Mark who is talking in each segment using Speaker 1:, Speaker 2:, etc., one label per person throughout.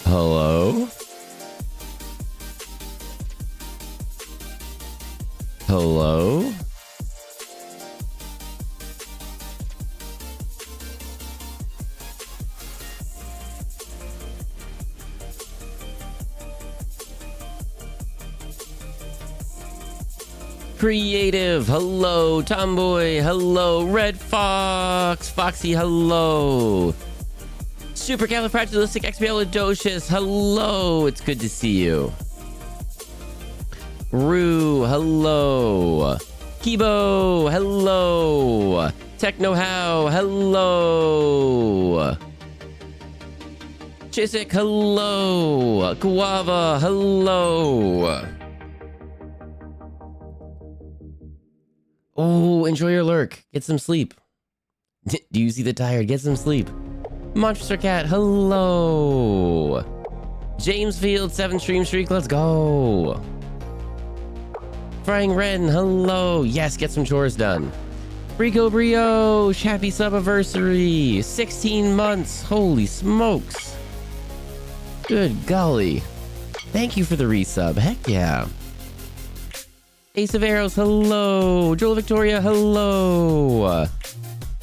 Speaker 1: Hello? Hello? Creative, hello. Tomboy, hello. Red Fox, Foxy, hello. Supercalifragilisticexpialidocious, hello. It's good to see you. Rue, hello. Kibo, hello. Techno How, hello. Chiswick, hello. Guava, hello. Oh, enjoy your lurk. Get some sleep. Do you see the tired? Get some sleep. Monster Cat, hello. James Field, 7 stream streak, let's go. Frying Wren, hello. Yes, get some chores done. Rico Brio, happy subiversary. 16 months, holy smokes. Good golly. Thank you for the resub, heck yeah. Ace of Arrows, hello. Joel Victoria, hello.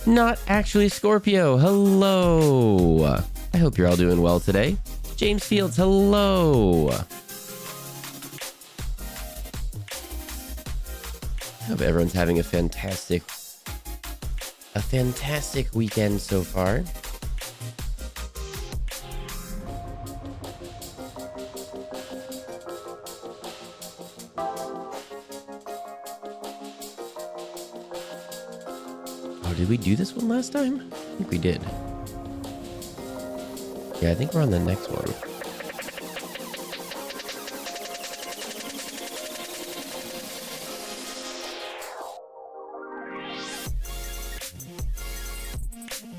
Speaker 1: Not actually Scorpio, hello. I hope you're all doing well today. James Fields, hello. I hope everyone's having a fantastic weekend so far. Did we do this one last time? I think we did. Yeah, I think we're on the next one.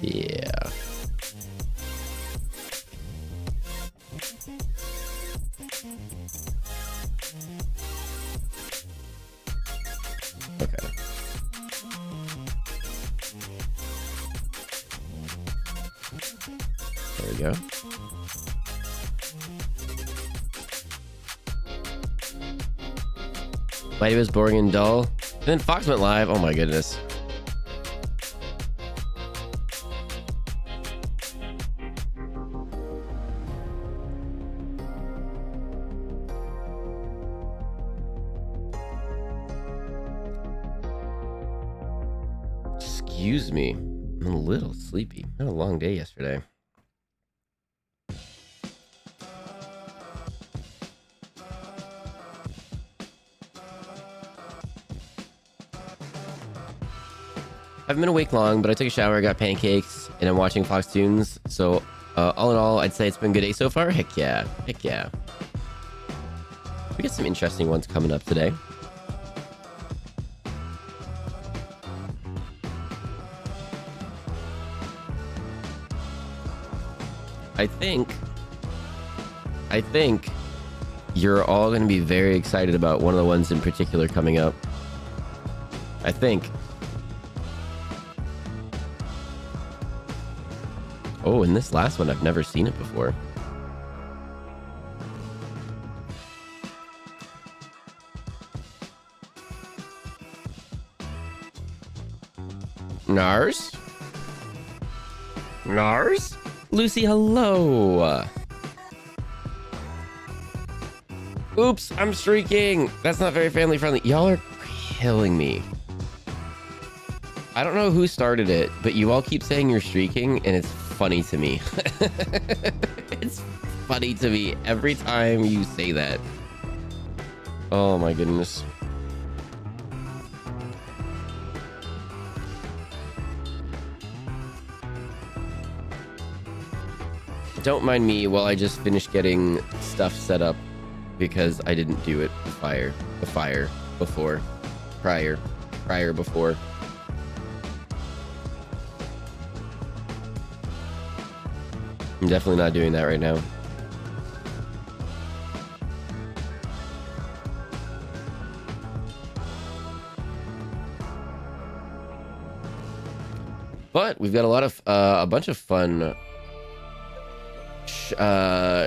Speaker 1: Yeah. Okay. There we go. Mighty was boring and dull. And then Fox went live. Oh my goodness. Excuse me. I'm a little sleepy. I had a long day yesterday. I've been awake long, but I took a shower, I got pancakes, and I'm watching Fox Tunes. So, all in all, I'd say it's been a good day so far. Heck yeah. Heck yeah. We got some interesting ones coming up today. I think you're all going to be very excited about one of the ones in particular coming up. I think. Oh, and this last one, I've never seen it before. Nars? Nars? Lucy, hello. Oops, I'm streaking. That's not very family friendly. Y'all are killing me. I don't know who started it, but you all keep saying you're streaking, and it's funny to me. It's funny to me every time you say that. Oh my goodness. Don't mind me while I just finish getting stuff set up because I didn't do it prior before. I'm definitely not doing that right now. But we've got a lot of a bunch of fun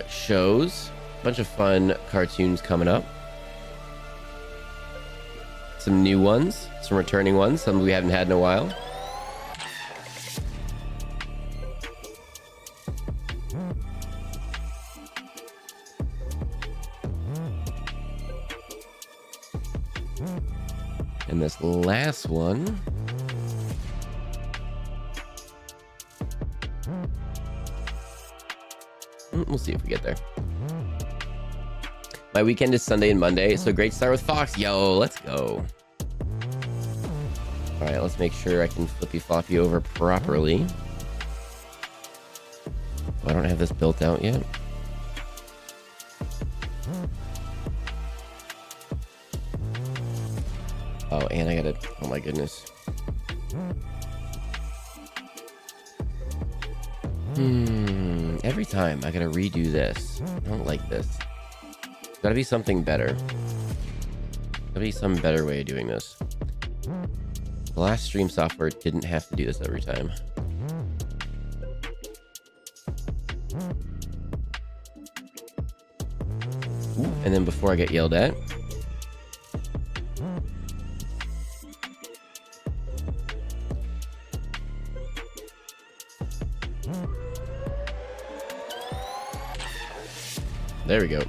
Speaker 1: shows, a bunch of fun cartoons coming up. Some new ones, some returning ones, some we haven't had in a while. And this last one, we'll see if we get there. My weekend is Sunday and Monday, so great start with Fox. Yo, let's go. All right, let's make sure I can flippy floppy over properly. Oh, I don't have this built out yet. Oh, and I gotta, oh my goodness. Every time I gotta redo this. I don't like this. Gotta be something better. Gotta be some better way of doing this. The last stream software didn't have to do this every time. Ooh, and then before I get yelled at, there we go.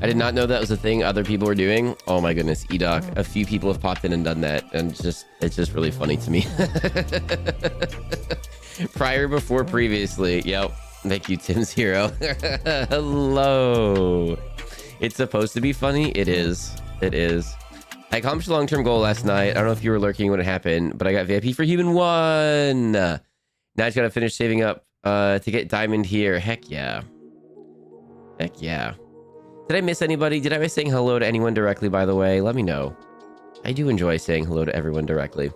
Speaker 1: I did not know that was a thing other people were doing. Oh my goodness, EDOC. A few people have popped in and done that, and it's just really funny to me. Prior, before, previously. Yep. Thank you, Tim's Hero. Hello. It's supposed to be funny. It is. It is. I accomplished a long-term goal last night. I don't know if you were lurking when it happened, but I got VIP for Human 1. Now I just gotta finish saving up to get Diamond here. Heck yeah. Heck yeah. Did I miss anybody? Did I miss saying hello to anyone directly, by the way? Let me know. I do enjoy saying hello to everyone directly.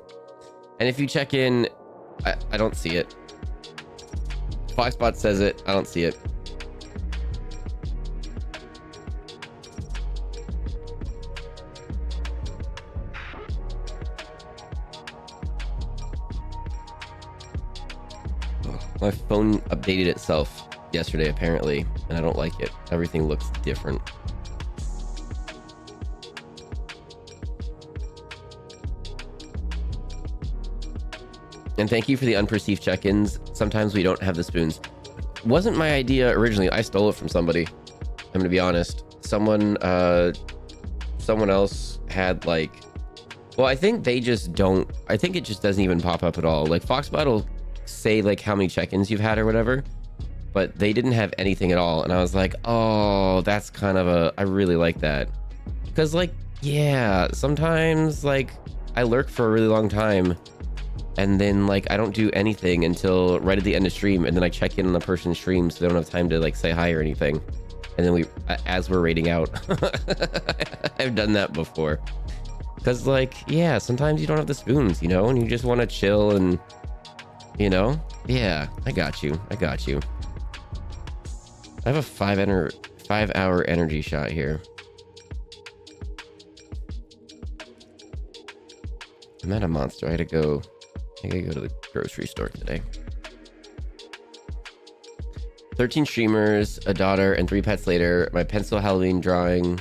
Speaker 1: And if you check in, I don't see it. Foxbot says it. I don't see it. My phone updated itself yesterday, apparently, and I don't like it. Everything looks different. And thank you for the unperceived check-ins. Sometimes we don't have the spoons. Wasn't my idea originally. I stole it from somebody. I'm gonna be honest. Someone else had like, well, I think they just don't. I think it just doesn't even pop up at all. Like Foxbot will say like how many check-ins you've had or whatever, but they didn't have anything at all. And I was like, oh, that's kind of a, I really like that. Because like, yeah, sometimes like I lurk for a really long time and then like I don't do anything until right at the end of stream, and then I check in on the person's stream so they don't have time to like say hi or anything. And then we, as we're raiding out, I've done that before. Because like, yeah, sometimes you don't have the spoons, you know, and you just want to chill and, you know, yeah, I got you. I got you. I have a 5-hour energy shot here. I'm not a monster. I gotta go to the grocery store today. 13 streamers, a daughter, and 3 pets later. My pencil Halloween drawing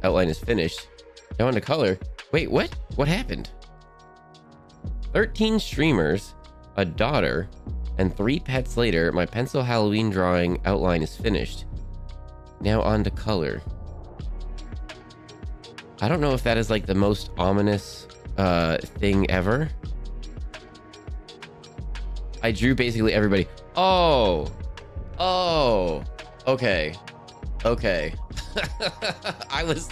Speaker 1: outline is finished. Now on to color. Wait, what? What happened? 13 streamers, a daughter, and 3 pets later. My pencil Halloween drawing outline is finished. Now on to color. I don't know if that is like the most ominous thing ever. I drew basically everybody. Oh, okay. I was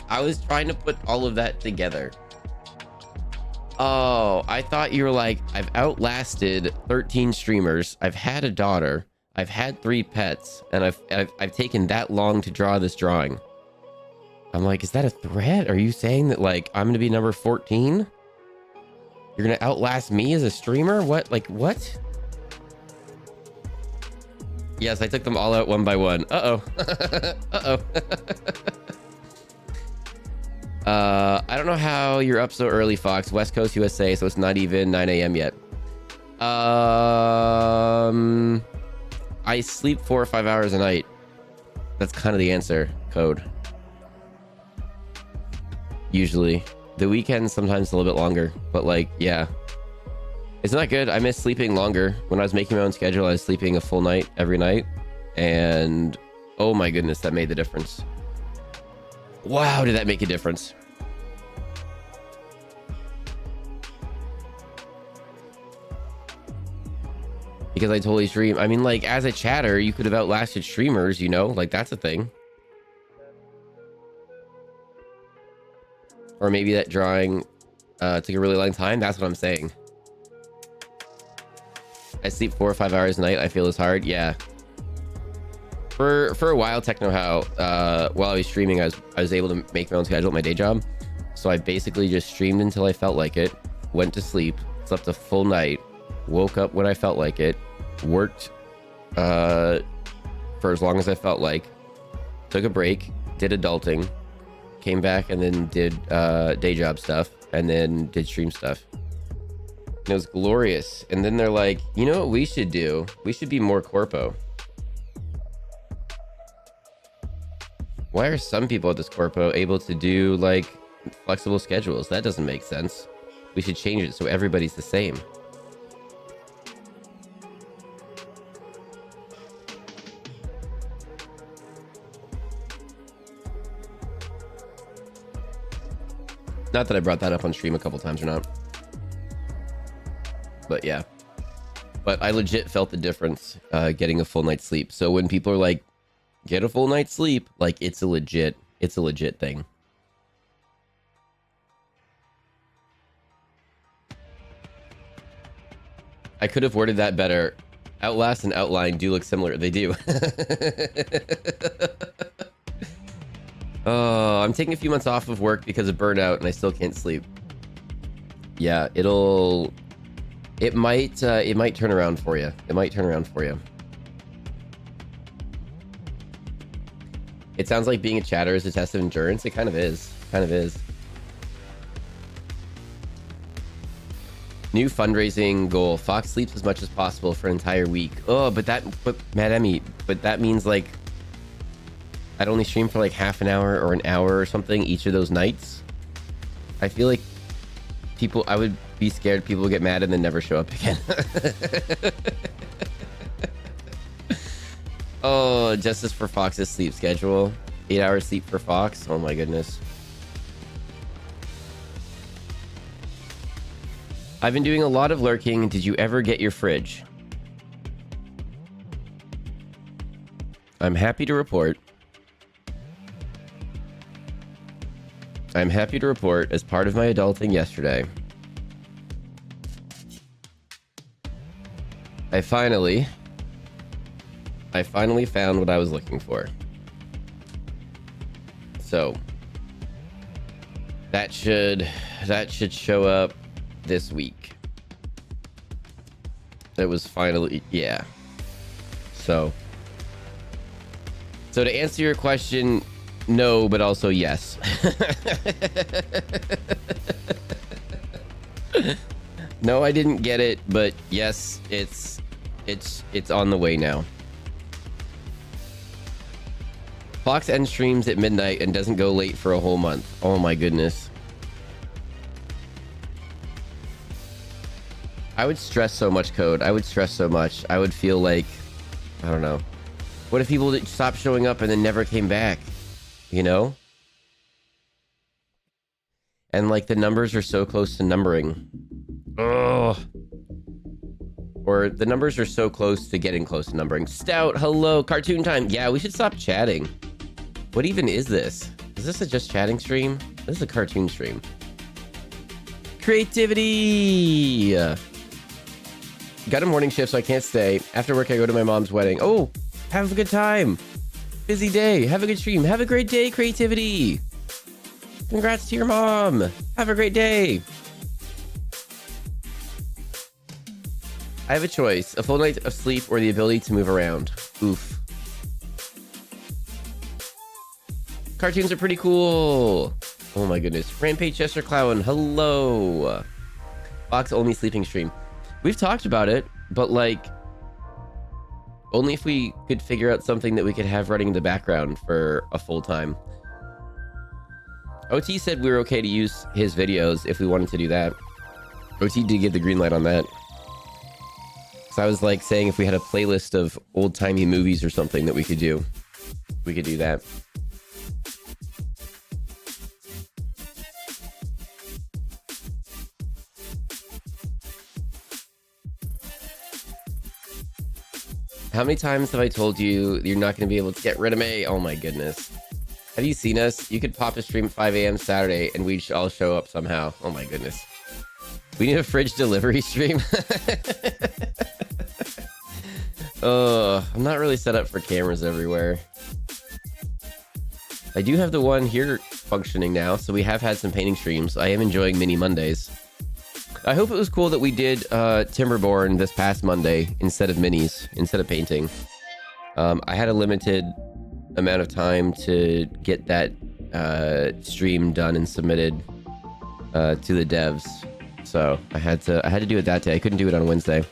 Speaker 1: trying to put all of that together. Oh, I thought you were like, I've outlasted 13 streamers. I've had a daughter. I've had 3 pets, and I've taken that long to draw this drawing. I'm like, is that a threat? Are you saying that like I'm gonna be number 14? You're gonna outlast me as a streamer? What? Like what? Yes, I took them all out one by one. Uh-oh. Uh-oh. I don't know how you're up so early, Fox. West Coast USA, so it's not even 9 a.m. yet. I sleep 4 or 5 hours a night. That's kind of the answer, Code. Usually. The weekends sometimes a little bit longer, but like, yeah. It's not good. I miss sleeping longer. When I was making my own schedule, I was sleeping a full night every night. And oh my goodness, that made the difference. Wow, did that make a difference? Because I totally stream. I mean, like, as a chatter, you could have outlasted streamers, you know? Like, that's a thing. Or maybe that drawing took a really long time. That's what I'm saying. I sleep 4 or 5 hours a night. I feel it's hard. Yeah. For a while, Techno How, while I was streaming, I was able to make my own schedule at my day job. So I basically just streamed until I felt like it, went to sleep, slept a full night, woke up when I felt like it, worked for as long as I felt like, took a break, did adulting, came back and then did day job stuff, and then did stream stuff. And it was glorious. And then they're like, you know what we should do? We should be more corpo. Why are some people at this corpo able to do like flexible schedules? That doesn't make sense. We should change it so everybody's the same. Not that I brought that up on stream a couple times or not. But yeah. But I legit felt the difference getting a full night's sleep. So when people are like, get a full night's sleep, like it's a legit thing. I could have worded that better. Outlast and Outline do look similar. They do. Oh, I'm taking a few months off of work because of burnout and I still can't sleep. Yeah, it might turn around for you. It might turn around for you. It sounds like being a chatter is a test of endurance. It kind of is. Kind of is. New fundraising goal. Fox sleeps as much as possible for an entire week. Oh, but Mad Emmy, but that means like I'd only stream for like half an hour or an hour or something each of those nights. I feel like I would be scared people would get mad and then never show up again. Oh, justice for Fox's sleep schedule. 8 hours sleep for Fox. Oh my goodness. I've been doing a lot of lurking. Did you ever get your fridge? I'm happy to report. As part of my adulting yesterday, I finally found what I was looking for. So that should show up this week. It was finally, yeah. So to answer your question, no, but also yes. No, I didn't get it, but yes, it's on the way now. Fox ends streams at midnight and doesn't go late for a whole month. Oh my goodness. I would stress so much, Code. I would stress so much. I would feel like, I don't know. What if people stopped showing up and then never came back? You know? And like the numbers are so close to numbering. Oh. Or the numbers are so close to getting close to numbering. Stout, hello, cartoon time. Yeah, we should stop chatting. What even is this? Is this a just chatting stream? This is a cartoon stream. Creativity. Got a morning shift, so I can't stay. After work, I go to my mom's wedding. Oh, have a good time. Busy day. Have a good stream. Have a great day, Creativity. Congrats to your mom. Have a great day. I have a choice. A full night of sleep or the ability to move around. Oof. Cartoons are pretty cool. Oh my goodness. Rampage Chester Clown, hello. Fox only sleeping stream. We've talked about it, but like only if we could figure out something that we could have running in the background for a full time. OT said we were okay to use his videos if we wanted to do that. OT did get the green light on that. So I was like saying if we had a playlist of old-timey movies or something that we could do that. How many times have I told you you're not going to be able to get rid of me? Oh my goodness. Have you seen us? You could pop a stream at 5 a.m. Saturday and we'd all show up somehow. Oh my goodness. We need a fridge delivery stream. I'm not really set up for cameras everywhere. I do have the one here functioning now, so we have had some painting streams. I am enjoying Mini Mondays. I hope it was cool that we did Timberborn this past Monday instead of minis, instead of painting. I had a limited amount of time to get that stream done and submitted to the devs, so I had to do it that day. I couldn't do it on Wednesday.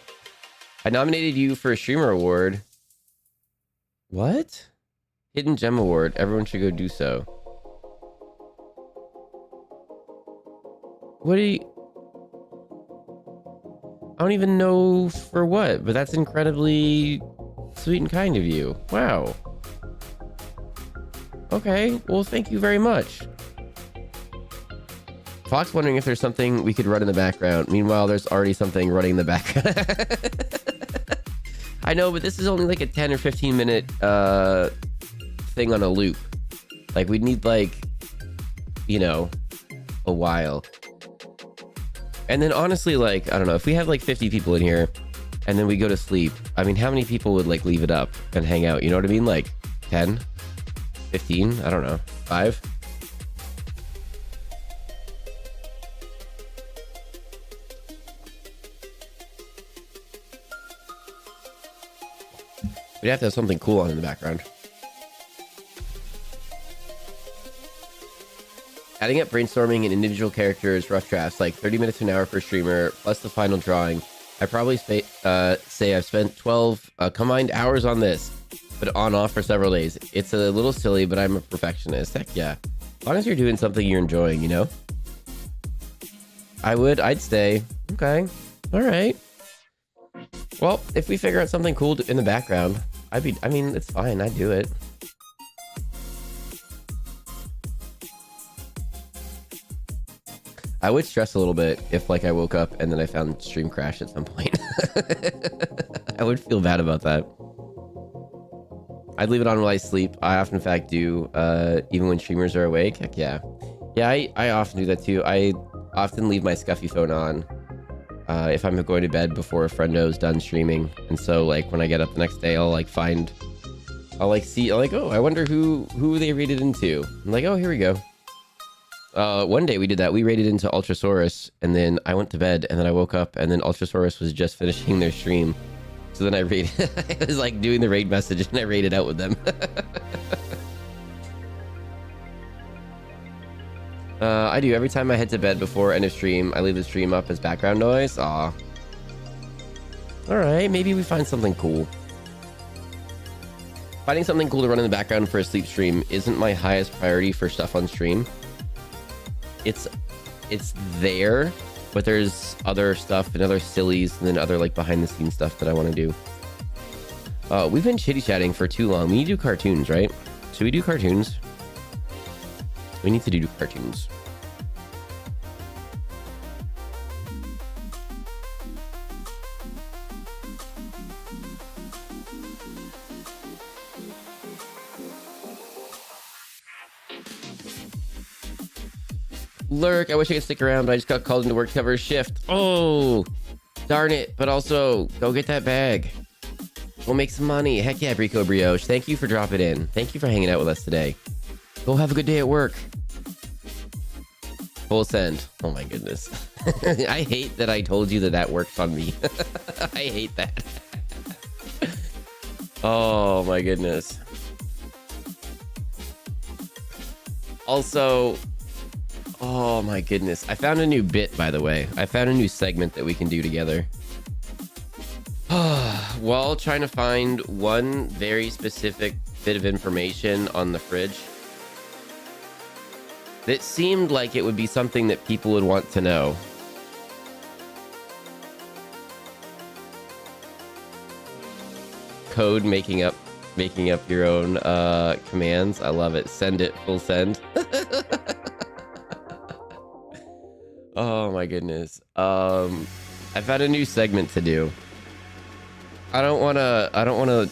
Speaker 1: I nominated you for a streamer award. What? Hidden Gem Award. Everyone should go do so. What do you... I don't even know for what, but that's incredibly sweet and kind of you. Wow. Okay, well, thank you very much. Fox wondering if there's something we could run in the background. Meanwhile, there's already something running in the background. I know, but this is only like a 10 or 15 minute thing on a loop. Like, we'd need like, you know, a while. And then honestly, like, I don't know, if we have like 50 people in here and then we go to sleep, I mean, how many people would like leave it up and hang out? You know what I mean? Like 10, 15, I don't know, 5. We'd have to have something cool on in the background. Adding up brainstorming and individual characters, rough drafts, like 30 minutes to an hour per streamer, plus the final drawing. I probably say I've spent 12 combined hours on this, but on off for several days. It's a little silly, but I'm a perfectionist. Heck yeah. As long as you're doing something you're enjoying, you know? I'd stay. Okay. All right. Well, if we figure out something cool in the background, I mean, it's fine. I'd do it. I would stress a little bit if like I woke up and then I found stream crash at some point. I would feel bad about that. I'd leave it on while I sleep. I often in fact do, even when streamers are awake. Heck yeah. Yeah, I often do that too. I often leave my scuffy phone on if I'm going to bed before a friendo's done streaming. And so like when I get up the next day, I'll like see, oh, I wonder who they rated into. I'm like, oh, here we go. One day we did that. We raided into Ultrasaurus, and then I went to bed, and then I woke up, and then Ultrasaurus was just finishing their stream. So then I raided. I was like doing the raid message, and I raided out with them. I do every time I head to bed before end of stream. I leave the stream up as background noise. Aw. All right, maybe we find something cool. Finding something cool to run in the background for a sleep stream isn't my highest priority for stuff on stream. It's there, but there's other stuff and other sillies and then other like behind the scenes stuff that I want to do. We've been chitty chatting for too long. We need to do cartoons, right? Should we do cartoons? We need to do cartoons. Lurk, I wish I could stick around, but I just got called into work to cover a shift. Oh, darn it. But also, go get that bag. We'll make some money. Heck yeah, Brico Brioche. Thank you for dropping in. Thank you for hanging out with us today. Go have a good day at work. Full send. Oh my goodness. I hate that I told you that works on me. I hate that. Oh my goodness. Also, oh my goodness. I found a new bit, by the way. I found a new segment that we can do together. While trying to find one very specific bit of information on the fridge that seemed like it would be something that people would want to know. Code making up your own commands. I love it. Send it, full send. Oh my goodness. I found a new segment to do. I don't wanna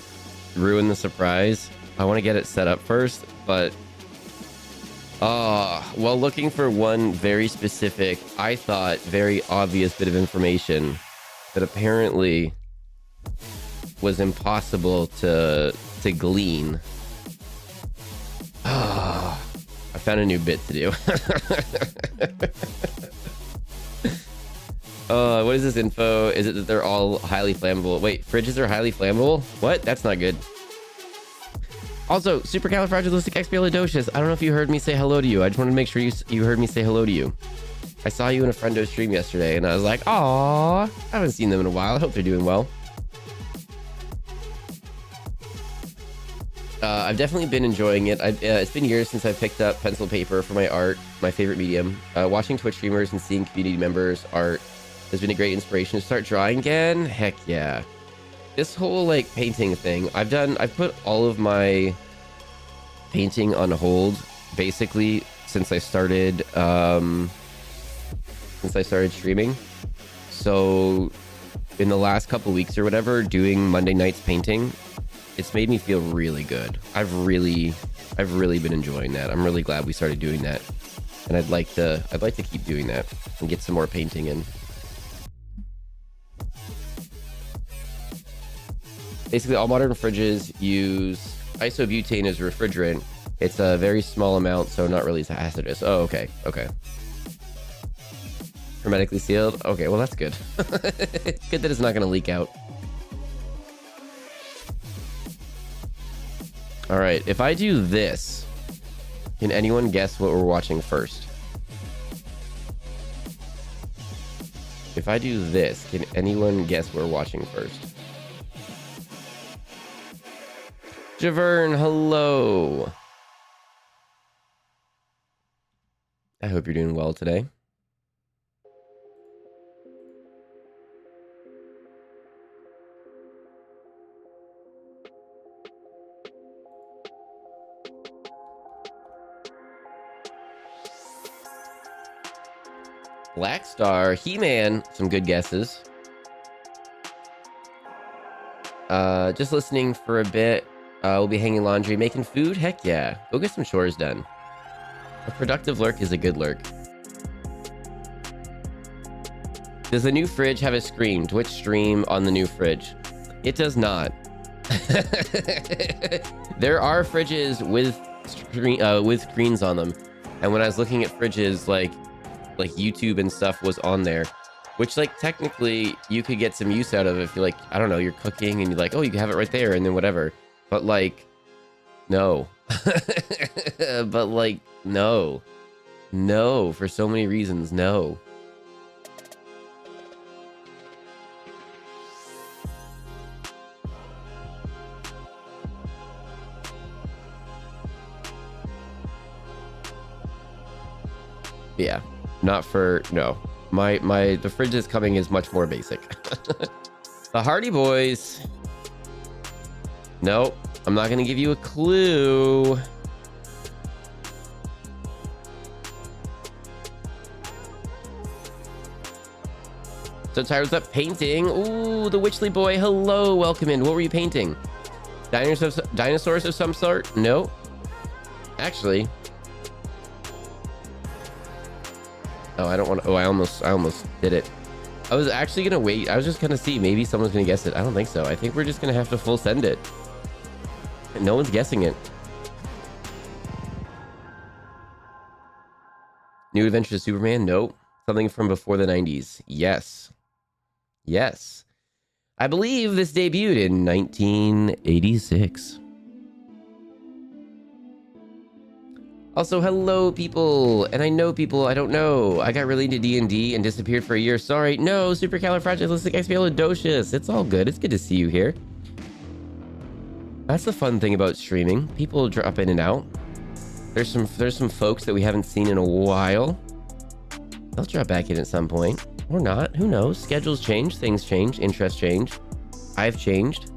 Speaker 1: ruin the surprise. I want to get it set up first, but while looking for one very specific, I thought very obvious bit of information that apparently was impossible to glean. I found a new bit to do. What is this info? Is it that they're all highly flammable? Wait, fridges are highly flammable? What? That's not good. Also, supercalifragilisticexpialidocious. I don't know if you heard me say hello to you. I just wanted to make sure you heard me say hello to you. I saw you in a friendo stream yesterday, and I was like, "Aw, I haven't seen them in a while. I hope they're doing well." I've definitely been enjoying it. It's been years since I picked up pencil paper for my art, my favorite medium. Watching Twitch streamers and seeing community members' art has been a great inspiration to start drawing again. Heck yeah. This whole like painting thing, I've put all of my painting on hold basically since I started streaming. So in the last couple weeks or whatever, doing Monday nights painting, it's made me feel really good. I've really been enjoying that. I'm really glad we started doing that. And I'd like to keep doing that and get some more painting in. Basically, all modern fridges use isobutane as refrigerant. It's a very small amount, so not really hazardous. Oh, okay. Hermetically sealed? Okay, well, that's good. It's good that it's not going to leak out. All right, if I do this, can anyone guess what we're watching first? If I do this, can anyone guess what we're watching first? Javern, hello. I hope you're doing well today. Black Star, He-Man, some good guesses. Just listening for a bit. We'll be hanging laundry, making food. Heck yeah. Go get some chores done. A productive lurk is a good lurk. Does the new fridge have a screen? Twitch stream on the new fridge? It does not. There are fridges with screens on them. And when I was looking at fridges, like YouTube and stuff was on there, which like technically you could get some use out of if you're like, I don't know, you're cooking and you're like, oh, you can have it right there and then whatever. But like, no. But like, no, for so many reasons, no. Yeah, not for, no. The fridge is coming is much more basic. The Hardy Boys. Nope, I'm not gonna give you a clue. So Tyra's up painting. Ooh, the Witchley boy. Hello, welcome in. What were you painting? Dinosaurs of some sort? No. Actually. Oh, I don't want to. Oh, I almost did it. I was actually gonna wait. I was just gonna see. Maybe someone's gonna guess it. I don't think so. I think we're just gonna have to full send it. No one's guessing it. New Adventures of Superman? Nope. Something from before the 90s. Yes. Yes. I believe this debuted in 1986. Also, hello, people. And I know people I don't know. I got really into D&D and disappeared for a year. Sorry. No, supercalifragilisticexpialidocious. It's all good. It's good to see you here. That's the fun thing about streaming. People drop in and out. There's some folks that we haven't seen in a while. They'll drop back in at some point. Or not. Who knows? Schedules change. Things change. Interests change. I've changed.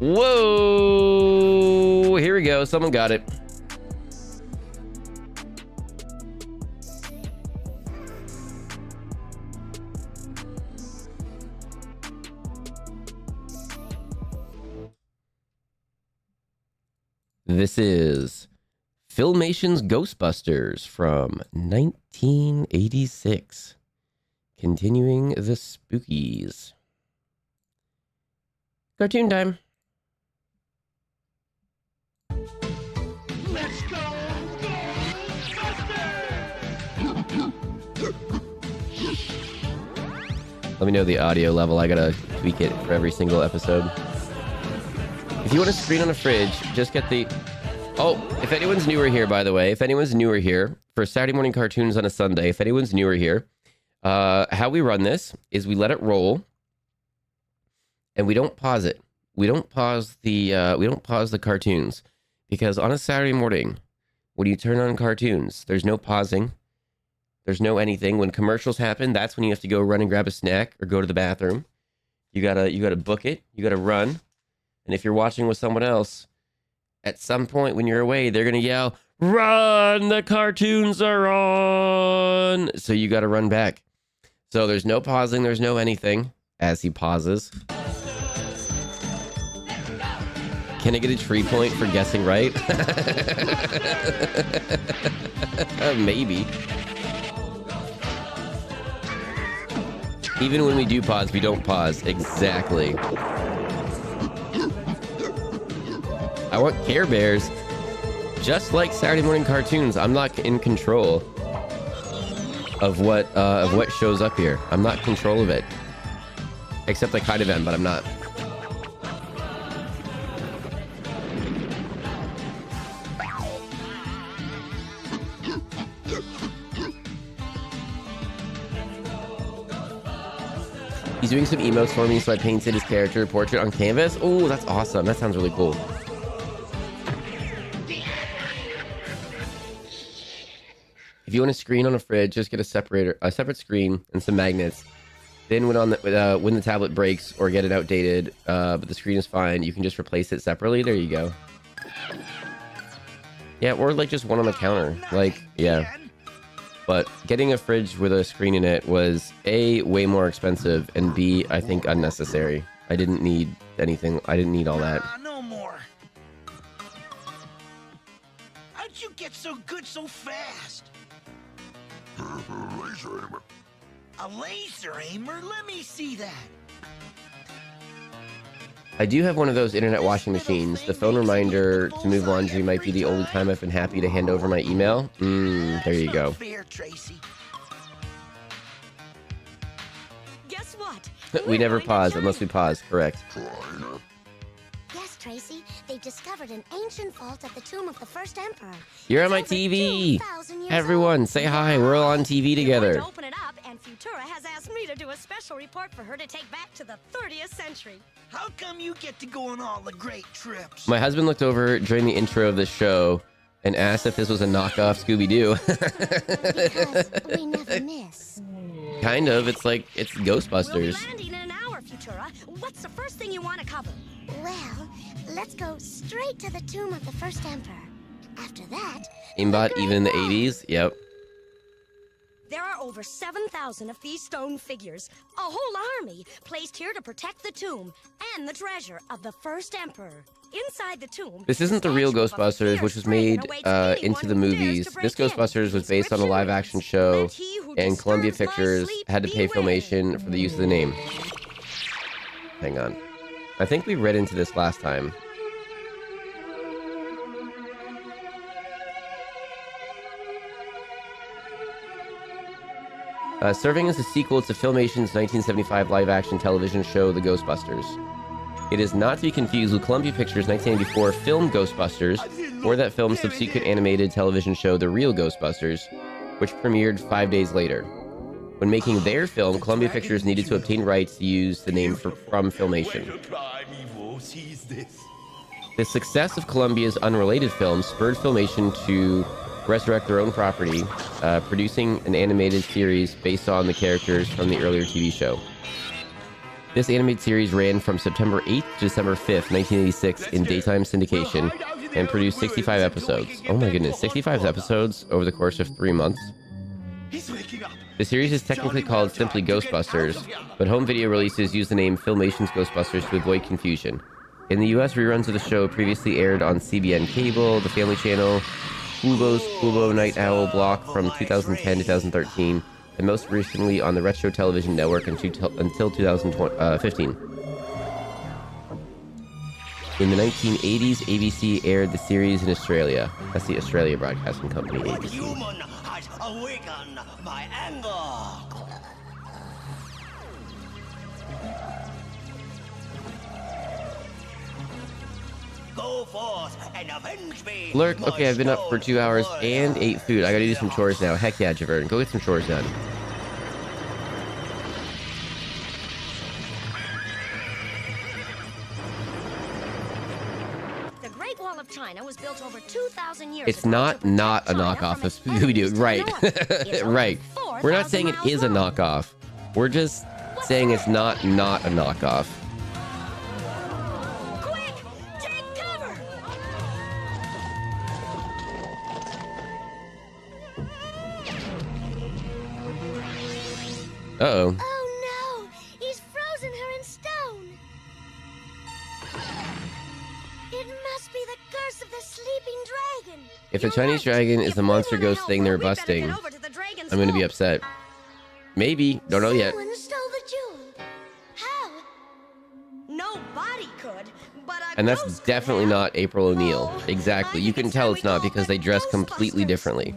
Speaker 1: Whoa! Here we go. Someone got it. This is Filmation's Ghostbusters from 1986. Continuing the spookies. Cartoon time.
Speaker 2: Let's go,
Speaker 1: Let me know the audio level. I gotta tweak it for every single episode. If you want to screen on a fridge, just get the... Oh, if anyone's newer here, by the way, if anyone's newer here, for Saturday morning cartoons on a Sunday, if anyone's newer here, how we run this is we let it roll, and we don't pause it. We don't pause the cartoons, because on a Saturday morning, when you turn on cartoons, there's no pausing, there's no anything. When commercials happen, that's when you have to go run and grab a snack or go to the bathroom. You gotta book it. You gotta run. And if you're watching with someone else, at some point when you're away, they're going to yell, "Run! The cartoons are on!" So you got to run back. So there's no pausing. There's no anything as he pauses. Can I get a tree point for guessing right? Maybe. Even when we do pause, we don't pause. Exactly. I want Care Bears. Just like Saturday morning cartoons, I'm not in control of what shows up here. I'm not in control of it. Except I kind of am, but I'm not. He's doing some emotes for me, so I painted his character portrait on canvas. Oh, that's awesome. That sounds really cool. If you want to screen on a fridge, just get a separate screen and some magnets. Then when the tablet breaks or get it outdated, but the screen is fine, you can just replace it separately. There you go. Yeah, or like just one on the counter. Like, yeah. But getting a fridge with a screen in it was A, way more expensive, and B, I think unnecessary. I didn't need anything. I didn't need all that.
Speaker 2: No more. How'd you get so good so fast?
Speaker 3: Laser aimer.
Speaker 2: A laser aimer? Let me see that.
Speaker 1: I do have one of those internet washing machines. The phone reminder to move laundry might be the only time I've been happy to hand over my email. There you go.
Speaker 2: Fair, Tracy.
Speaker 4: Guess what?
Speaker 1: We never pause unless we pause. Correct.
Speaker 4: Yes, Tracy. They discovered an ancient vault at the tomb of the first emperor.
Speaker 1: You're on
Speaker 4: It's
Speaker 1: my
Speaker 4: over
Speaker 1: TV.
Speaker 4: 2,000 years
Speaker 1: Everyone,
Speaker 4: old.
Speaker 1: say hi. We're all on TV
Speaker 4: We're going
Speaker 1: together.
Speaker 4: to open it up, and Futura has asked me to do a special report for her to take back to the 30th century.
Speaker 2: How come you get to go on all the great trips?
Speaker 1: My husband looked over during the intro of this show and asked if this was a knockoff Scooby-Doo.
Speaker 4: Because we never miss.
Speaker 1: Kind of. It's like, it's
Speaker 4: We'll be
Speaker 1: Ghostbusters.
Speaker 4: landing in an hour, Futura. What's the first thing you want to cover?
Speaker 5: Well, let's go straight to the tomb of the first emperor. After that,
Speaker 1: Aimbot,
Speaker 5: the
Speaker 1: even in the
Speaker 5: Great Wall.
Speaker 1: 80s? Yep.
Speaker 4: There are over 7,000 of these stone figures, a whole army placed here to protect the tomb and the treasure of the first emperor. Inside the tomb,
Speaker 1: This isn't the real
Speaker 4: statue of a
Speaker 1: Ghostbusters, which was
Speaker 4: fierce dragon
Speaker 1: made
Speaker 4: awaits anyone
Speaker 1: into the
Speaker 4: who dares
Speaker 1: movies.
Speaker 4: to
Speaker 1: This
Speaker 4: break in.
Speaker 1: Ghostbusters was based on a live action show,
Speaker 4: Let he who
Speaker 1: and Columbia
Speaker 4: disturbs my
Speaker 1: Pictures
Speaker 4: sleep
Speaker 1: had to pay
Speaker 4: beware.
Speaker 1: Filmation for the use of the name. Hang on. I think we read into this last time. Serving as a sequel to Filmation's 1975 live-action television show, The Ghostbusters. It is not to be confused with Columbia Pictures' 1984 film Ghostbusters, or that film's subsequent animated television show, The Real Ghostbusters, which premiered 5 days later. When making their film, Columbia Pictures needed to obtain rights to use the name from Filmation. The success of Columbia's unrelated film spurred Filmation to resurrect their own property, producing an animated series based on the characters from the earlier TV show. This animated series ran from September 8th to December 5th, 1986 in daytime syndication and produced 65 episodes. Oh my goodness, 65 episodes over the course of 3 months. The series is technically called simply Ghostbusters, but home video releases use the name Filmation's Ghostbusters to avoid confusion. In the US, reruns of the show previously aired on CBN Cable, the Family Channel, Fubo's Fubo Night Owl block from 2010-2013, and most recently on the Retro Television Network until 2015. In the 1980s, ABC aired the series in Australia. That's the Australia Broadcasting Company, ABC.
Speaker 2: Human has awakened my anger. Go forth and avenge me.
Speaker 1: Lurk, okay, I've been up for 2 hours and ate food. I gotta do some chores now. Heck yeah, Javern. Go get some chores done.
Speaker 4: The Great Wall of China was built over 2,000 years
Speaker 1: It's
Speaker 4: ago
Speaker 1: not
Speaker 4: to
Speaker 1: a
Speaker 4: protect China
Speaker 1: knockoff
Speaker 4: from
Speaker 1: of
Speaker 4: its enemies
Speaker 1: Scooby-Doo.
Speaker 4: to the
Speaker 1: Right.
Speaker 4: north. It's only
Speaker 1: Right. We're not
Speaker 4: 4,000
Speaker 1: saying it
Speaker 4: miles
Speaker 1: is a
Speaker 4: long.
Speaker 1: knockoff. We're just saying it's not a knockoff.
Speaker 4: Quick! Take cover!
Speaker 1: Uh-oh.
Speaker 5: Oh no! He's frozen her in stone! It must be the curse of the sleeping dragon!
Speaker 1: If the
Speaker 4: You're
Speaker 1: Chinese
Speaker 4: right.
Speaker 1: dragon is
Speaker 4: If
Speaker 1: the
Speaker 4: we
Speaker 1: monster
Speaker 4: wanna
Speaker 1: ghost
Speaker 4: help
Speaker 1: thing
Speaker 4: her,
Speaker 1: they're
Speaker 4: we better
Speaker 1: busting,
Speaker 4: get over to the dragon's
Speaker 1: I'm gonna be
Speaker 4: home.
Speaker 1: upset. Maybe. Don't know yet.
Speaker 5: Someone stole the jewel. How?
Speaker 4: Nobody could, but a
Speaker 1: And that's
Speaker 4: ghost could
Speaker 1: definitely
Speaker 4: have.
Speaker 1: not April O'Neil.
Speaker 4: Oh,
Speaker 1: Exactly.
Speaker 4: I
Speaker 1: You
Speaker 4: think
Speaker 1: can
Speaker 4: it's
Speaker 1: tell
Speaker 4: time
Speaker 1: it's
Speaker 4: we
Speaker 1: not
Speaker 4: call
Speaker 1: because they
Speaker 4: back
Speaker 1: dress completely
Speaker 4: Ghostbusters.
Speaker 1: differently.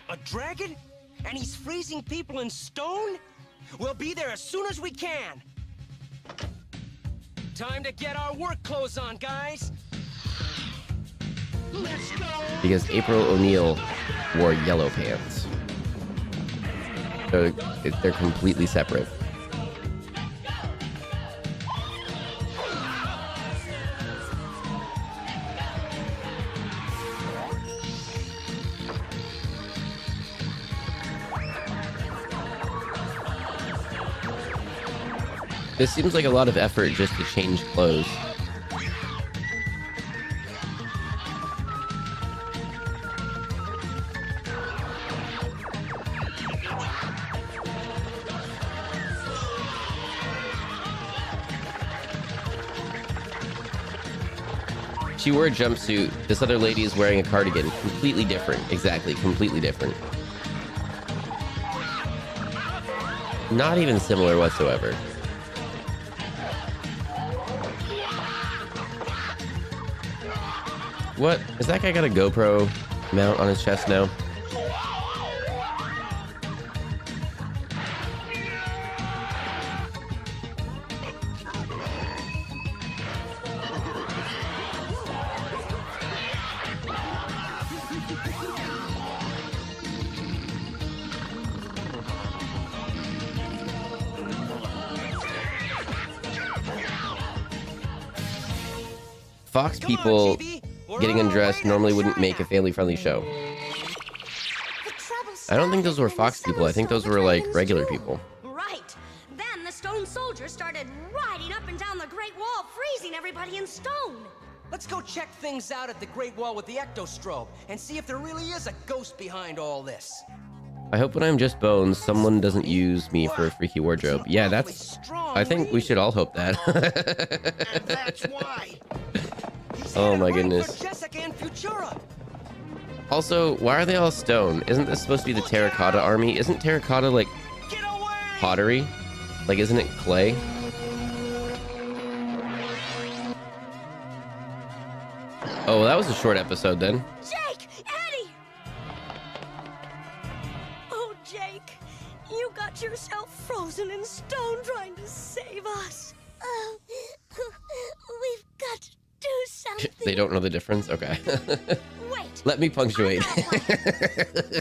Speaker 3: A dragon? And he's freezing people in stone? We'll be there as soon as we can. Time to get our work clothes on, guys.
Speaker 2: Let's go.
Speaker 1: Because April O'Neil wore yellow pants. So they're completely separate. This seems like a lot of effort just to change clothes. She wore a jumpsuit. This other lady is wearing a cardigan. Completely different. Exactly, completely different. Not even similar whatsoever. What? Is that guy got a GoPro mount on his chest now? Fox
Speaker 3: Come on,
Speaker 1: people
Speaker 3: TV. We're
Speaker 1: getting
Speaker 3: on our
Speaker 1: undressed
Speaker 3: way
Speaker 1: normally
Speaker 3: to
Speaker 1: wouldn't make a
Speaker 3: China.
Speaker 1: family-friendly show.
Speaker 5: The trouble
Speaker 1: I don't think those were
Speaker 5: started when
Speaker 1: Fox
Speaker 5: the
Speaker 1: people. I think
Speaker 5: someone
Speaker 1: those
Speaker 5: stole
Speaker 1: were
Speaker 5: the
Speaker 1: like
Speaker 5: dragon's
Speaker 1: regular
Speaker 5: jewel.
Speaker 1: people.
Speaker 4: Right. Then the stone soldiers started riding up and down the Great Wall, freezing everybody in stone.
Speaker 3: Let's go check things out at the Great Wall with the ectostrobe and see if there really is a ghost behind all this.
Speaker 1: I hope when I'm just bones, someone doesn't use me for a freaky wardrobe. Yeah, that's... I think we should all hope that.
Speaker 2: And that's why.
Speaker 3: He's
Speaker 1: Oh
Speaker 3: headed
Speaker 1: my
Speaker 3: right
Speaker 1: goodness.
Speaker 3: for Jessica and Futura.
Speaker 1: Also, why are they all stone? Isn't this supposed to be the terracotta army? Isn't terracotta like
Speaker 3: Get away!
Speaker 1: pottery? Like, isn't it clay? Oh, well, that was a short episode then.
Speaker 4: Jake! Eddie! Oh, Jake, you got yourself frozen in stone trying to save us.
Speaker 5: Oh, we've got to do something.
Speaker 1: They don't know the difference? Okay.
Speaker 4: Wait.
Speaker 1: Let me punctuate.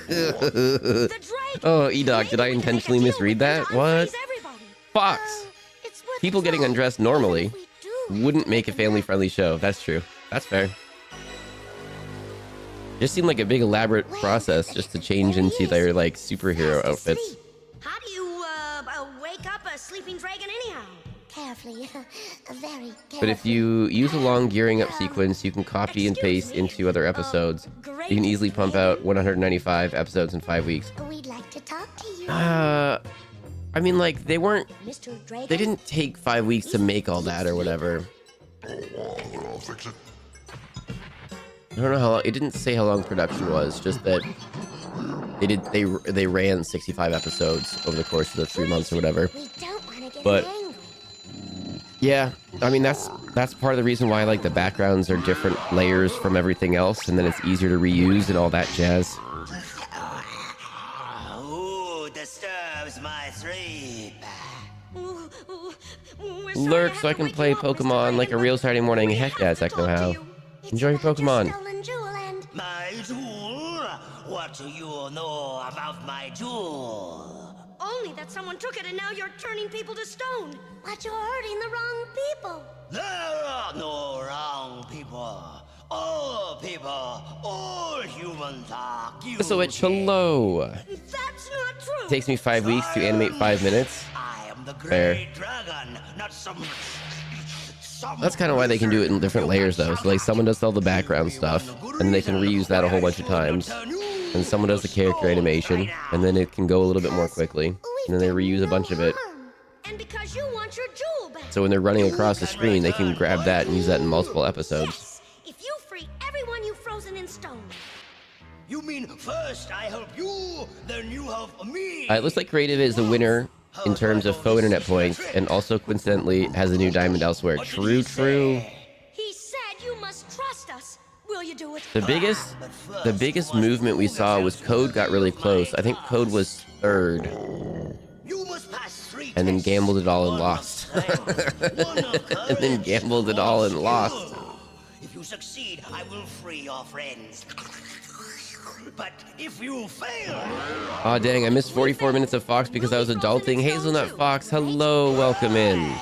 Speaker 4: The dragon.
Speaker 1: Oh, E-Doc, did I
Speaker 4: Maybe we can make a
Speaker 1: intentionally
Speaker 4: deal
Speaker 1: misread
Speaker 4: with them
Speaker 1: that?
Speaker 4: to
Speaker 1: What?
Speaker 4: unfreeze everybody.
Speaker 1: Fox!
Speaker 5: It's worth
Speaker 1: People
Speaker 5: a
Speaker 1: getting
Speaker 5: try.
Speaker 1: undressed
Speaker 5: Even
Speaker 1: normally
Speaker 5: if we do
Speaker 1: wouldn't
Speaker 5: have
Speaker 1: make a
Speaker 5: to wake 'em up.
Speaker 1: family-friendly show. That's true. That's fair. Just seemed like a big elaborate process just to change into their like superhero
Speaker 5: Fast
Speaker 1: outfits.
Speaker 5: asleep.
Speaker 4: How do you wake up a sleeping dragon anyhow?
Speaker 5: Carefully. Very carefully.
Speaker 1: But if you use a long gearing up sequence, you can copy and paste into other episodes. You can easily pump out 195 episodes in 5 weeks.
Speaker 5: We'd like to talk to you.
Speaker 1: I mean, like, they weren't,
Speaker 4: Mr. Dragon.
Speaker 1: they didn't take 5 weeks to make all that or whatever.
Speaker 6: I'll fix it.
Speaker 1: I don't know how long, it didn't say how long production was, just that they ran 65 episodes over the course of the 3 months or whatever.
Speaker 5: We don't want to get
Speaker 1: But-
Speaker 5: angry.
Speaker 1: Yeah, I mean, that's part of the reason why, like, the backgrounds are different layers from everything else, and then it's easier to reuse and all that jazz.
Speaker 2: Who disturbs my sleep?
Speaker 4: We're sorry
Speaker 1: Lurk
Speaker 4: to
Speaker 1: so I
Speaker 4: have to
Speaker 1: can
Speaker 4: wake
Speaker 1: play
Speaker 4: you up, Mr.
Speaker 1: Pokemon like a
Speaker 4: Dragon,
Speaker 1: real
Speaker 4: but
Speaker 1: Saturday morning.
Speaker 4: we
Speaker 1: Heck
Speaker 4: have
Speaker 1: yeah,
Speaker 4: to
Speaker 1: Techno
Speaker 4: talk to
Speaker 1: How.
Speaker 4: you.
Speaker 5: It's
Speaker 1: Enjoy your
Speaker 5: about your
Speaker 1: Pokemon.
Speaker 5: stolen jewel and
Speaker 2: My jewel? What do you know about my jewel?
Speaker 4: Only that someone took it and now you're turning people to stone.
Speaker 5: but you're hurting the wrong people.
Speaker 2: There are no wrong people. All humans are guilty.
Speaker 1: So it's hello.
Speaker 4: That's not true.
Speaker 1: Takes me 5 weeks to animate 5 minutes.
Speaker 2: I am the great
Speaker 1: Fair.
Speaker 2: dragon, not some
Speaker 1: That's kind of why they can do it in different layers, though. So, like, someone does all the background stuff, and then they can reuse that a whole bunch of times. And someone does the character animation, and then it can go a little bit more quickly. And then they reuse a bunch of it.
Speaker 4: And because you want your jewel back.
Speaker 1: So when they're running across the screen, they can grab that and use that in multiple episodes.
Speaker 4: Yes, if you free everyone you've frozen in stone.
Speaker 2: You mean first I help you, then you help me?
Speaker 1: It looks like Creative is the winner in terms of faux internet points, and also coincidentally has a new diamond elsewhere. True, true.
Speaker 4: He said you must trust us. Will you do it?
Speaker 1: The biggest movement we saw was Code got really close. I think Code was third,
Speaker 2: You must pass 3
Speaker 1: and then
Speaker 2: tests.
Speaker 1: gambled it all and
Speaker 2: One of
Speaker 1: lost.
Speaker 2: strength, one of
Speaker 1: And then
Speaker 2: courage,
Speaker 1: gambled it
Speaker 2: one
Speaker 1: all
Speaker 2: of
Speaker 1: and lost.
Speaker 2: skill. If you succeed, I will free your friends. But if you fail,
Speaker 1: Aw, dang, I missed 44 minutes of Fox because I was adulting. Hazelnut Fox, hello, welcome in.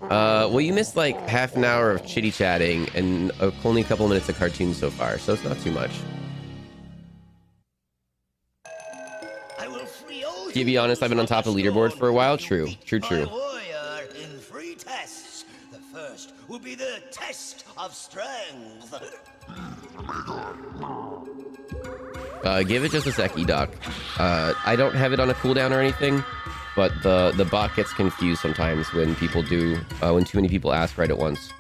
Speaker 1: Well, you missed like half an hour of chitty chatting and only a couple minutes of cartoons so far, so it's not too much.
Speaker 2: I will free all
Speaker 1: To be honest, I've been on top of the leaderboard for a while. True, true, true.
Speaker 2: My warrior in 3 tests. The first will be the test of strength.
Speaker 1: Give it just a sec, E-Doc. I don't have it on a cooldown or anything, but the bot gets confused sometimes when people do, when too many people ask right at once.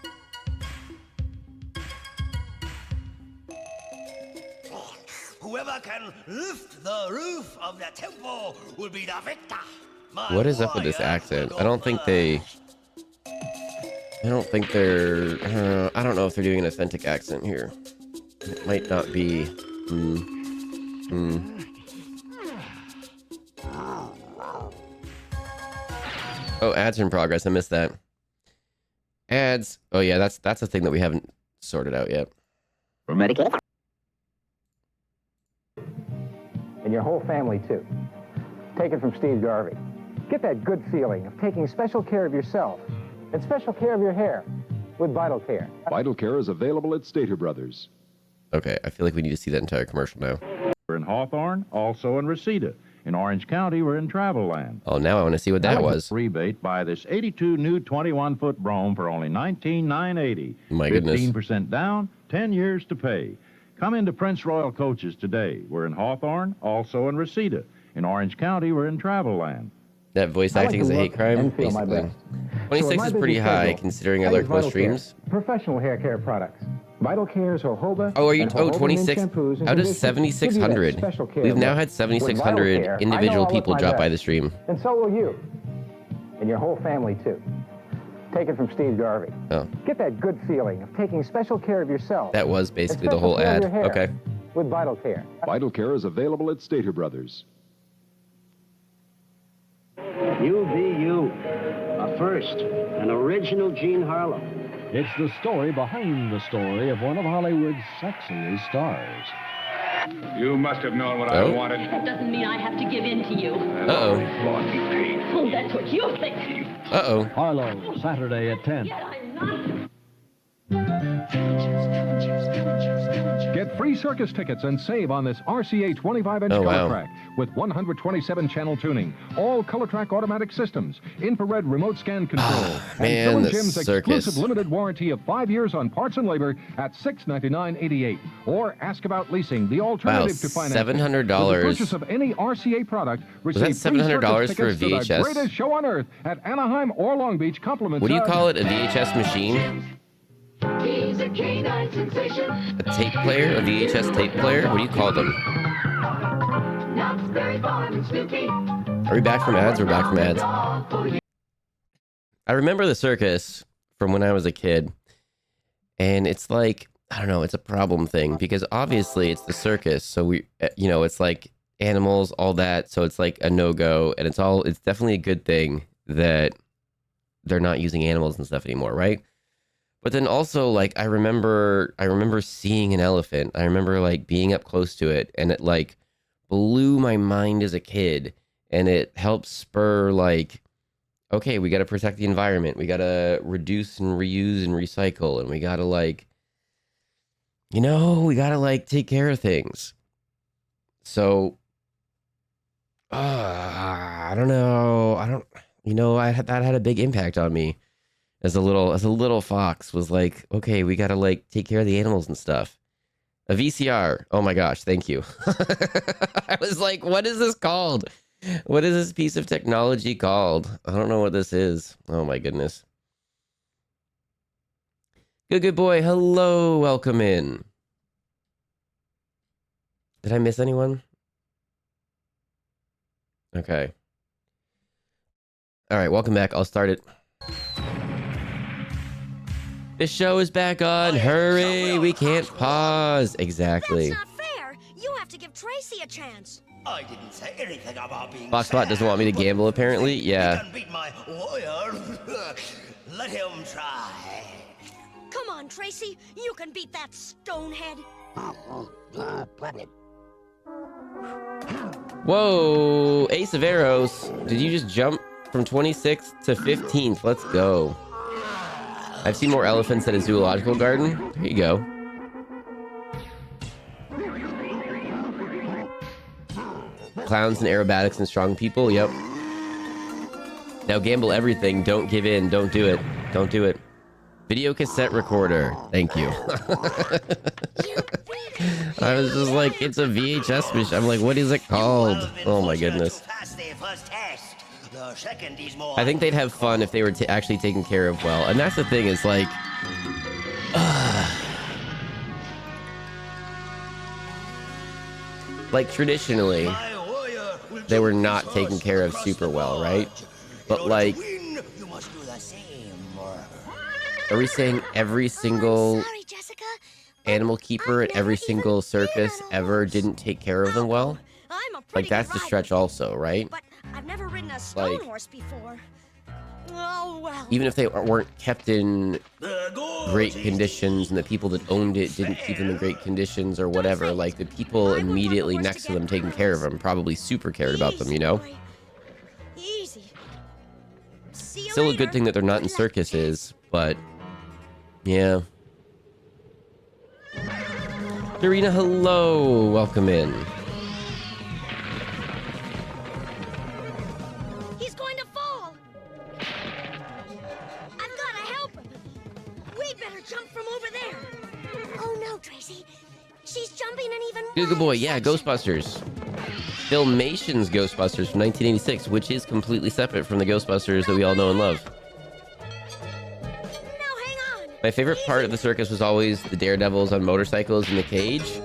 Speaker 2: Whoever can lift the roof of the temple will be the victor. My
Speaker 1: What is up with this
Speaker 2: warrior
Speaker 1: accent?
Speaker 2: will
Speaker 1: I don't think
Speaker 2: go
Speaker 1: they...
Speaker 2: first.
Speaker 1: I don't think they're... I don't know if they're doing an authentic accent here. It might not be... Oh, ads are in progress. I missed that. Ads. Oh yeah, that's a thing that we haven't sorted out yet.
Speaker 7: For Medicaid?
Speaker 8: And your whole family, too. Take it from Steve Garvey. Get that good feeling of taking special care of yourself and special care of your hair with Vital Care.
Speaker 9: Vital Care is available at Stater Brothers.
Speaker 1: Okay, I feel like we need to see that entire commercial now.
Speaker 10: We're in Hawthorne, also in Reseda. In Orange County, we're in Travel Land.
Speaker 1: Oh, now I want to see what that was.
Speaker 10: Rebate, buy this 82 new 21-foot Brougham for only $19,980.
Speaker 1: My goodness.
Speaker 10: 15% down, 10 years to pay. Come into Prince Royal Coaches today. We're in Hawthorne, also in Reseda. In Orange County, we're in Travel Land.
Speaker 1: That voice
Speaker 8: I like
Speaker 1: acting
Speaker 8: to
Speaker 1: is a hate
Speaker 8: look
Speaker 1: crime,
Speaker 8: and feel my
Speaker 1: basically.
Speaker 8: best. So
Speaker 1: 26
Speaker 8: in my
Speaker 1: is pretty
Speaker 8: busy
Speaker 1: high,
Speaker 8: schedule,
Speaker 1: considering I
Speaker 8: I
Speaker 1: lurk
Speaker 8: use
Speaker 1: most
Speaker 8: Vital Care,
Speaker 1: streams.
Speaker 8: Professional hair care products. Vital Care's jojoba.
Speaker 1: Oh, are you?
Speaker 8: and
Speaker 1: Oh,
Speaker 8: jojoba
Speaker 1: 26.
Speaker 8: mint shampoos and
Speaker 1: How does
Speaker 8: conditioners give you that
Speaker 1: 7,600?
Speaker 8: special care
Speaker 1: We've now
Speaker 8: look.
Speaker 1: had
Speaker 8: With Vital
Speaker 1: 7,600
Speaker 8: Care, I know
Speaker 1: individual
Speaker 8: I'll look
Speaker 1: people
Speaker 8: my
Speaker 1: drop by
Speaker 8: best.
Speaker 1: the stream.
Speaker 8: And so will you. And your whole family, too. Take it from Steve Garvey.
Speaker 1: Oh,
Speaker 8: Get that good feeling of taking special care of yourself.
Speaker 1: that was
Speaker 8: and
Speaker 1: basically the
Speaker 8: special
Speaker 1: whole
Speaker 8: care of
Speaker 1: ad.
Speaker 8: your hair
Speaker 1: Okay.
Speaker 8: With Vital Care.
Speaker 9: Vital Care is available at Stater Brothers.
Speaker 7: You be you. A first, an original Gene Harlow. It's the story behind the story of one of Hollywood's sexiest stars.
Speaker 11: You must have known what I wanted.
Speaker 12: That doesn't mean I have to give in to you.
Speaker 1: Uh-oh.
Speaker 12: Oh, that's what you think.
Speaker 1: Uh-oh.
Speaker 7: Harlow, Saturday at 10.
Speaker 12: Yet I'm not.
Speaker 13: Get free circus tickets and save on this RCA 25-inch color track with 127 channel tuning, all color track automatic systems, infrared remote scan control, and Phil & Jim's exclusive limited warranty of 5 years on parts and labor at $699.88. Or ask about leasing, the alternative to financing.
Speaker 1: $700.
Speaker 13: With the purchase of any RCA product, receive
Speaker 1: Was that $700 for a VHS?
Speaker 13: To the greatest show on earth at Anaheim or Long Beach. Compliments.
Speaker 1: What do you call it? A VHS machine?
Speaker 12: He's a canine sensation.
Speaker 1: A tape player? A VHS tape player? What do you call them?
Speaker 12: Not very fun and spooky.
Speaker 1: Are we back from ads? We're back from ads. I remember the circus from when I was a kid. And it's like, I don't know, it's a problem thing. Because obviously it's the circus. So we, you know, it's like animals, all that. So it's like a no-go. And it's definitely a good thing that they're not using animals and stuff anymore, right? But then also, like, I remember seeing an elephant. I remember, like, being up close to it, and it, like, blew my mind as a kid. And it helped spur, like, okay, we got to protect the environment. We got to reduce and reuse and recycle. And we got to, like, you know, we got to, like, take care of things. So, I don't know. That had a big impact on me. As a little fox was like, okay, we gotta like take care of the animals and stuff. A VCR. Oh my gosh, thank you. I was like, what is this called? What is this piece of technology called? I don't know what this is. Oh my goodness. Good boy. Hello, welcome in. Did I miss anyone? Okay. All right, welcome back. I'll start it. The show is back on. Hurry, we can't pause. Exactly.
Speaker 4: That's not fair. You have to give Tracy a chance.
Speaker 2: I didn't say anything about being
Speaker 1: Foxbot doesn't want me to gamble, apparently. Yeah.
Speaker 2: He can beat my warrior. Let him try.
Speaker 4: Come on, Tracy. You can beat that stonehead.
Speaker 1: Whoa, Ace of Arrows. Did you just jump from 26th to 15th? Let's go. I've seen more elephants at a zoological garden. There you go. Clowns and aerobatics and strong people. Yep. Now gamble everything. Don't give in. Don't do it. Don't do it. Video cassette recorder. Thank you. I was just like, it's a VHS machine. I'm like, what is it called? Oh my goodness. I think they'd have fun if they were actually taken care of well. And that's the thing is like... like traditionally, they were not taken care of super well, right? But like... Are we saying every single animal keeper at every single circus ever didn't take care of them well? Like that's the stretch also, right?
Speaker 4: I've never ridden a stone horse before. Oh, well.
Speaker 1: Even if they weren't kept in great conditions and the people that owned it didn't keep them in great conditions or whatever, like the people immediately next to them taking care of them probably super cared about them, you know?
Speaker 4: Easy.
Speaker 1: Still a good thing that they're not in circuses, but yeah. Dorina, hello. Welcome in.
Speaker 4: He's going to fall. I've got to help him. We better jump from over there.
Speaker 5: Oh no, Tracy. She's jumping an even
Speaker 1: Good boy. Yeah, Ghostbusters. Filmation's Ghostbusters from 1986, which is completely separate from the Ghostbusters that we all know and love. My favorite part of the circus was always the daredevils on motorcycles in the cage.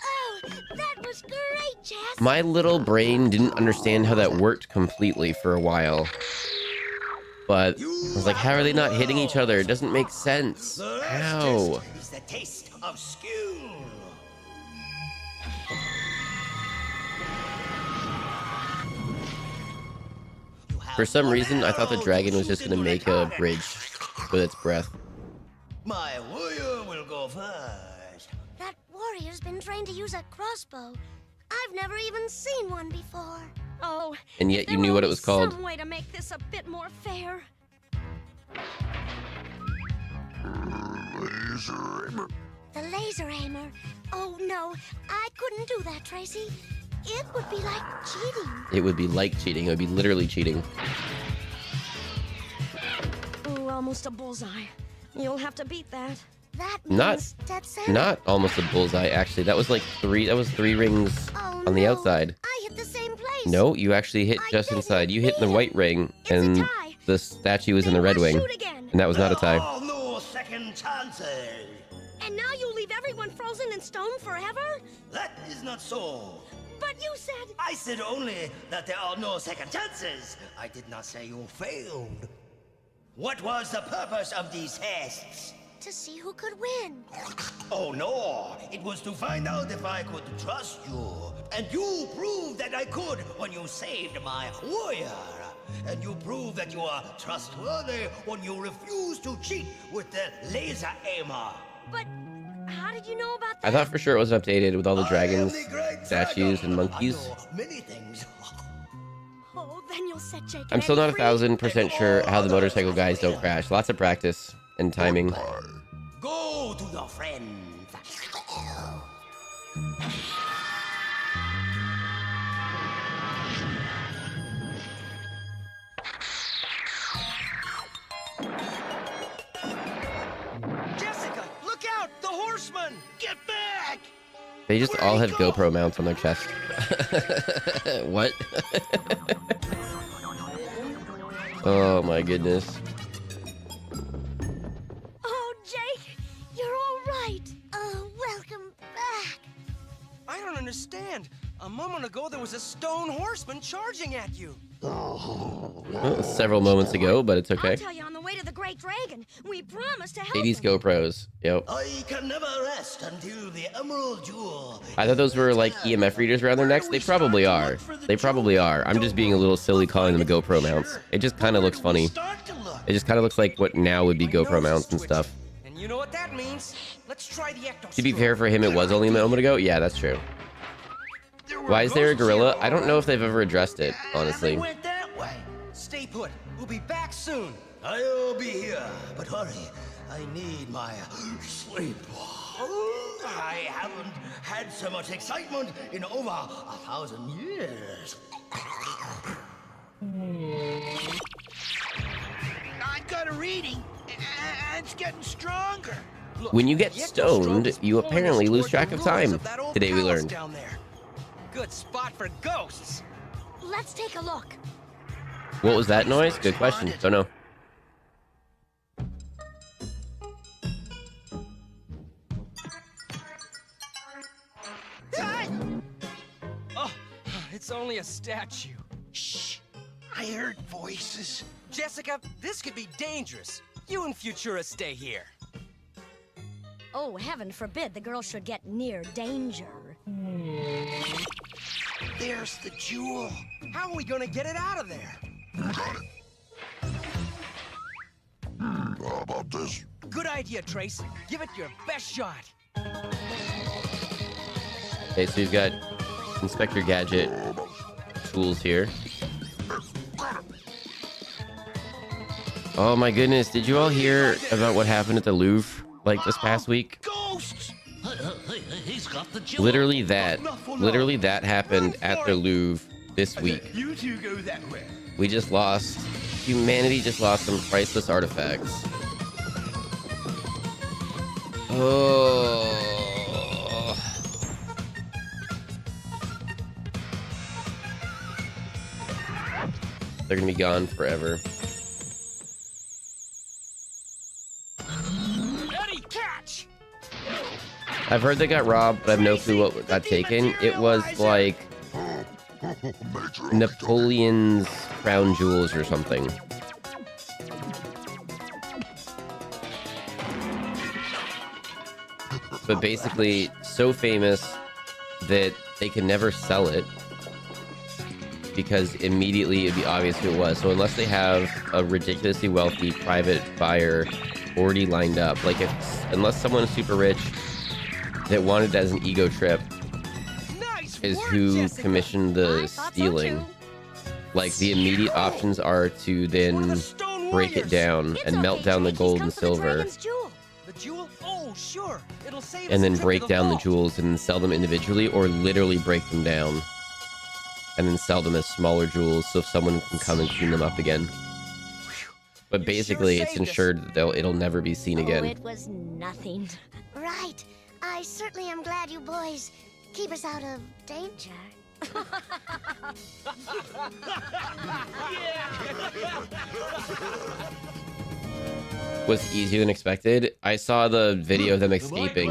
Speaker 5: Oh, that was great, Jess.
Speaker 1: My little brain didn't understand how that worked completely for a while. But I was like, how are they not hitting each other? It doesn't make sense. How?
Speaker 2: It's the taste of skill.
Speaker 1: For some reason, I thought the dragon was just going to make a bridge. with its breath.
Speaker 2: My warrior will go first.
Speaker 5: That warrior's been trained to use a crossbow. I've never even seen one before.
Speaker 4: Oh,
Speaker 1: And yet you knew what it was called.
Speaker 4: Some way to make this a bit more fair.
Speaker 6: Laser aimer.
Speaker 5: The laser aimer. Oh no, I couldn't do that, Tracy. It would be like cheating.
Speaker 1: It would be like cheating. It would be literally cheating.
Speaker 4: Ooh, almost a bullseye. You'll have to beat that.
Speaker 5: That means
Speaker 1: Not almost a bullseye, actually. That was like three rings on the outside.
Speaker 5: I hit the same place.
Speaker 1: No, you actually hit just inside. You hit the white ring, and the statue was in the red wing. And that was not a tie.
Speaker 2: Oh, no second chances.
Speaker 4: And now you'll leave everyone frozen in stone forever?
Speaker 2: That is not so.
Speaker 4: But you said...
Speaker 2: I said only that there are no second chances. I did not say you failed. What was the purpose of these tests?
Speaker 5: To see who could win.
Speaker 2: Oh no, it was to find out if I could trust you. And you proved that I could when you saved my warrior. And you proved that you are trustworthy when you refused to cheat with the laser aimer.
Speaker 4: But how did you know about that?
Speaker 1: I thought for sure it wasn't updated with all the dragons, statues, and monkeys.
Speaker 2: Many things.
Speaker 4: Oh, then you'll set Jake.
Speaker 1: I'm still not 1000% sure how the motorcycle guys don't crash. Lots of practice and timing.
Speaker 2: Go to your friends.
Speaker 3: Jessica, look out! The horseman!
Speaker 2: Get back!
Speaker 1: They just all have GoPro mounts on their chest. What? Oh my goodness.
Speaker 4: Oh, Jake, you're all right.
Speaker 5: Welcome back.
Speaker 3: I don't understand. A moment ago, there was a stone horseman charging at you.
Speaker 1: Well, several moments ago, but it's okay.
Speaker 4: I'll tell you on the way to the Great Dragon. We promised to help
Speaker 1: 80s
Speaker 4: him.
Speaker 1: GoPros. Yep.
Speaker 2: I can never rest until the Emerald Jewel.
Speaker 1: I thought those were like EMF readers around their necks. They probably are. They probably are. I'm just being a little silly calling them GoPro mounts. It just kind of looks funny. It just kind of looks like what now would be GoPro mounts and stuff.
Speaker 3: And you know what that means? Let's try the ecto.
Speaker 1: To be fair for him, it was only a moment ago. Yeah, that's true. Why is there a gorilla? I don't know if they've ever addressed it, honestly.
Speaker 2: Went that way.
Speaker 3: Stay put. We'll be back soon.
Speaker 2: I'll be here, but hurry. I need my sleep. I haven't had so much excitement in over 1,000 years.
Speaker 14: I got a reading. It's getting stronger.
Speaker 1: When you get stoned, you apparently lose track of time. Today we learned.
Speaker 3: Down there. Good spot for ghosts.
Speaker 4: Let's take a look.
Speaker 1: What was that noise? Good question. Don't know.
Speaker 3: Oh, it's only a statue.
Speaker 14: Shh. I heard voices.
Speaker 3: Jessica, this could be dangerous. You and Futura stay here.
Speaker 4: Oh, heaven forbid the girl should get near danger.
Speaker 14: There's the jewel.
Speaker 3: How are we gonna get it out of there?
Speaker 6: How about this?
Speaker 3: Good idea, Trace. Give it your best shot.
Speaker 1: Okay, so you've got Inspector Gadget tools here. Oh my goodness, did you all hear about what happened at the Louvre like this past week?
Speaker 2: Ghosts! He's got the jewel.
Speaker 1: Literally that happened at the Louvre this week.
Speaker 2: You two go that way.
Speaker 1: We just lost, humanity just lost some priceless artifacts. Oh. They're gonna be gone forever.
Speaker 3: Ready, catch!
Speaker 1: I've heard they got robbed, but I have no clue what got taken. It was like Napoleon's crown jewels or something. But basically, so famous that they can never sell it. because immediately it'd be obvious who it was. So unless they have a ridiculously wealthy private buyer already lined up, like unless someone is super rich that wanted it as an ego trip is who commissioned the stealing. Like the immediate options are to then break it down and melt down the gold and silver.
Speaker 3: The jewel? Oh, sure. It'll save
Speaker 1: And then break down the jewels and sell them individually, or literally break them down and then sell them as smaller jewels so someone can come and clean them up again. But basically, it's ensured that it'll never be seen again.
Speaker 5: Oh, it was nothing. Right. I certainly am glad you boys keep us out of danger.
Speaker 1: Was easier than expected. I saw the video of them escaping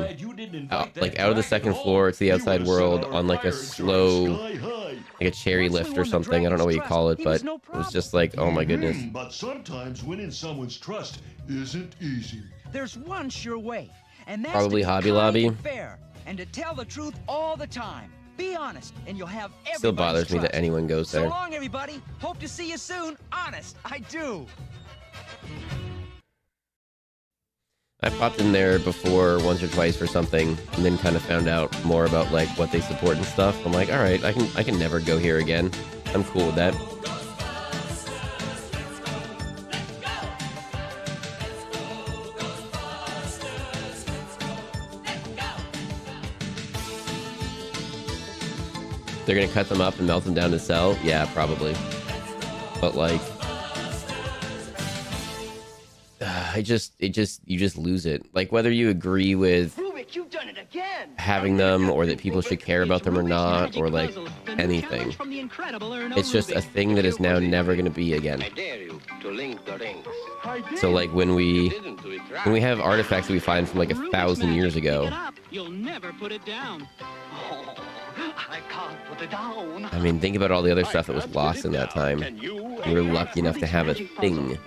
Speaker 1: out of the second floor to the outside world on like a slow, like a cherry lift or something. I don't know what you call it, but it was just like, oh my goodness.
Speaker 15: But sometimes winning someone's trust isn't easy.
Speaker 14: There's one sure way, and that's
Speaker 1: Probably
Speaker 14: to be
Speaker 1: Hobby
Speaker 14: kind
Speaker 1: Lobby.
Speaker 14: and fair, and to tell the truth all the time. Be honest, and you'll have everybody's
Speaker 1: Still bothers me that
Speaker 14: trust.
Speaker 1: anyone goes
Speaker 14: So
Speaker 1: there.
Speaker 14: long, everybody. Hope to see you soon. Honest, I do.
Speaker 1: I popped in there before once or twice for something, and then kind of found out more about like what they support and stuff. I'm like, all right, I can never go here again. I'm cool with that. They're gonna cut them up and melt them down to sell? Yeah, probably. But like, you just lose it. Like whether you agree with
Speaker 14: You've done it again.
Speaker 1: having them or that people should care about them or not, or like anything. It's just a thing that is now never gonna be again. So like when we have artifacts that we find from like 1,000 years ago,
Speaker 16: You'll never put it down.
Speaker 14: I can't put it down.
Speaker 1: I mean, think about all the other stuff that was lost in that time. We were lucky enough to have a thing.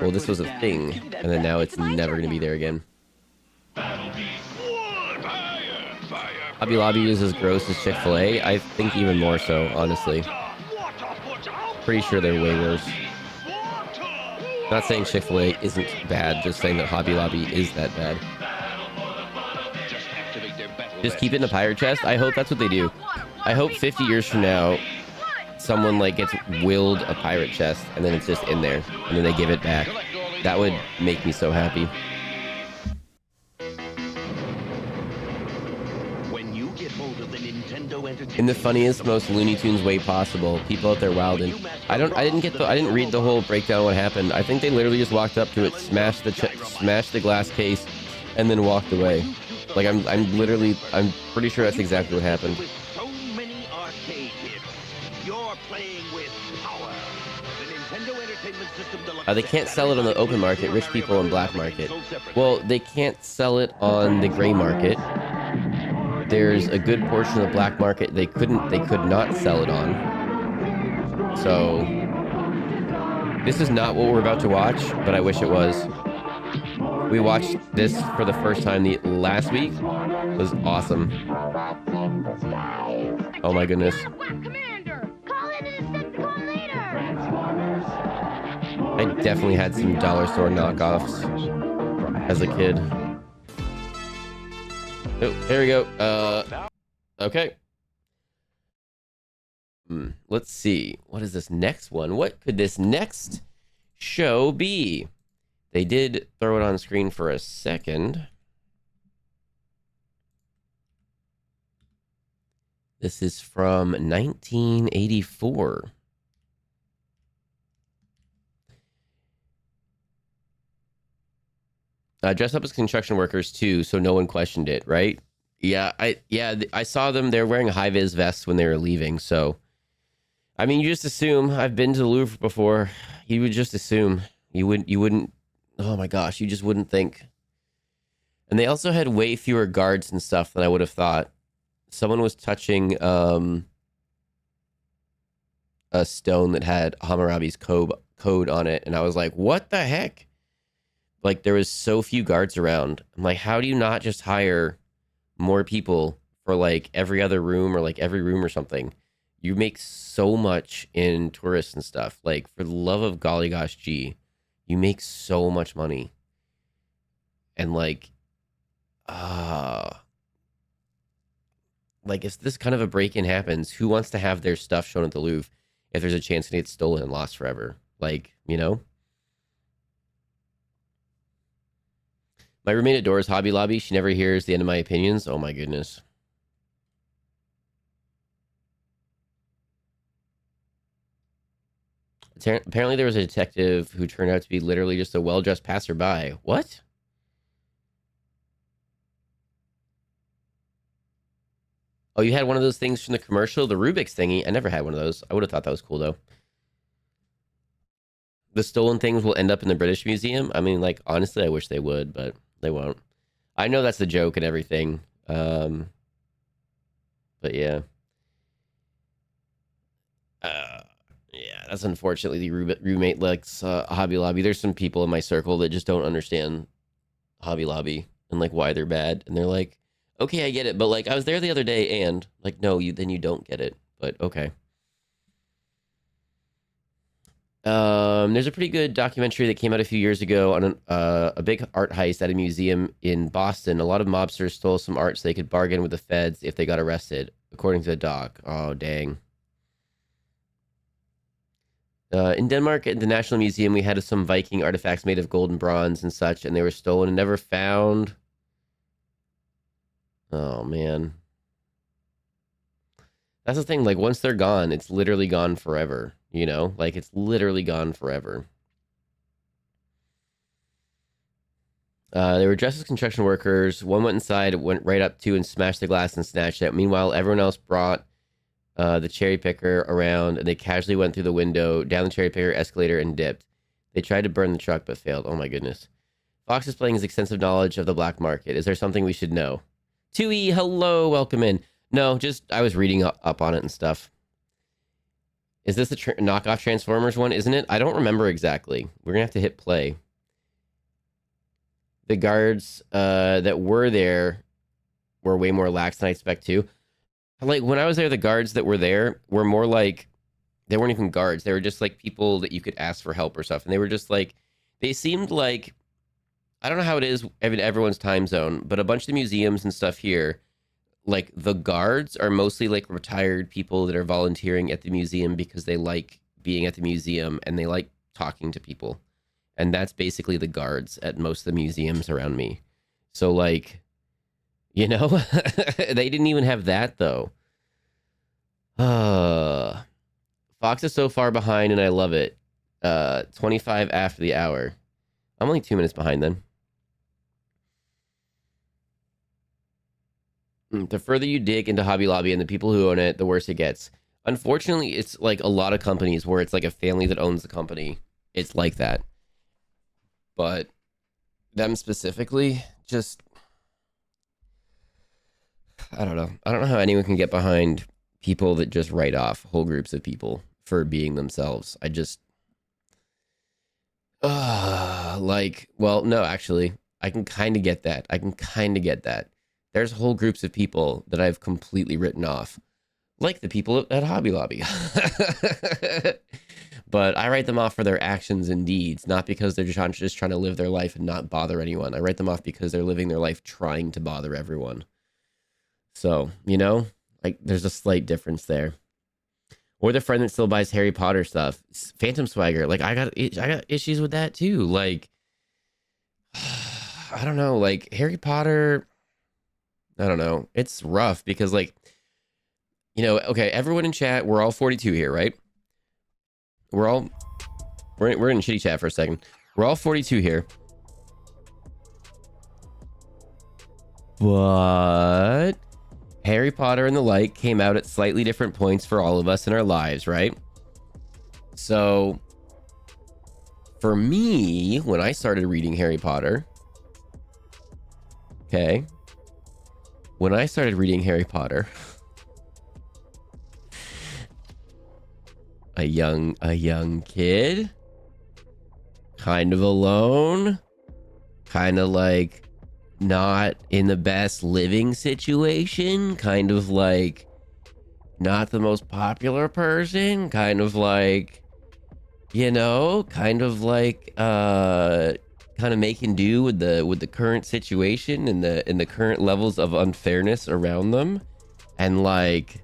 Speaker 1: Well, this was a thing, and then now it's never going to be there again. Hobby Lobby is as gross as Chick-fil-A. I think even more so, honestly. Pretty sure they're way worse. Not saying Chick-fil-A isn't bad, just saying that Hobby Lobby is that bad. Just keep it in a pirate chest. I hope that's what they do. I hope 50 years from now, someone like gets willed a pirate chest and then it's just in there and then they give it back. That would make me so happy.
Speaker 2: When you get hold of the Nintendo Entertainment
Speaker 1: In the funniest, most Looney Tunes way possible, people out there wilding. I didn't read the whole breakdown of what happened. I think they literally just walked up to it, smashed the glass case, and then walked away. Like I'm pretty sure that's exactly what happened.
Speaker 2: so many arcade hits, you're playing with power. The Nintendo Entertainment System Deluxe.
Speaker 1: They can't sell it on the open market, rich people and black market. Well, they can't sell it on the gray market. There's a good portion of the black market they could not sell it on. So this is not what we're about to watch, but I wish it was. We watched this for the first time last week. It was awesome. Oh my goodness. I definitely had some dollar store knockoffs as a kid. Oh, there we go. Okay. Let's see. What is this next one? What could this next show be? They did throw it on screen for a second. This is from 1984. Dressed up as construction workers too, so no one questioned it, right? Yeah, I saw them. They're wearing high-vis vests when they were leaving, so I mean, you just assume. I've been to the Louvre before. You would just assume. You wouldn't. Oh my gosh, you just wouldn't think. And they also had way fewer guards and stuff than I would have thought. Someone was touching a stone that had Hammurabi's code on it, and I was like, what the heck? Like, there was so few guards around. I'm like, how do you not just hire more people for like every other room or like every room or something? You make so much in tourists and stuff. Like, for the love of golly gosh gee, you make so much money. And like if this kind of a break-in happens, who wants to have their stuff shown at the Louvre if there's a chance to get stolen and lost forever? Like, you know? My roommate adores Hobby Lobby. She never hears the end of my opinions. Oh my goodness. Apparently there was a detective who turned out to be literally just a well-dressed passerby. What? Oh, you had one of those things from the commercial, the Rubik's thingy. I never had one of those. I would have thought that was cool, though. The stolen things will end up in the British Museum. I mean, like, honestly, I wish they would, but they won't. I know that's the joke and everything. But yeah. Yeah, that's unfortunately the roommate likes Hobby Lobby. There's some people in my circle that just don't understand Hobby Lobby and like why they're bad. And they're like, okay, I get it, but like I was there the other day and like, no, then you don't get it. But okay. There's a pretty good documentary that came out a few years ago on a big art heist at a museum in Boston. A lot of mobsters stole some art so they could bargain with the feds if they got arrested, according to the doc. Oh, dang. In Denmark, at the National Museum, we had some Viking artifacts made of gold and bronze and such, and they were stolen and never found. Oh, man. That's the thing. Like, once they're gone, it's literally gone forever. You know? Like, it's literally gone forever. They were dressed as construction workers. One went inside, went right up to and smashed the glass and snatched it. Meanwhile, everyone else brought the cherry picker around, and they casually went through the window, down the cherry picker escalator, and dipped. They tried to burn the truck, but failed. Oh, my goodness. Fox is playing his extensive knowledge of the black market. Is there something we should know? 2E, hello, welcome in. No, just I was reading up on it and stuff. Is this a knockoff Transformers one, isn't it? I don't remember exactly. We're going to have to hit play. The guards that were there were way more lax than I expect too. Like, when I was there, the guards that were there were more like, they weren't even guards. They were just like people that you could ask for help or stuff. And they were just like, they seemed like, I don't know how it is in everyone's time zone, but a bunch of the museums and stuff here, like the guards are mostly like retired people that are volunteering at the museum because they like being at the museum and they like talking to people. And that's basically the guards at most of the museums around me. So like, you know, they didn't even have that though. Fox is so far behind and I love it. 25 after the hour. I'm only 2 minutes behind then. The further you dig into Hobby Lobby and the people who own it, the worse it gets. Unfortunately, it's like a lot of companies where it's like a family that owns the company. It's like that. But them specifically, just, I don't know. I don't know how anyone can get behind people that just write off whole groups of people for being themselves. I just, like, well, no, actually, I can kind of get that. There's whole groups of people that I've completely written off, like the people at Hobby Lobby. But I write them off for their actions and deeds, not because they're just trying to live their life and not bother anyone. I write them off because they're living their life trying to bother everyone. So, you know, like there's a slight difference there. Or the friend that still buys Harry Potter stuff, Phantom Swagger. Like I got issues with that too. Like, I don't know, like Harry Potter, I don't know. It's rough because like, you know, okay, everyone in chat, we're all 42 here, right? We're in shitty chat for a second. We're all 42 here. But Harry Potter and the like came out at slightly different points for all of us in our lives, right? So for me, when I started reading Harry Potter, okay, when I started reading Harry Potter, a young kid, kind of alone, kind of like not in the best living situation, kind of like not the most popular person, kind of like, you know, kind of making do with the current situation and the current levels of unfairness around them. And like,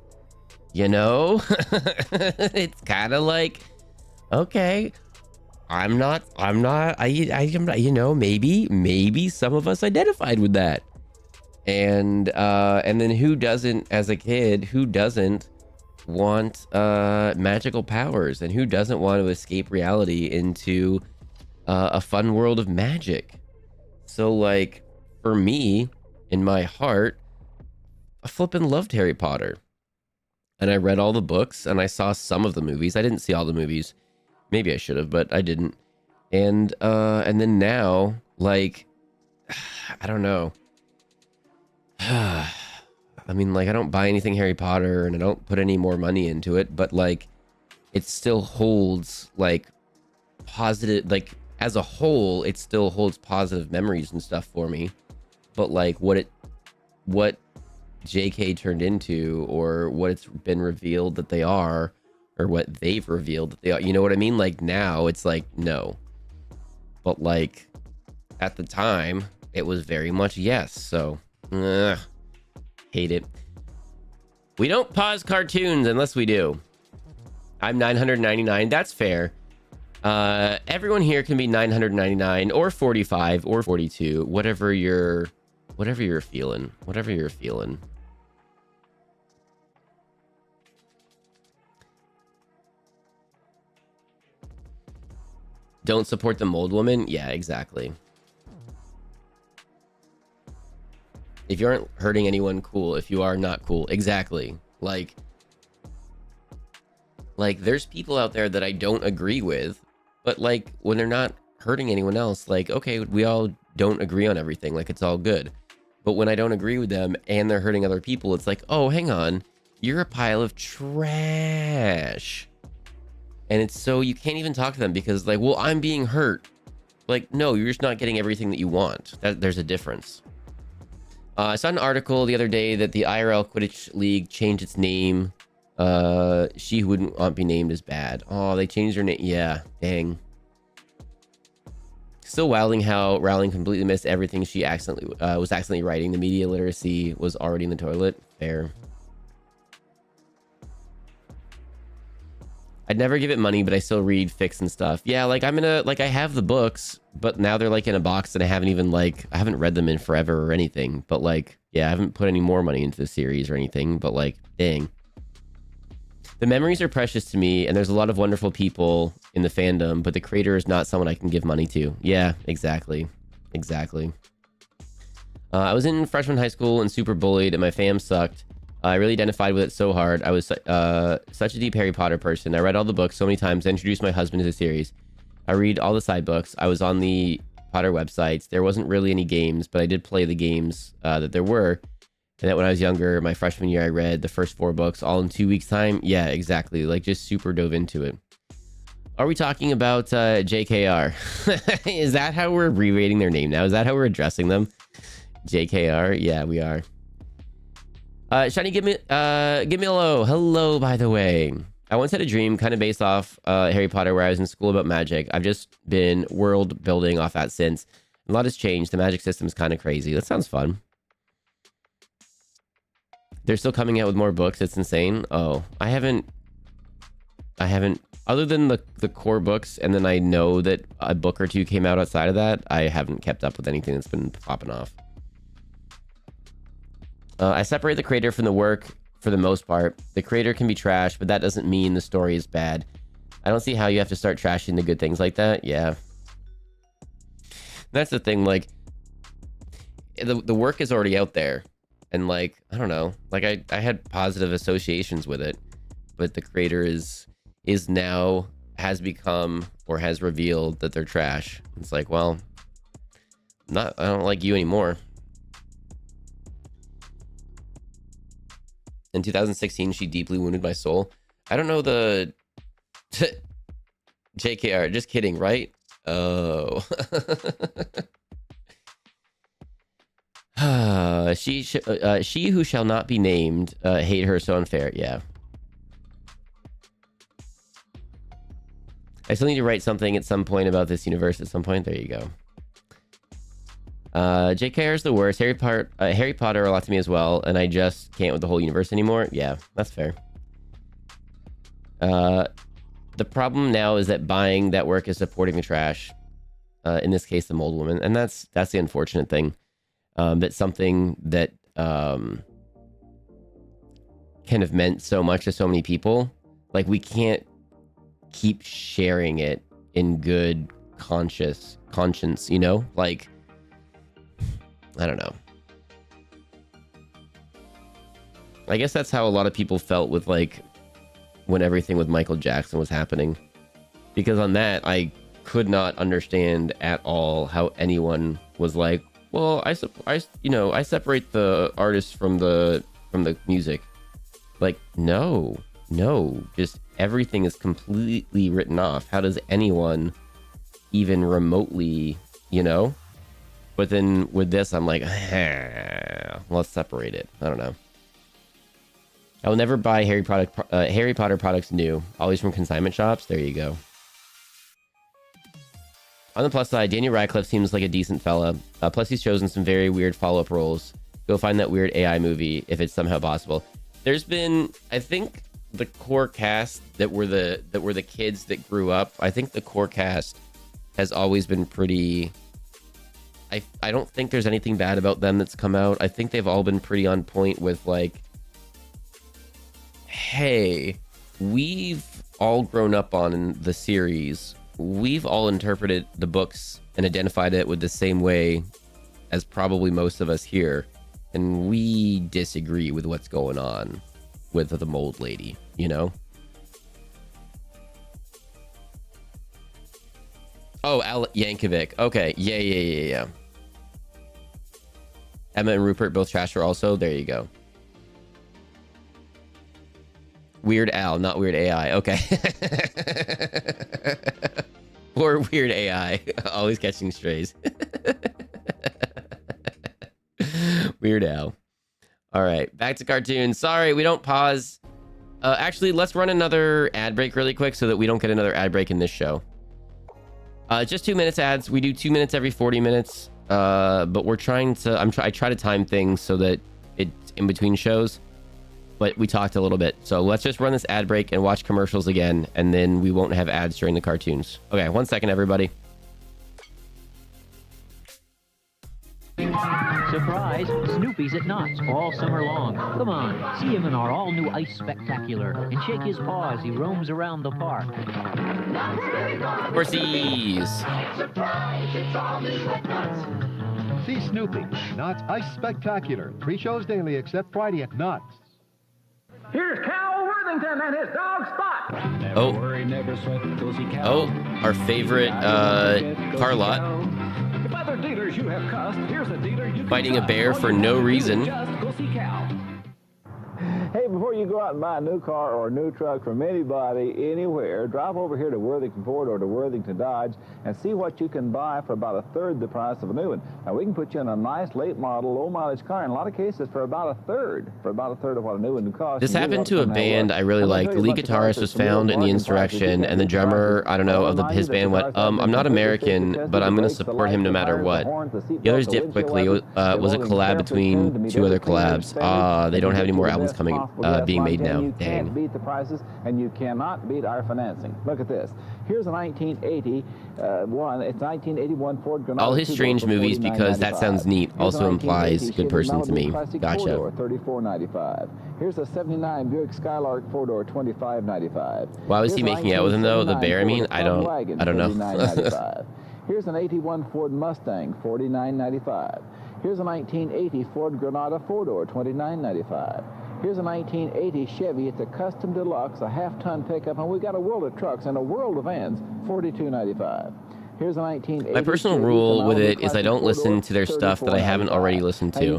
Speaker 1: you know, it's kind of like, okay, I'm not, you know, maybe some of us identified with that. And then who doesn't, as a kid, who doesn't want magical powers, and who doesn't want to escape reality into a fun world of magic? So like, for me, in my heart, I flippin' loved Harry Potter. And I read all the books, and I saw some of the movies. I didn't see all the movies. Maybe I should have, but I didn't. And then now, like, I don't know. I mean, like, I don't buy anything Harry Potter, and I don't put any more money into it, but like, it still holds like positive, like as a whole, it still holds positive memories and stuff for me. But like, what JK turned into, or what it's been revealed that they are, or what they've revealed that they are, you know what I mean? Like, now it's like, no. But like, at the time, it was very much yes. So hate it. We don't pause cartoons unless we do. I'm 999. That's fair. Everyone here can be 999 or 45 or 42, whatever you're feeling. Whatever you're feeling. Don't support the mold woman? Yeah, exactly. If you aren't hurting anyone, cool. If you are, not cool. Exactly. Like there's people out there that I don't agree with, but like, when they're not hurting anyone else, like, okay, we all don't agree on everything. Like, it's all good. But when I don't agree with them and they're hurting other people, it's like, oh, hang on. You're a pile of trash. And it's so you can't even talk to them because like, well, I'm being hurt. Like, no, you're just not getting everything that you want. There's a difference. I saw an article the other day that the IRL Quidditch League changed its name. She who wouldn't want to be named as bad. Oh, they changed her name. Yeah, dang. Still wilding how Rowling completely missed everything she was accidentally writing. The media literacy was already in the toilet. Fair. I'd never give it money, but I still read fics and stuff. Yeah, like I have the books, but now they're like in a box and I haven't read them in forever or anything. But like, yeah, I haven't put any more money into the series or anything, but like, dang. The memories are precious to me, and there's a lot of wonderful people in the fandom, but the creator is not someone I can give money to. Yeah, exactly. Exactly. I was in freshman high school and super bullied, and my fam sucked. I really identified with it so hard. I was such a deep Harry Potter person. I read all the books so many times. I introduced my husband to the series. I read all the side books. I was on the Potter websites. There wasn't really any games, but I did play the games that there were. And that when I was younger, my freshman year, I read the first 4 books all in 2 weeks' time. Yeah, exactly. Like, just super dove into it. Are we talking about JKR? Is that how we're abbreviating their name now? Is that how we're addressing them? JKR? Yeah, we are. Shiny, give me a hello. Hello, by the way. I once had a dream kind of based off Harry Potter where I was in school about magic. I've just been world building off that since. A lot has changed. The magic system is kind of crazy. That sounds fun. They're still coming out with more books. It's insane. Oh, I haven't, other than the core books, and then I know that a book or two came out outside of that, I haven't kept up with anything that's been popping off. I separate the creator from the work for the most part. The creator can be trash, but that doesn't mean the story is bad. I don't see how you have to start trashing the good things like that. Yeah. That's the thing, like, the work is already out there. And like, I don't know, like I had positive associations with it, but the creator is now has become or has revealed that they're trash. It's like, well, I don't like you anymore. In 2016, she deeply wounded my soul. I don't know the JKR, just kidding, right? Oh. She who shall not be named, hate her so unfair. Yeah, I still need to write something at some point about this universe at some point. There you go. JKR is the worst. Harry Potter a lot to me as well, and I just can't with the whole universe anymore. Yeah, that's fair. The problem now is that buying that work is supporting the trash. In this case, the mold woman, and that's the unfortunate thing. That's something that kind of meant so much to so many people. Like, we can't keep sharing it in good conscience, you know? Like, I don't know. I guess that's how a lot of people felt with, like, when everything with Michael Jackson was happening. Because on that, I could not understand at all how anyone was like, well, I separate the artist from the music. Like, no, just everything is completely written off. How does anyone even remotely, you know? But then with this, I'm like, let's separate it. I don't know. I will never buy Harry Potter products new. Always from consignment shops. There you go. On the plus side, Daniel Radcliffe seems like a decent fella. Plus, he's chosen some very weird follow-up roles. Go find that weird AI movie if it's somehow possible. There's been, I think, the core cast that were the kids that grew up. I think the core cast has always been pretty. I don't think there's anything bad about them that's come out. I think they've all been pretty on point with, like, hey, we've all grown up on the series. We've all interpreted the books and identified it with the same way as probably most of us here. And we disagree with what's going on with the mold lady, you know? Oh, Yankovic. Okay. Yeah. Emma and Rupert both trash her also. There you go. Weird Al, not Weird AI. Okay. Or Weird AI. Always catching strays. Weird Al. All right, back to cartoons. Sorry, we don't pause. Actually, let's run another ad break really quick so that we don't get another ad break in this show. Just 2 minutes ads. We do 2 minutes every 40 minutes. But we're trying to. I try to time things so that it's in between shows. But we talked a little bit. So let's just run this ad break and watch commercials again, and then we won't have ads during the cartoons. Okay, 1 second, everybody.
Speaker 17: Surprise! Snoopy's at Knott's all summer long. Come on, see him in our all-new Ice Spectacular and shake his paw as he roams around the park.
Speaker 1: Horsies!
Speaker 12: Surprise! It's all new at Knott's.
Speaker 18: See Snoopy, Knott's Ice Spectacular. 3 shows daily except Friday at Knott's.
Speaker 19: Here's Cal Worthington and his dog Spot.
Speaker 1: Oh. Worry, never sweat, go see Cal. Oh, our favorite car lot.
Speaker 19: If other dealers you have cussed, here's a dealer you
Speaker 1: fighting a bear for no reason.
Speaker 19: Just go see Cal.
Speaker 20: Hey, before you go out and buy a new car or a new truck from anybody, anywhere, drive over here to Worthington Ford or to Worthington Dodge and see what you can buy for about 1/3 the price of a new one. Now, we can put you in a nice late model, low mileage car in a lot of cases for about 1/3 of what a new one costs.
Speaker 1: This happened to a band I really liked. The lead guitarist was found in the insurrection, and the drummer, I don't know, of his band went, I'm not American, but I'm going to support him no matter what. The others dipped quickly. It was a collab between 2 other collabs. They don't have any more albums coming being made now.
Speaker 20: You can't beat the prices, and you cannot beat our financing. Look at this. Here's a 1981. It's 1981 Ford Granada.
Speaker 1: All his strange movies, because that sounds neat, also implies good person to me. Gotcha.
Speaker 20: $34.95. Here's a 79 Buick Skylark 4-door, $25.95.
Speaker 1: Why was he making out with him though? The bear, I mean? I don't know.
Speaker 20: Here's an 81 Ford Mustang, $49.95. Here's a 1980 Ford Granada 4-door, $29.95. Here's a 1980 Chevy. It's a custom deluxe, a half-ton pickup, and we've got a world of trucks and a world of vans, $42.95. Here's a 1980
Speaker 1: My personal rule with it is I don't listen to their stuff that I haven't already listened to,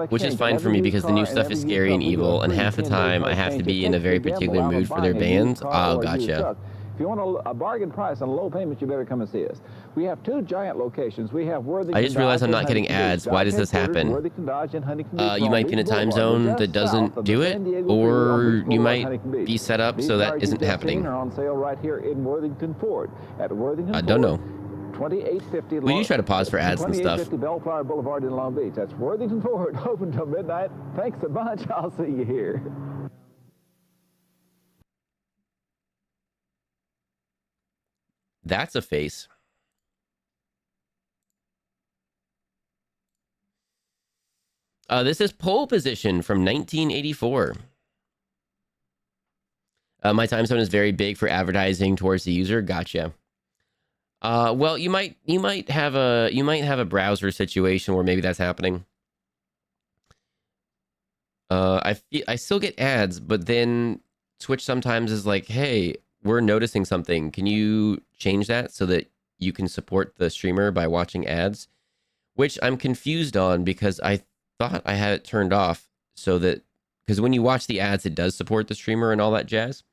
Speaker 1: which is fine for me because the new stuff is scary and evil, and half the time I have to be in a very particular mood for their bands. Oh, gotcha.
Speaker 20: If you want a bargain price and a low payment, you better come and see us. We have 2 giant locations. We have Worthington.
Speaker 1: I just realized I'm not getting ads. Why does this happen? You might be in a time zone that doesn't do it, or you might be set up so that isn't happening.
Speaker 20: Are on sale right here in Worthington Ford at Worthington
Speaker 1: I don't know.
Speaker 20: 2850.
Speaker 1: We do try to pause for ads and stuff.
Speaker 20: 2850 Bellflower Boulevard in Long Beach. That's Worthington Ford, open till midnight. Thanks a bunch. I'll see you here.
Speaker 1: That's a face. This is Pole Position from 1984. My time zone is very big for advertising towards the user. Gotcha. Well, you might have a browser situation where maybe that's happening. I still get ads, but then Twitch sometimes is like, "Hey, we're noticing something. Can you change that so that you can support the streamer by watching ads?" Which I'm confused on because I thought I had it turned off so that, because when you watch the ads, it does support the streamer and all that jazz.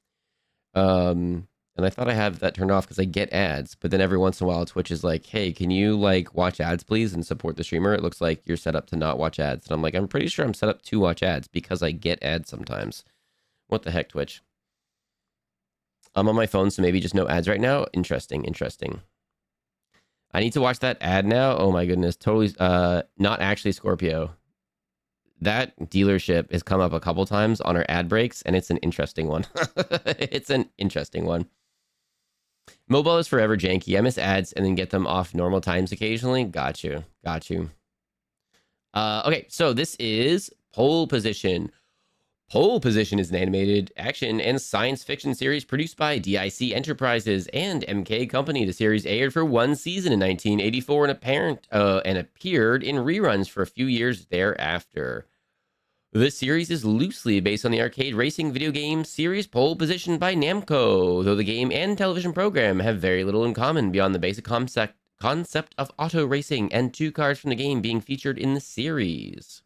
Speaker 1: And I thought I have that turned off because I get ads, but then every once in a while Twitch is like, "Hey, can you like watch ads please and support the streamer? It looks like you're set up to not watch ads." And I'm like, I'm pretty sure I'm set up to watch ads because I get ads sometimes. What the heck, Twitch? I'm on my phone, so maybe just no ads right now. Interesting. I need to watch that ad now. Oh my goodness. Totally. Not actually Scorpio. That dealership has come up a couple times on our ad breaks, and it's an interesting one. It's an interesting one. Mobile is forever janky. I miss ads and then get them off normal times occasionally. Got you. Okay, so this is Pole Position. Pole Position is an animated action and science fiction series produced by DIC Enterprises and MK Company. The series aired for 1 season in 1984 and appeared in reruns for a few years thereafter. This series is loosely based on the arcade racing video game series Pole Position by Namco, though the game and television program have very little in common beyond the basic concept of auto racing and 2 cars from the game being featured in the series.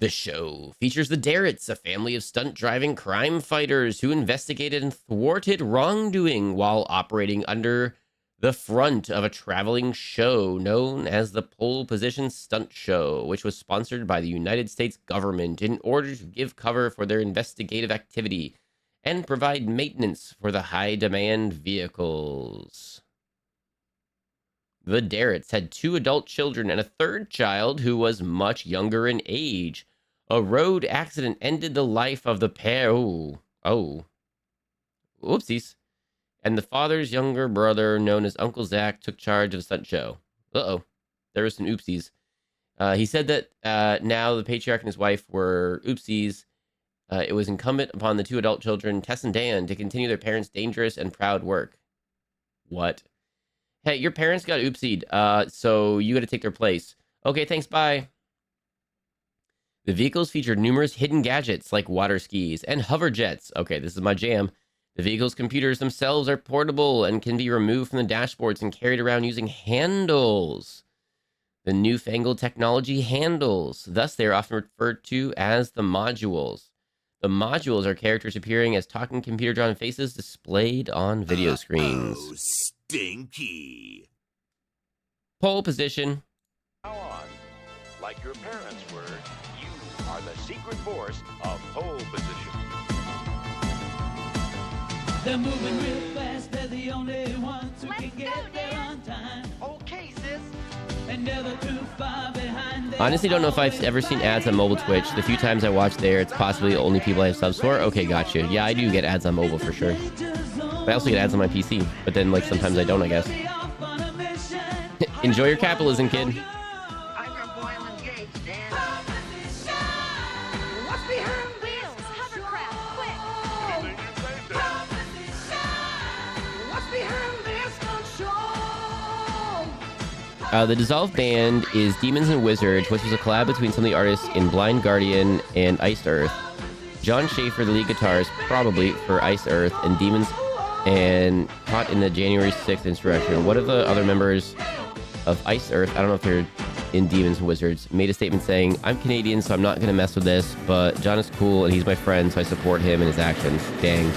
Speaker 1: The show features the Darretts, a family of stunt-driving crime fighters who investigated and thwarted wrongdoing while operating under the front of a traveling show known as the Pole Position Stunt Show, which was sponsored by the United States government in order to give cover for their investigative activity and provide maintenance for the high-demand vehicles. The Darretts had 2 adult children and a 3rd child who was much younger in age. A road accident ended the life of the pair. Oh. Whoopsies. And the father's younger brother, known as Uncle Zach, took charge of the stunt show. There were some oopsies. He said that now the patriarch and his wife were oopsies. It was incumbent upon the 2 adult children, Tess and Dan, to continue their parents' dangerous and proud work. What? Hey, your parents got oopsied, so you got to take their place. Okay, thanks, bye. The vehicles featured numerous hidden gadgets like water skis and hover jets. Okay, this is my jam. The vehicle's computers themselves are portable and can be removed from the dashboards and carried around using handles. The newfangled technology handles. Thus, they are often referred to as the modules. The modules are characters appearing as talking computer-drawn faces displayed on video screens.
Speaker 2: Oh, stinky.
Speaker 1: Pole Position.
Speaker 21: Now on, like your parents were, you are the secret force of Pole Position.
Speaker 22: They're moving real fast, they're the only ones who can get there on time.
Speaker 14: Okay, sis.
Speaker 22: And never too far behind.
Speaker 1: Honestly, don't know if I've ever seen ads on mobile Twitch. The few times I watch there, it's possibly the only people I have subs for. Okay, gotcha. Yeah, I do get ads on mobile for sure. But I also get ads on my PC. But then, like, sometimes I don't, I guess. Enjoy your capitalism, kid. The Dissolved Band is Demons and Wizards, which was a collab between some of the artists in Blind Guardian and Iced Earth. John Schaefer, the lead guitarist, probably for Iced Earth and Demons, and caught in the January 6th insurrection. One of the other members of Iced Earth, I don't know if they're in Demons and Wizards, made a statement saying, "I'm Canadian, so I'm not going to mess with this, but John is cool and he's my friend, so I support him and his actions." Dang.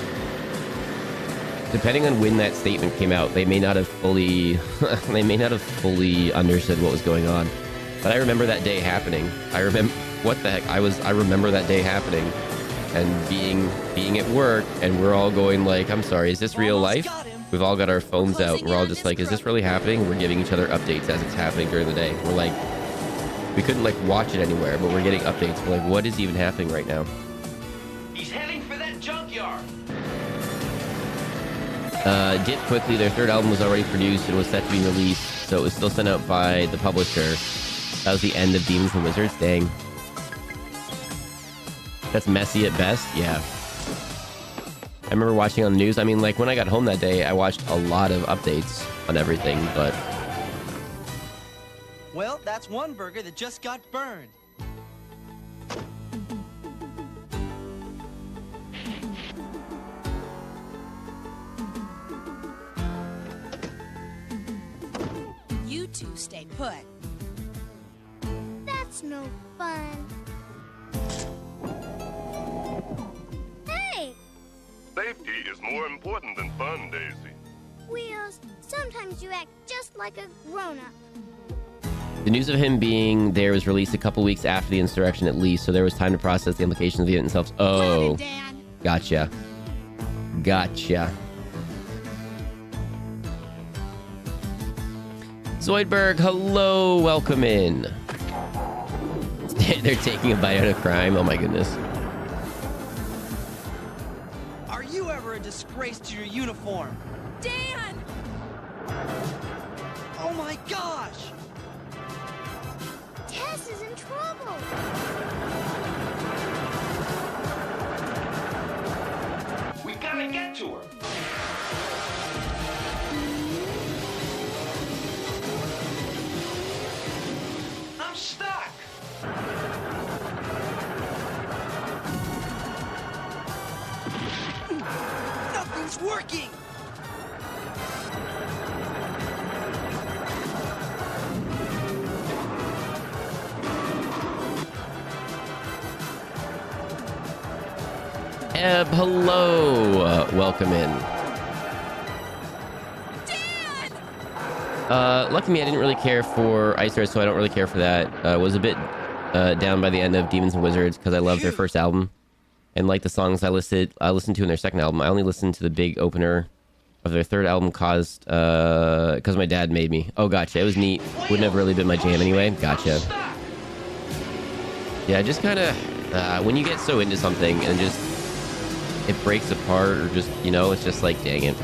Speaker 1: depending on when that statement came out, they may not have fully they may not have fully understood what was going on. But I remember that day happening. I remember what the heck I remember that day happening and being at work, and we're all going like, I'm sorry, is this real life? We've all got our phones out. We're all just like, is this really happening? We're giving each other updates as it's happening during the day. We're like, we couldn't like watch it anywhere, but we're getting updates. We're like, what is even happening right now?
Speaker 3: He's heading for that junkyard.
Speaker 1: Dip quickly, their third album was already produced and was set to be released, so it was still sent out by the publisher. That was the end of Demons and Wizards. Dang. That's messy at best. Yeah. I remember watching on the news. I mean, like, when I got home that day, I watched a lot of updates on everything, but...
Speaker 14: Well, that's one burger that just got burned.
Speaker 8: You two stay put.
Speaker 5: That's no fun. Hey!
Speaker 6: Safety is more important than fun, Daisy.
Speaker 5: Wheels, sometimes you act just like a grown-up.
Speaker 1: The news of him being there was released a couple weeks after the insurrection at least, so there was time to process the implications of the event themselves. Oh, gotcha. Gotcha. Zoidberg, hello, welcome in. They're taking a bite out of crime. Oh my goodness.
Speaker 14: Are you ever a disgrace to your uniform?
Speaker 8: Dan!
Speaker 14: Oh my gosh!
Speaker 5: Tess is in trouble.
Speaker 3: We gotta get to her. I'm stuck.
Speaker 14: Nothing's working.
Speaker 1: Eb, hello. Welcome in. Lucky me, I didn't really care for Ice Earth, so I don't really care for that. Was a bit down by the end of Demons and Wizards because I love their first album. And like the songs I listened to in their second album. I only listened to the big opener of their third album because my dad made me. Oh, gotcha. It was neat. Wouldn't have really been my jam anyway. Gotcha. Yeah, just kind of... when you get so into something and just... it breaks apart or just, you know, it's just like, dang it.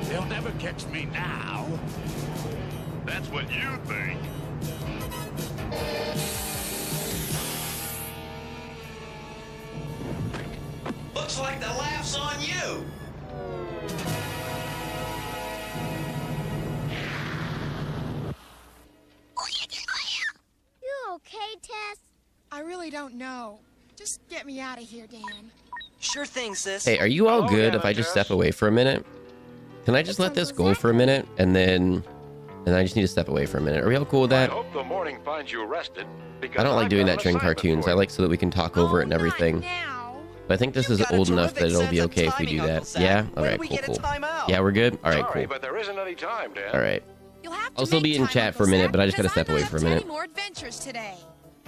Speaker 6: They'll never catch me now. That's what you think.
Speaker 3: Looks like the laugh's on you.
Speaker 5: You okay, Tess?
Speaker 8: I really don't know. Just get me out of here, Dan.
Speaker 14: Sure thing, sis.
Speaker 1: Hey, are you all good if I just step away for a minute? Can I just let this go for a minute and then I just need to step away for a minute? Are we all cool with that?
Speaker 21: I hope the morning finds you rested.
Speaker 1: I don't like doing that during cartoons. I like so that we can talk over it and everything. But I think this is old enough that it'll be okay if we do that. Yeah? Alright, cool. Yeah, we're good? Alright, cool.
Speaker 21: But there isn't any time, Dan.
Speaker 1: Alright. I'll still be in chat for a minute, but I just gotta step away for a minute.
Speaker 8: More adventures today.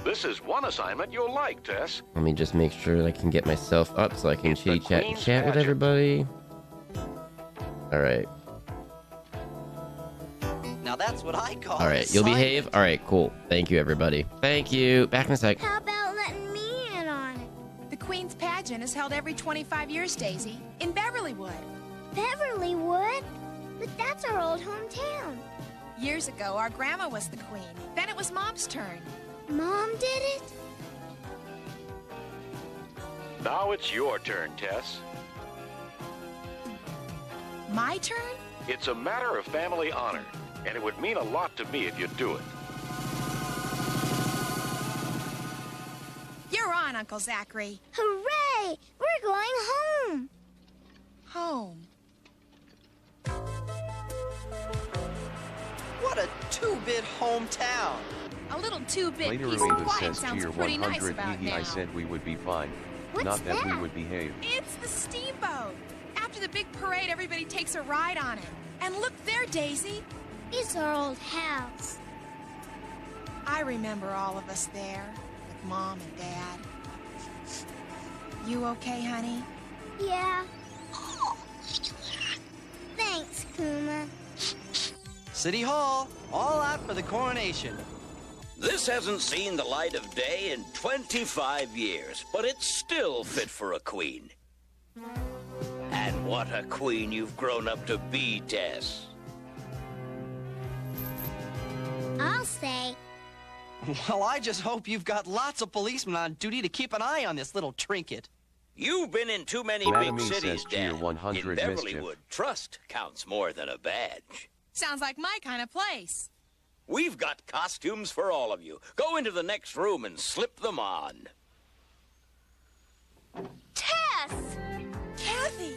Speaker 21: This is one assignment you'll like, Tess.
Speaker 1: Let me just make sure I can get myself up so I can chitty chat and chat with everybody. Alright.
Speaker 14: Now that's what I call.
Speaker 1: Alright, you'll behave? Alright, cool. Thank you, everybody. Thank you. Back in a sec.
Speaker 5: How about letting me in on it?
Speaker 8: The Queen's Pageant is held every 25 years, Daisy, in Beverlywood.
Speaker 5: Beverlywood? But that's our old hometown.
Speaker 8: Years ago, our grandma was the queen. Then it was Mom's turn.
Speaker 5: Mom did it?
Speaker 21: Now it's your turn, Tess.
Speaker 8: My turn?
Speaker 21: It's a matter of family honor, and it would mean a lot to me if you'd do it.
Speaker 8: You're on, Uncle Zachary.
Speaker 5: Hooray! We're going home.
Speaker 8: Home.
Speaker 14: What a two-bit hometown.
Speaker 8: A little two-bit
Speaker 10: Later
Speaker 8: peace and
Speaker 10: Amanda
Speaker 8: quiet
Speaker 10: says to
Speaker 8: sounds
Speaker 10: your
Speaker 8: pretty nice
Speaker 10: 100
Speaker 8: about
Speaker 10: Edie,
Speaker 8: now.
Speaker 10: I said we would be fine.
Speaker 8: What's
Speaker 10: Not that we
Speaker 8: that?
Speaker 10: would behave.
Speaker 8: It's the steamboat. At the big parade, everybody takes a ride on it. And look there, Daisy.
Speaker 5: It's our old house.
Speaker 8: I remember all of us there, with Mom and Dad. You okay, honey?
Speaker 5: Yeah. Thanks, Kuma.
Speaker 14: City Hall, all out for the coronation.
Speaker 2: This hasn't seen the light of day in 25 years, but it's still fit for a queen. And what a queen you've grown up to be, Tess.
Speaker 5: I'll stay.
Speaker 14: Well, I just hope you've got lots of policemen on duty to keep an eye on this little trinket.
Speaker 2: You've been in too many
Speaker 9: Madam
Speaker 2: big
Speaker 9: E
Speaker 2: cities,
Speaker 9: says Tier
Speaker 2: Dan.
Speaker 9: 100
Speaker 2: In
Speaker 9: mischief.
Speaker 2: Beverlywood, trust counts more than a badge.
Speaker 8: Sounds like my kind of place.
Speaker 2: We've got costumes for all of you. Go into the next room and slip them on.
Speaker 5: Tess!
Speaker 8: Kathy!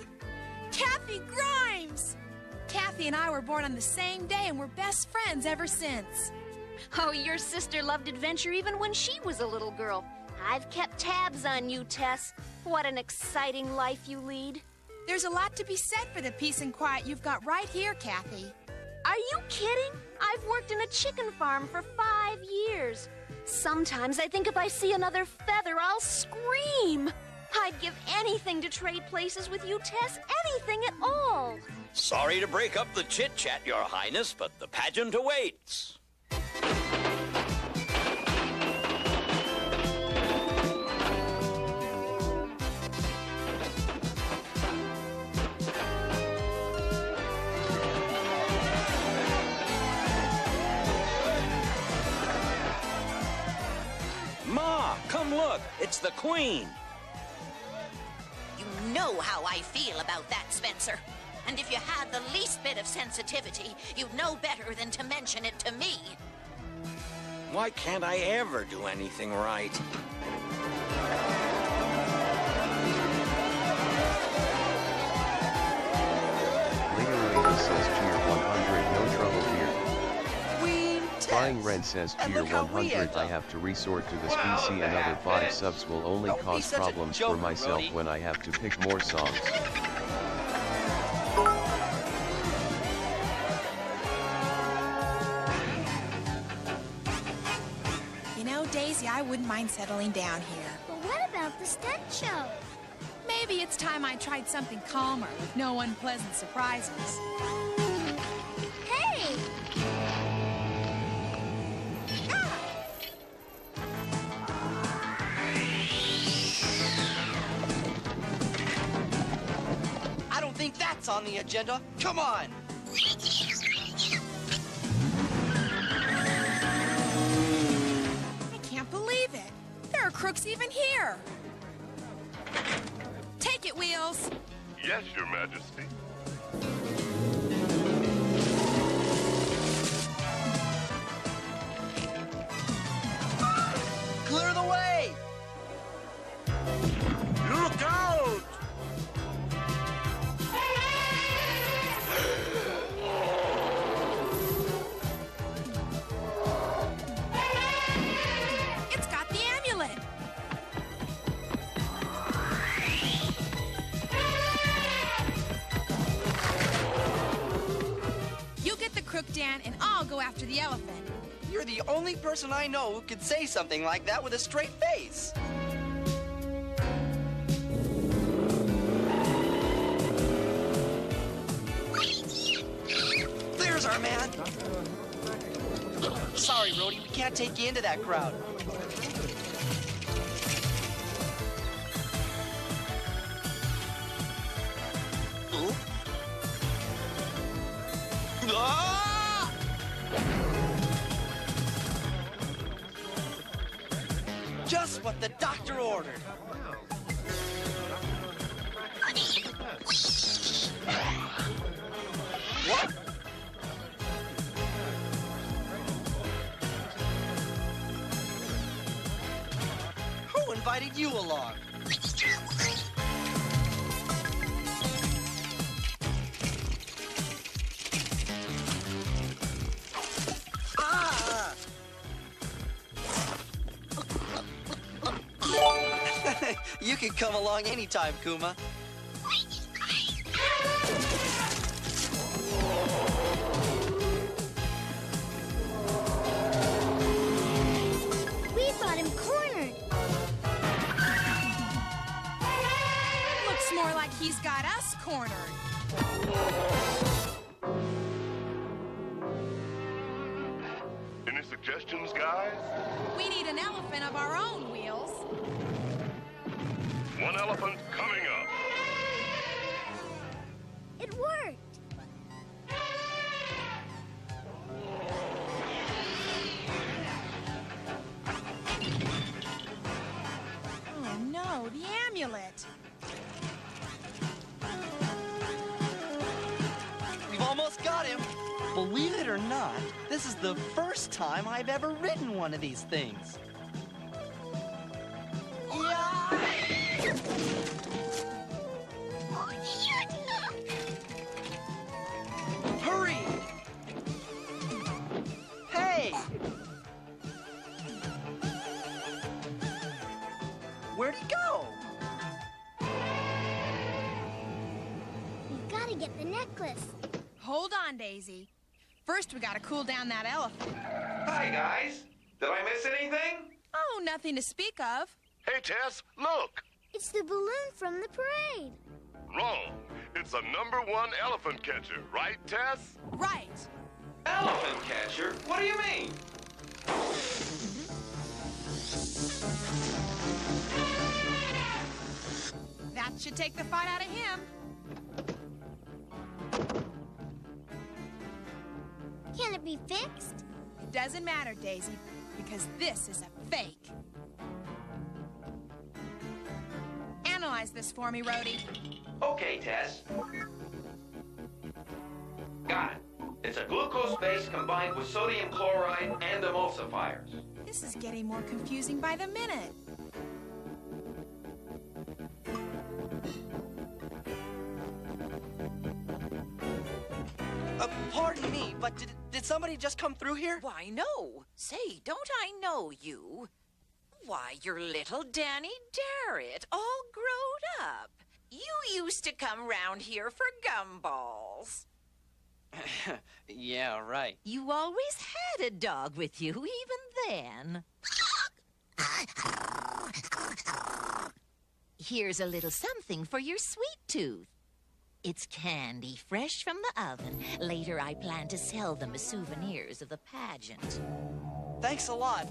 Speaker 8: Kathy Grimes! Kathy and I were born on the same day and we're best friends ever since.
Speaker 10: Oh, your sister loved adventure even when she was a little girl. I've kept tabs on you, Tess. What an exciting life you lead.
Speaker 8: There's a lot to be said for the peace and quiet you've got right here, Kathy.
Speaker 10: Are you kidding? I've worked in a chicken farm for 5 years. Sometimes I think if I see another feather, I'll scream. I'd give anything to trade places with you, Tess. Anything at all.
Speaker 2: Sorry to break up the chit-chat, Your Highness, but the pageant awaits. Ma, come look. It's the Queen.
Speaker 23: You know how I feel about that, Spencer. And if you had the least bit of sensitivity, you'd know better than to mention it to me.
Speaker 2: Why can't I ever do anything right?
Speaker 9: Lady Lady says Tier 100, no trouble here.
Speaker 14: Queen Tess.
Speaker 9: Flying Red says
Speaker 14: And
Speaker 9: Tier
Speaker 14: look how we
Speaker 9: 100,
Speaker 14: end
Speaker 9: I
Speaker 14: up.
Speaker 9: have to resort to this PC. Another 5 subs will only
Speaker 14: Don't be
Speaker 9: cause
Speaker 14: such a
Speaker 9: problems
Speaker 14: joke,
Speaker 9: for myself
Speaker 14: Brody.
Speaker 9: when I have to pick more songs.
Speaker 8: You know, Daisy, I wouldn't mind settling down here.
Speaker 5: But what about the stunt show?
Speaker 8: Maybe it's time I tried something calmer with no unpleasant surprises.
Speaker 5: Hey!
Speaker 14: I don't think that's on the agenda. Come on!
Speaker 8: I can't believe it. There are crooks even here. Take it, Wheels.
Speaker 6: Yes, Your Majesty.
Speaker 14: Clear the way!
Speaker 2: Look out!
Speaker 8: It's got the amulet. You get the crook, Dan, and I'll go after the elephant.
Speaker 14: You're the only person I know who could say something like that with a straight face. There's our man. Sorry, Rhodey, we can't take you into that crowd. Ooh. Ah! Just what the doctor ordered. What? Who invited you along? Ah! You can come along anytime, Kuma.
Speaker 8: He's got us cornered.
Speaker 6: Any suggestions, guys?
Speaker 8: We need an elephant of our own, Wheels.
Speaker 6: One elephant coming up.
Speaker 5: It worked.
Speaker 8: Oh no, the amulet.
Speaker 14: We've almost got him. Believe it or not, this is the first time I've ever ridden one of these things. Hurry! Hey! Where'd he go?
Speaker 5: We've got to get the necklace.
Speaker 8: Hold on, Daisy. First, we gotta cool down that elephant.
Speaker 7: Hi, guys. Did I miss anything?
Speaker 8: Oh, nothing to speak of.
Speaker 6: Hey, Tess, look.
Speaker 5: It's the balloon from the parade.
Speaker 6: Wrong. It's a #1 elephant catcher, right, Tess?
Speaker 8: Right.
Speaker 7: Elephant catcher? What do you mean?
Speaker 8: That should take the fight out of him.
Speaker 5: Can it be fixed?
Speaker 8: It doesn't matter, Daisy, because this is a fake. Analyze this for me, Rhodey.
Speaker 7: Okay, Tess. Got it. It's a glucose base combined with sodium chloride and emulsifiers.
Speaker 8: This is getting more confusing by the minute.
Speaker 14: Pardon me, but did somebody just come through here?
Speaker 23: Why, no. Say, don't I know you? Why, you're little Danny Darrett, all grown up. You used to come round here for gumballs.
Speaker 14: Yeah, right.
Speaker 23: You always had a dog with you, even then. Here's a little something for your sweet tooth. It's candy, fresh from the oven. Later, I plan to sell them as souvenirs of the pageant.
Speaker 14: Thanks a lot.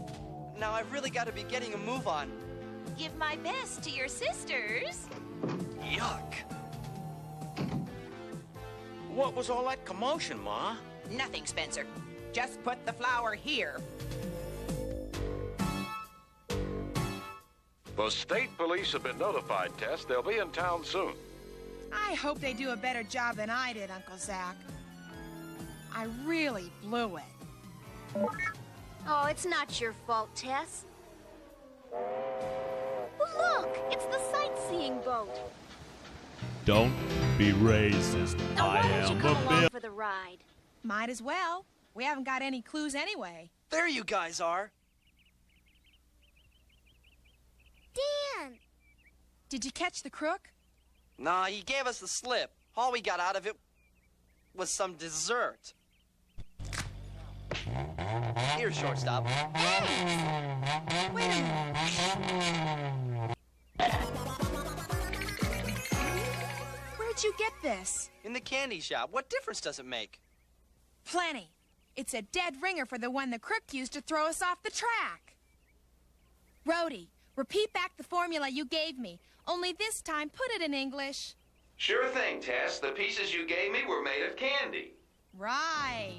Speaker 14: Now I've really got to be getting a move on.
Speaker 23: Give my best to your sisters.
Speaker 14: Yuck.
Speaker 21: What was all that commotion, Ma?
Speaker 23: Nothing, Spencer. Just put the flour here.
Speaker 6: The state police have been notified, Tess. They'll be in town soon.
Speaker 8: I hope they do a better job than I did, Uncle Zach. I really blew it.
Speaker 10: Oh, it's not your fault, Tess. Look, it's the sightseeing boat.
Speaker 11: Don't be racist. I am
Speaker 10: Come
Speaker 11: a
Speaker 10: along
Speaker 11: bill.
Speaker 10: for the ride.
Speaker 8: Might as well. We haven't got any clues anyway.
Speaker 14: There you guys are.
Speaker 5: Dan!
Speaker 8: Did you catch the crook?
Speaker 14: Nah, he gave us the slip. All we got out of it was some dessert. Here, shortstop.
Speaker 8: Wait a minute. Where'd you get this?
Speaker 14: In the candy shop. What difference does it make?
Speaker 8: Plenty. It's a dead ringer for the one the crook used to throw us off the track. Rhodey, repeat back the formula you gave me. Only this time, put it in English.
Speaker 7: Sure thing, Tess. The pieces you gave me were made of candy.
Speaker 8: Right.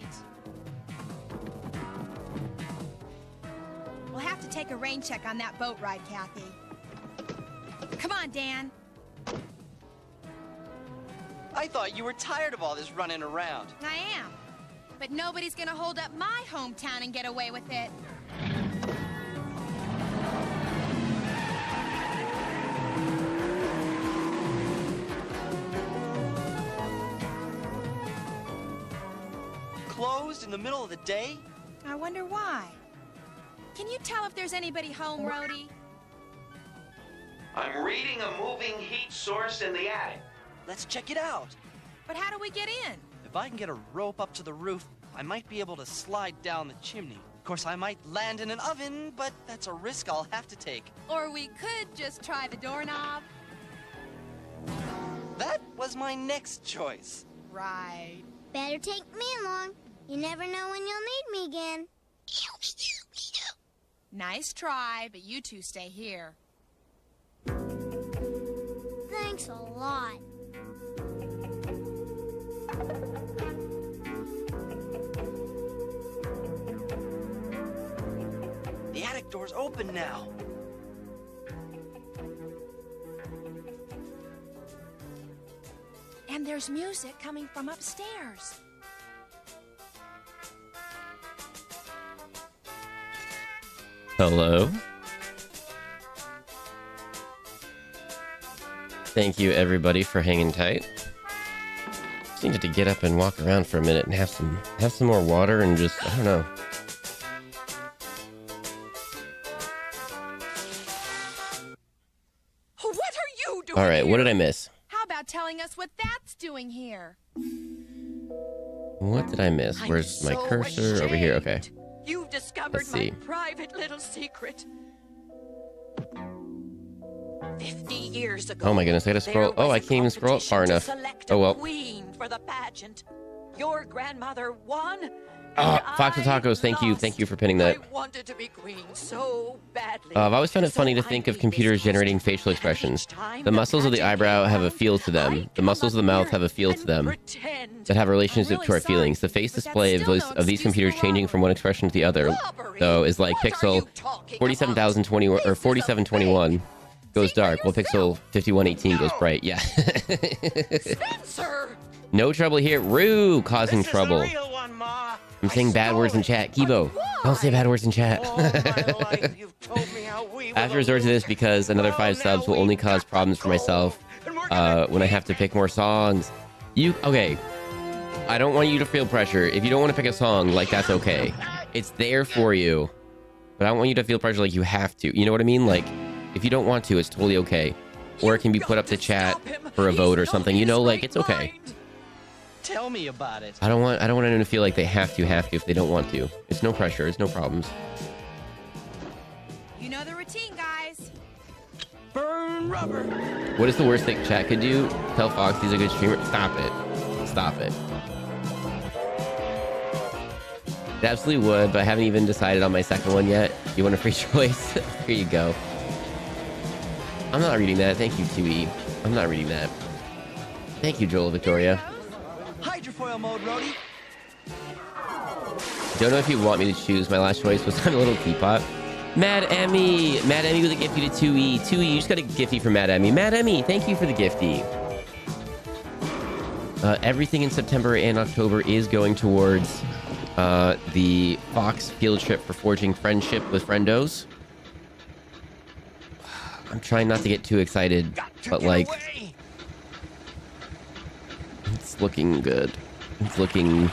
Speaker 8: We'll have to take a rain check on that boat ride, Kathy. Come on, Dan.
Speaker 14: I thought you were tired of all this running around.
Speaker 8: I am. But nobody's gonna hold up my hometown and get away with it.
Speaker 14: Closed in the middle of the day?
Speaker 8: I wonder why. Can you tell if there's anybody home, Rhodey?
Speaker 7: I'm reading a moving heat source in the attic.
Speaker 14: Let's check it out.
Speaker 8: But how do we get in?
Speaker 14: If I can get a rope up to the roof, I might be able to slide down the chimney. Of course, I might land in an oven, but that's a risk I'll have to take.
Speaker 8: Or we could just try the doorknob.
Speaker 14: That was my next choice.
Speaker 8: Right.
Speaker 5: Better take me along. You never know when you'll need me again.
Speaker 8: Nice try, but you two stay here.
Speaker 5: Thanks a lot.
Speaker 14: The attic door's open now.
Speaker 8: And there's music coming from upstairs.
Speaker 1: Hello? Thank you, everybody, for hanging tight. Just needed to get up and walk around for a minute and have some more water and just, I don't know.
Speaker 8: What are you doing?
Speaker 1: All right, what did I miss?
Speaker 8: How about telling us what that's doing here?
Speaker 1: What did I miss? Where's my cursor? Over here, okay.
Speaker 23: You've discovered
Speaker 1: Let's see.
Speaker 23: my private little secret. 50 years ago.
Speaker 1: Oh my goodness, I gotta scroll. Oh, I can't even scroll up far enough.
Speaker 23: Select
Speaker 1: Oh
Speaker 23: a
Speaker 1: well.
Speaker 23: queen for the pageant. Your grandmother won.
Speaker 1: Fox and Tacos, thank you for pinning that.
Speaker 23: I wanted to be queen so badly.
Speaker 1: I've always found it funny to think of computers generating facial expressions. The muscles of the eyebrow have a feel to them. The muscles of the mouth have a feel to them that have a relationship to our feelings. The face display of these computers changing from one expression to the other, though, is like pixel 47,021 or 4721 goes dark, while pixel 5118 goes bright. Yeah. No trouble here. Rue causing trouble. I'm saying bad words in chat. Kibo, don't say bad words in chat. I have to resort to this because another 5 subs will only cause problems for myself when I have to pick more songs. Okay. I don't want you to feel pressure. If you don't want to pick a song, like, that's okay. It's there for you. But I don't want you to feel pressure like you have to. You know what I mean? Like, if you don't want to, it's totally okay. Or it can be put up to chat for a vote or something. You know, like, it's okay.
Speaker 14: Tell me about it.
Speaker 1: I don't want anyone to feel like they have to if they don't want to. It's no pressure. It's no problems.
Speaker 8: You know the routine, guys.
Speaker 14: Burn rubber.
Speaker 1: What is the worst thing chat could do? Tell Fox he's a good streamer. Stop it. Stop it. It absolutely would, but I haven't even decided on my second one yet. You want a free choice? Here you go. I'm not reading that. Thank you, 2E. I'm not reading that. Thank you, Joel Victoria.
Speaker 14: Hydrofoil mode, Rhodey.
Speaker 1: Don't know if you want me to choose. My last choice was on a little teapot. Mad Emmy with a gifty to 2E. 2E, you just got a gifty for Mad Emmy. Mad Emmy, thank you for the gifty. Everything in September and October is going towards the Fox field trip for forging friendship with friendos. I'm trying not to get too excited, but like, it's looking good. It's looking.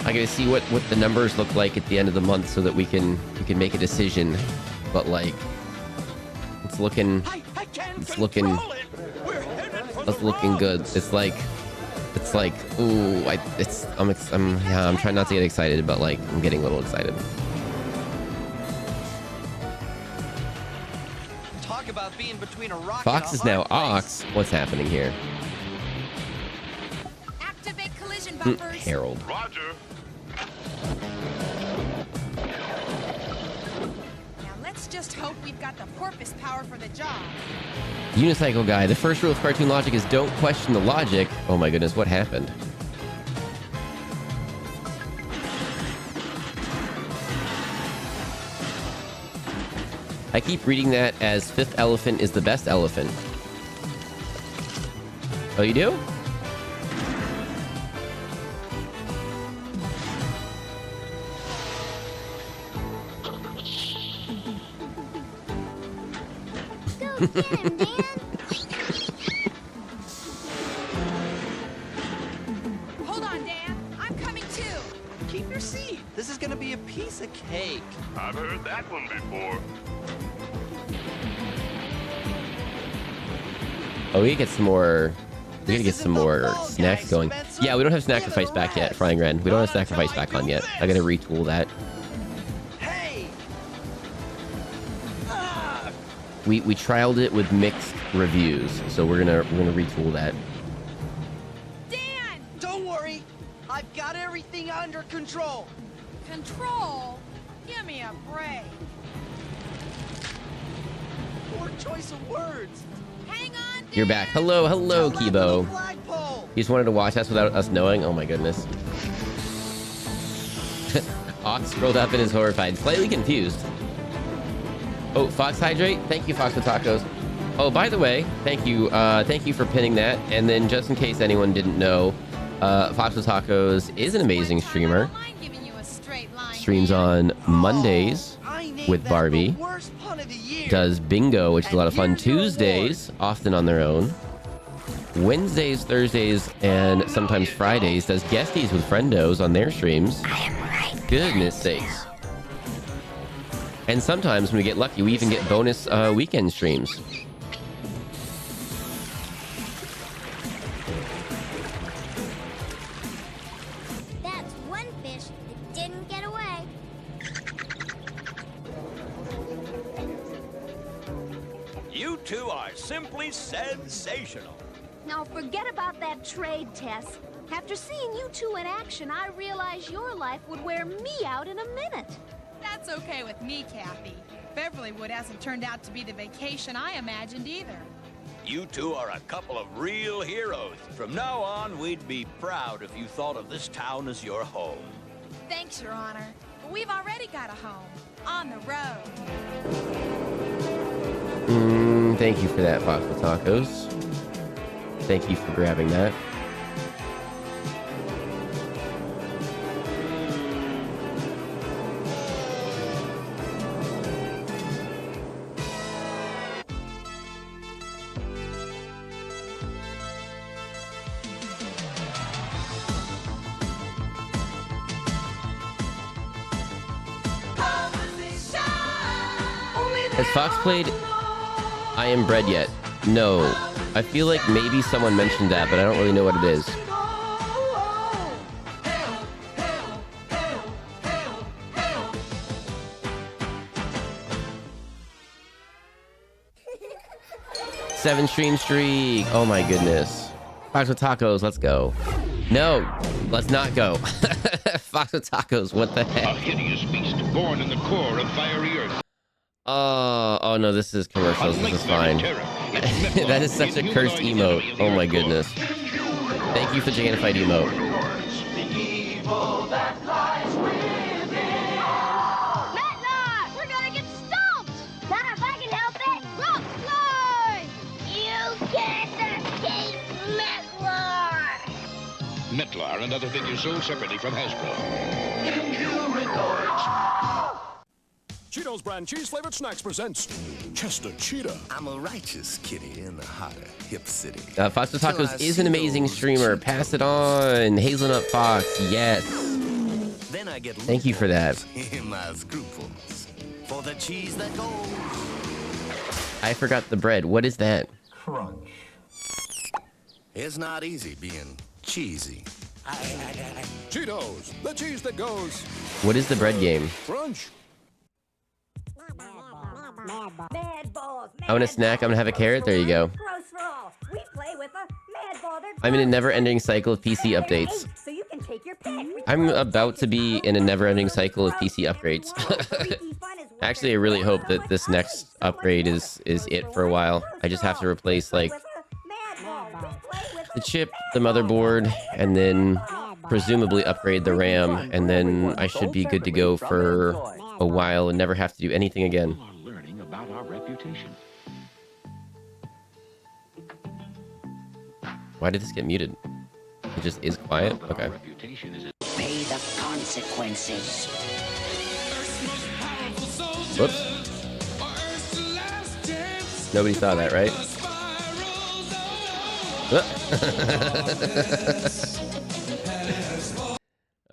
Speaker 1: I gotta see what the numbers look like at the end of the month so that we can make a decision. But like, it's looking good. It's like, ooh, I'm trying not to get excited, but like, I'm getting a little excited.
Speaker 14: Talk about being between a rock
Speaker 1: Fox
Speaker 14: and a
Speaker 1: is now
Speaker 14: hard
Speaker 1: Ox. What's happening here?
Speaker 8: Activate collision bumpers.
Speaker 1: Harold.
Speaker 6: Roger.
Speaker 8: Now let's just hope we've got the porpoise power for the job.
Speaker 1: Unicycle guy. The first rule of cartoon logic is don't question the logic. Oh my goodness, what happened? I keep reading that as fifth elephant is the best elephant. Oh, you do?
Speaker 5: Go get him, Dan.
Speaker 8: Hold on, Dan. I'm coming too.
Speaker 14: Keep your seat. This is gonna be a piece of cake.
Speaker 6: I've heard that one before.
Speaker 1: Oh, we gotta get some more. We gotta get some more snacks going. Yeah, we don't have sacrifice back yet, Frying Ren. We don't have sacrifice back on yet. I gotta retool that.
Speaker 14: Hey!
Speaker 1: We trialed it with mixed reviews, so we're gonna retool that.
Speaker 8: Dan!
Speaker 14: Don't worry, I've got everything under control.
Speaker 8: Control? Give me a break.
Speaker 14: Poor choice of words.
Speaker 8: Hang on,
Speaker 1: You're back. Hello, Kibo. You just wanted to watch us without us knowing? Oh my goodness. Ox scrolled up and is horrified, slightly confused. Oh, Fox Hydrate. Thank you, Fox with Tacos. Oh, by the way, thank you for pinning that. And then, just in case anyone didn't know, Fox with Tacos is an amazing streamer. Streams on Mondays with Barbie. Does bingo, which is a lot of fun. Tuesdays, often on their own. Wednesdays, Thursdays, and sometimes Fridays does guesties with friendos on their streams. Goodness sakes. And sometimes when we get lucky, we even get bonus weekend streams.
Speaker 5: That's one fish that didn't get away.
Speaker 21: You two are simply sensational.
Speaker 10: Now forget about that trade, Tess. After seeing you two in action, I realize your life would wear me out in a minute.
Speaker 8: That's okay with me, Kathy. Beverlywood hasn't turned out to be the vacation I imagined either.
Speaker 21: You two are a couple of real heroes. From now on, we'd be proud if you thought of this town as your home.
Speaker 8: Thanks, Your Honor. But we've already got a home. On the road.
Speaker 1: Thank you for that, Fox with Tacos. Thank you for grabbing that. Has Fox played I Am Bread yet? No. I feel like maybe someone mentioned that, but I don't really know what it is. Seven stream streak. Oh my goodness. Fox with Tacos, let's go. No, let's not go. Fox with Tacos, what the heck?
Speaker 6: A hideous beast born in the core of fiery earth.
Speaker 1: Oh no, this is commercials. This is fine. That is such a cursed emote. Oh my goodness. Thank you for Janified emote.
Speaker 10: Metlar! We're gonna get stumped! Not if I can help it! Rock slide! You can't escape Metlar!
Speaker 6: Metlar and other figures sold separately from Hasbro.
Speaker 4: Cheetos brand cheese-flavored snacks presents Chester Cheetah.
Speaker 13: I'm a righteous kitty in the hotter, hip city.
Speaker 1: Fox with Tacos is an amazing streamer. Pass it on. Hazelnut Fox, yes.
Speaker 13: Then I get
Speaker 1: Thank you for that.
Speaker 13: in my scruples. For the cheese that goes.
Speaker 1: I forgot the bread. What is that?
Speaker 13: Crunch. It's not easy being cheesy.
Speaker 4: Cheetos, the cheese that goes.
Speaker 1: What is the bread game?
Speaker 4: Crunch.
Speaker 1: I want a snack. I'm gonna have a carrot. There you go. I'm in a never-ending cycle of PC updates. I'm about to be in a never-ending cycle of PC upgrades. Actually, I really hope that this next upgrade is it for a while. I just have to replace like the chip, the motherboard, and then presumably upgrade the RAM, and then I should be good to go for a while and never have to do anything again.
Speaker 6: About our reputation.
Speaker 1: Why did this get muted? It just is quiet? Okay.
Speaker 15: Pay the consequences.
Speaker 1: Whoops. Nobody saw that, right?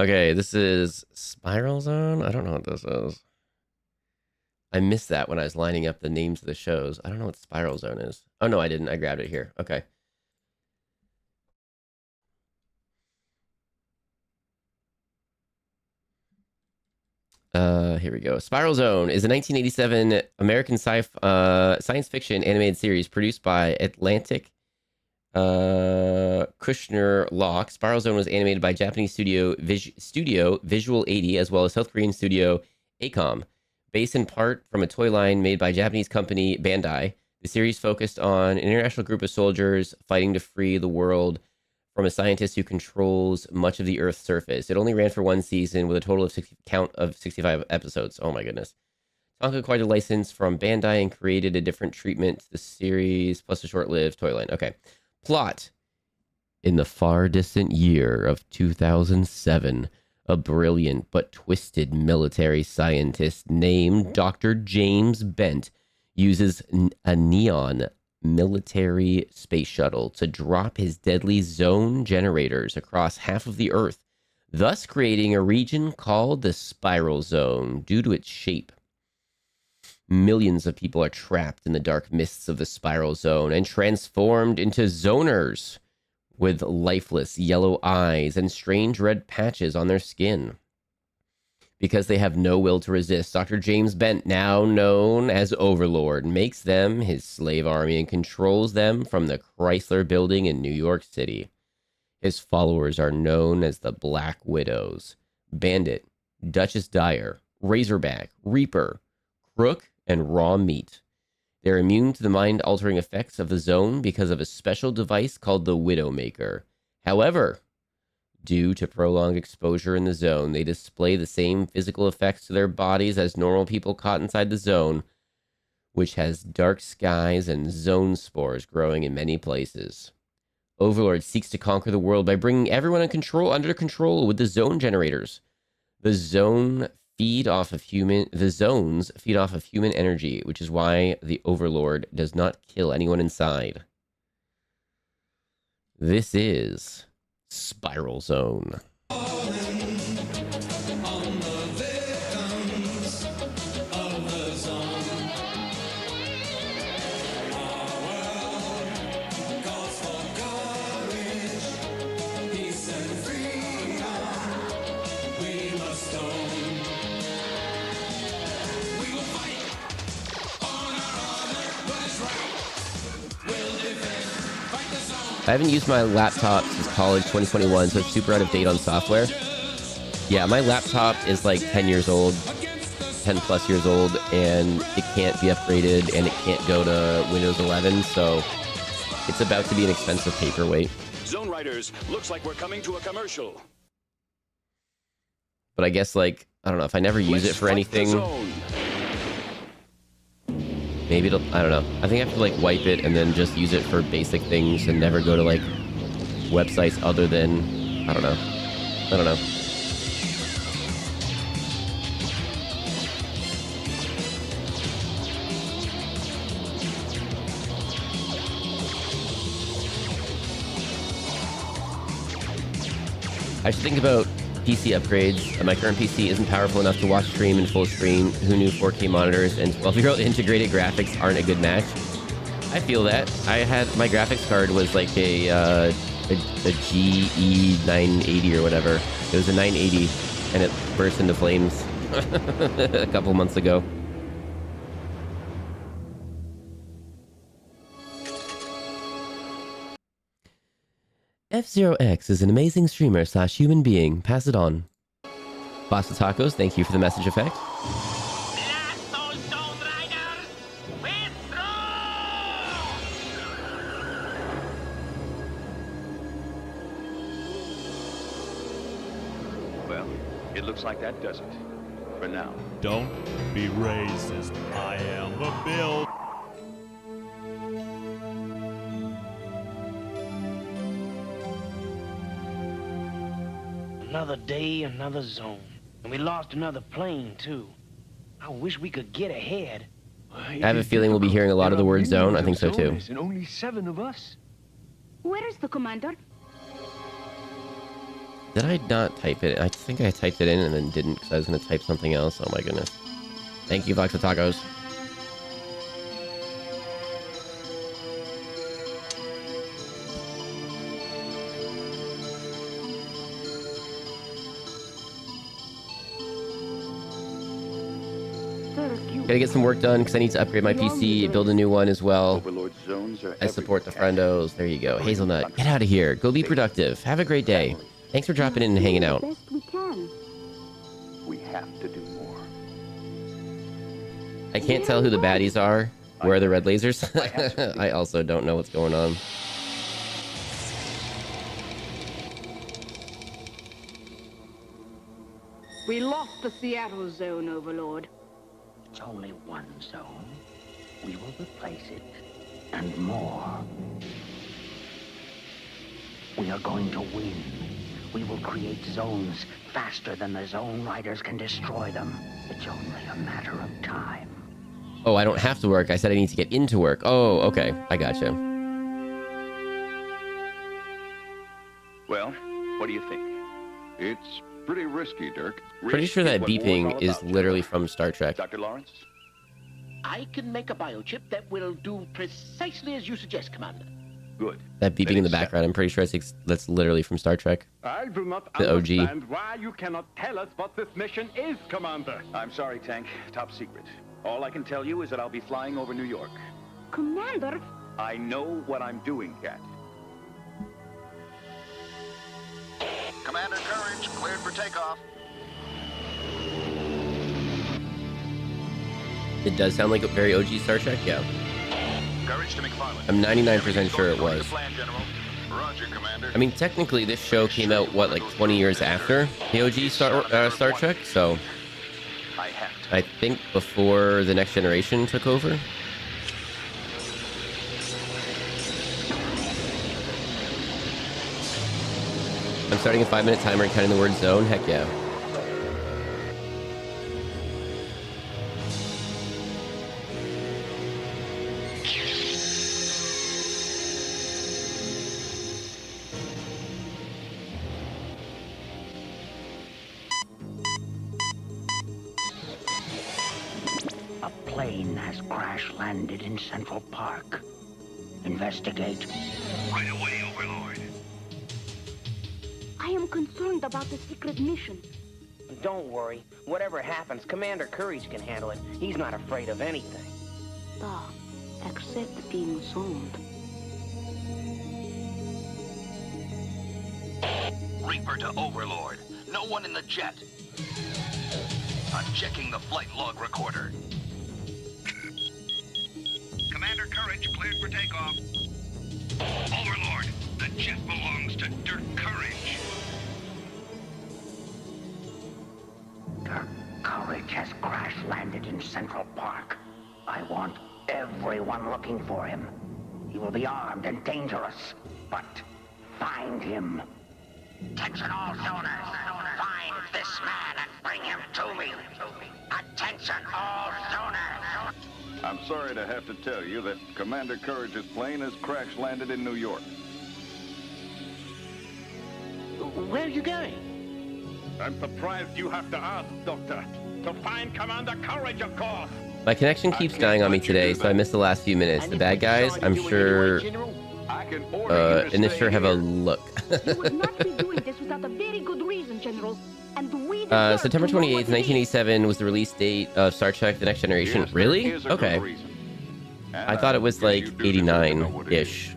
Speaker 1: Okay, this is Spiral Zone? I don't know what this is. I missed that when I was lining up the names of the shows. I don't know what Spiral Zone is. Oh, no, I didn't. I grabbed it here. Okay. Here we go. Spiral Zone is a 1987 American science fiction animated series produced by Atlantic Kushner Locke. Spiral Zone was animated by Japanese studio Visual 80 as well as South Korean studio ACOM. Based in part from a toy line made by Japanese company Bandai, the series focused on an international group of soldiers fighting to free the world from a scientist who controls much of the Earth's surface. It only ran for one season with a total of 65 episodes. Oh my goodness. Tonka acquired the license from Bandai and created a different treatment to the series, plus a short-lived toy line. Okay. Plot. In the far distant year of 2007, a brilliant but twisted military scientist named Dr. James Bent uses a neon military space shuttle to drop his deadly zone generators across half of the Earth, thus creating a region called the Spiral Zone due to its shape. Millions of people are trapped in the dark mists of the Spiral Zone and transformed into zoners with lifeless yellow eyes and strange red patches on their skin. Because they have no will to resist, Dr. James Bent, now known as Overlord, makes them his slave army and controls them from the Chrysler Building in New York City. His followers are known as the Black Widows, Bandit, Duchess Dyer, Razorback, Reaper, Crook, and Raw Meat. They're immune to the mind-altering effects of the zone because of a special device called the Widowmaker. However, due to prolonged exposure in the zone, they display the same physical effects to their bodies as normal people caught inside the zone, which has dark skies and zone spores growing in many places. Overlord seeks to conquer the world by bringing everyone under control with the zone generators. The zones feed off of human energy, which is why the Overlord does not kill anyone inside. This is Spiral Zone. I haven't used my laptop since college 2021, so it's super out of date on software. Yeah, my laptop is like 10 years old, 10 plus years old, and it can't be upgraded, and it can't go to Windows 11, so it's about to be an expensive paperweight.
Speaker 21: Zone Riders, looks like we're coming to a commercial.
Speaker 1: But I guess, like, I don't know, if I never use it for anything, maybe it'll, I don't know. I think I have to, like, wipe it and then just use it for basic things and never go to, like, websites other than, I don't know. I should think about PC upgrades. My current PC isn't powerful enough to watch stream in full screen. Who knew 4K monitors and 12-year-old integrated graphics aren't a good match? I feel that. My graphics card was like a GE 980 or whatever. It was a 980, and it burst into flames a couple months ago. F0X is an amazing streamer / human being. Pass it on. Pasta Tacos, thank you for the message effect.
Speaker 21: Well, it looks like that does it. For now.
Speaker 11: Don't be racist. I am a build.
Speaker 12: Another day, another zone. And we lost another plane, too. I wish we could get ahead.
Speaker 1: I have a feeling we'll be hearing a lot of the word zone. I think so, too.
Speaker 12: And only 7 of us.
Speaker 16: Where is the commander?
Speaker 1: Did I not type it? I think I typed it in and then didn't because I was going to type something else. Oh, my goodness. Thank you, Pasta Tacos. Gotta get some work done because I need to upgrade my PC, build a new one as well.
Speaker 9: Overlord zones are
Speaker 1: I support the friendos. There you go. Hazelnut, get out of here. Go be productive. Have a great day. Thanks for dropping in and hanging out.
Speaker 9: We have to do more.
Speaker 1: I can't tell who the baddies are. Where are the red lasers? I also don't know what's going on.
Speaker 16: We lost the Seattle zone, Overlord.
Speaker 15: It's only one zone. We will replace it, and more. We are going to win. We will create zones faster than the zone riders can destroy them. It's only a matter of time.
Speaker 1: Oh, I don't have to work. I said I need to get into work. Oh, okay. I gotcha.
Speaker 9: Well, what do you think? It's pretty risky, Dirk.
Speaker 1: Pretty sure that beeping is literally from Star Trek.
Speaker 9: Dr. Lawrence?
Speaker 15: I can make a biochip that will do precisely as you suggest, Commander.
Speaker 9: Good.
Speaker 1: That beeping in the background, I'm pretty sure that's literally from Star Trek.
Speaker 17: I do not
Speaker 1: the OG.
Speaker 17: understand why you cannot tell us what this mission is, Commander.
Speaker 9: I'm sorry, Tank. Top secret. All I can tell you is that I'll be flying over New York.
Speaker 16: Commander?
Speaker 9: I know what I'm doing, Cat.
Speaker 18: Commander Courage, cleared for takeoff.
Speaker 1: It does sound like a very OG Star Trek, yeah.
Speaker 18: Courage to McFarland.
Speaker 1: I'm 99% sure it was.
Speaker 18: Roger, Commander.
Speaker 1: I mean, technically, this show came out, what, like 20 years after the OG Star Trek? So, I think before The Next Generation took over. I'm starting a 5-minute timer and counting the word zone. Heck yeah.
Speaker 15: A plane has crash-landed in Central Park. Investigate.
Speaker 18: Right away, Overlord.
Speaker 16: I am concerned about the secret mission.
Speaker 12: Don't worry. Whatever happens, Commander Courage can handle it. He's not afraid of anything.
Speaker 16: Except being zoned.
Speaker 18: Reaper to Overlord. No one in the jet. I'm checking the flight log recorder. Commander Courage cleared for takeoff. Overlord, the jet belongs to Dirk Courage.
Speaker 15: Dirk Courage has crash-landed in Central Park. I want everyone looking for him. He will be armed and dangerous, but find him.
Speaker 19: Attention all zoners. Find this man and bring him to me. Attention all zoners.
Speaker 9: I'm sorry to have to tell you that Commander Courage's plane has crash-landed in New York.
Speaker 15: Where are you going?
Speaker 17: I'm surprised you have to ask, Doctor. To find Commander Courage, of course.
Speaker 1: My connection keeps dying on me today, so I missed the last few minutes. The bad guys, I'm sure, in this sure have a look.
Speaker 16: You would not be doing this without a very good reason, General. And we
Speaker 1: September 28th, 1987 was the release date of Star Trek The Next Generation. Really? Okay. I thought it was like 89-ish.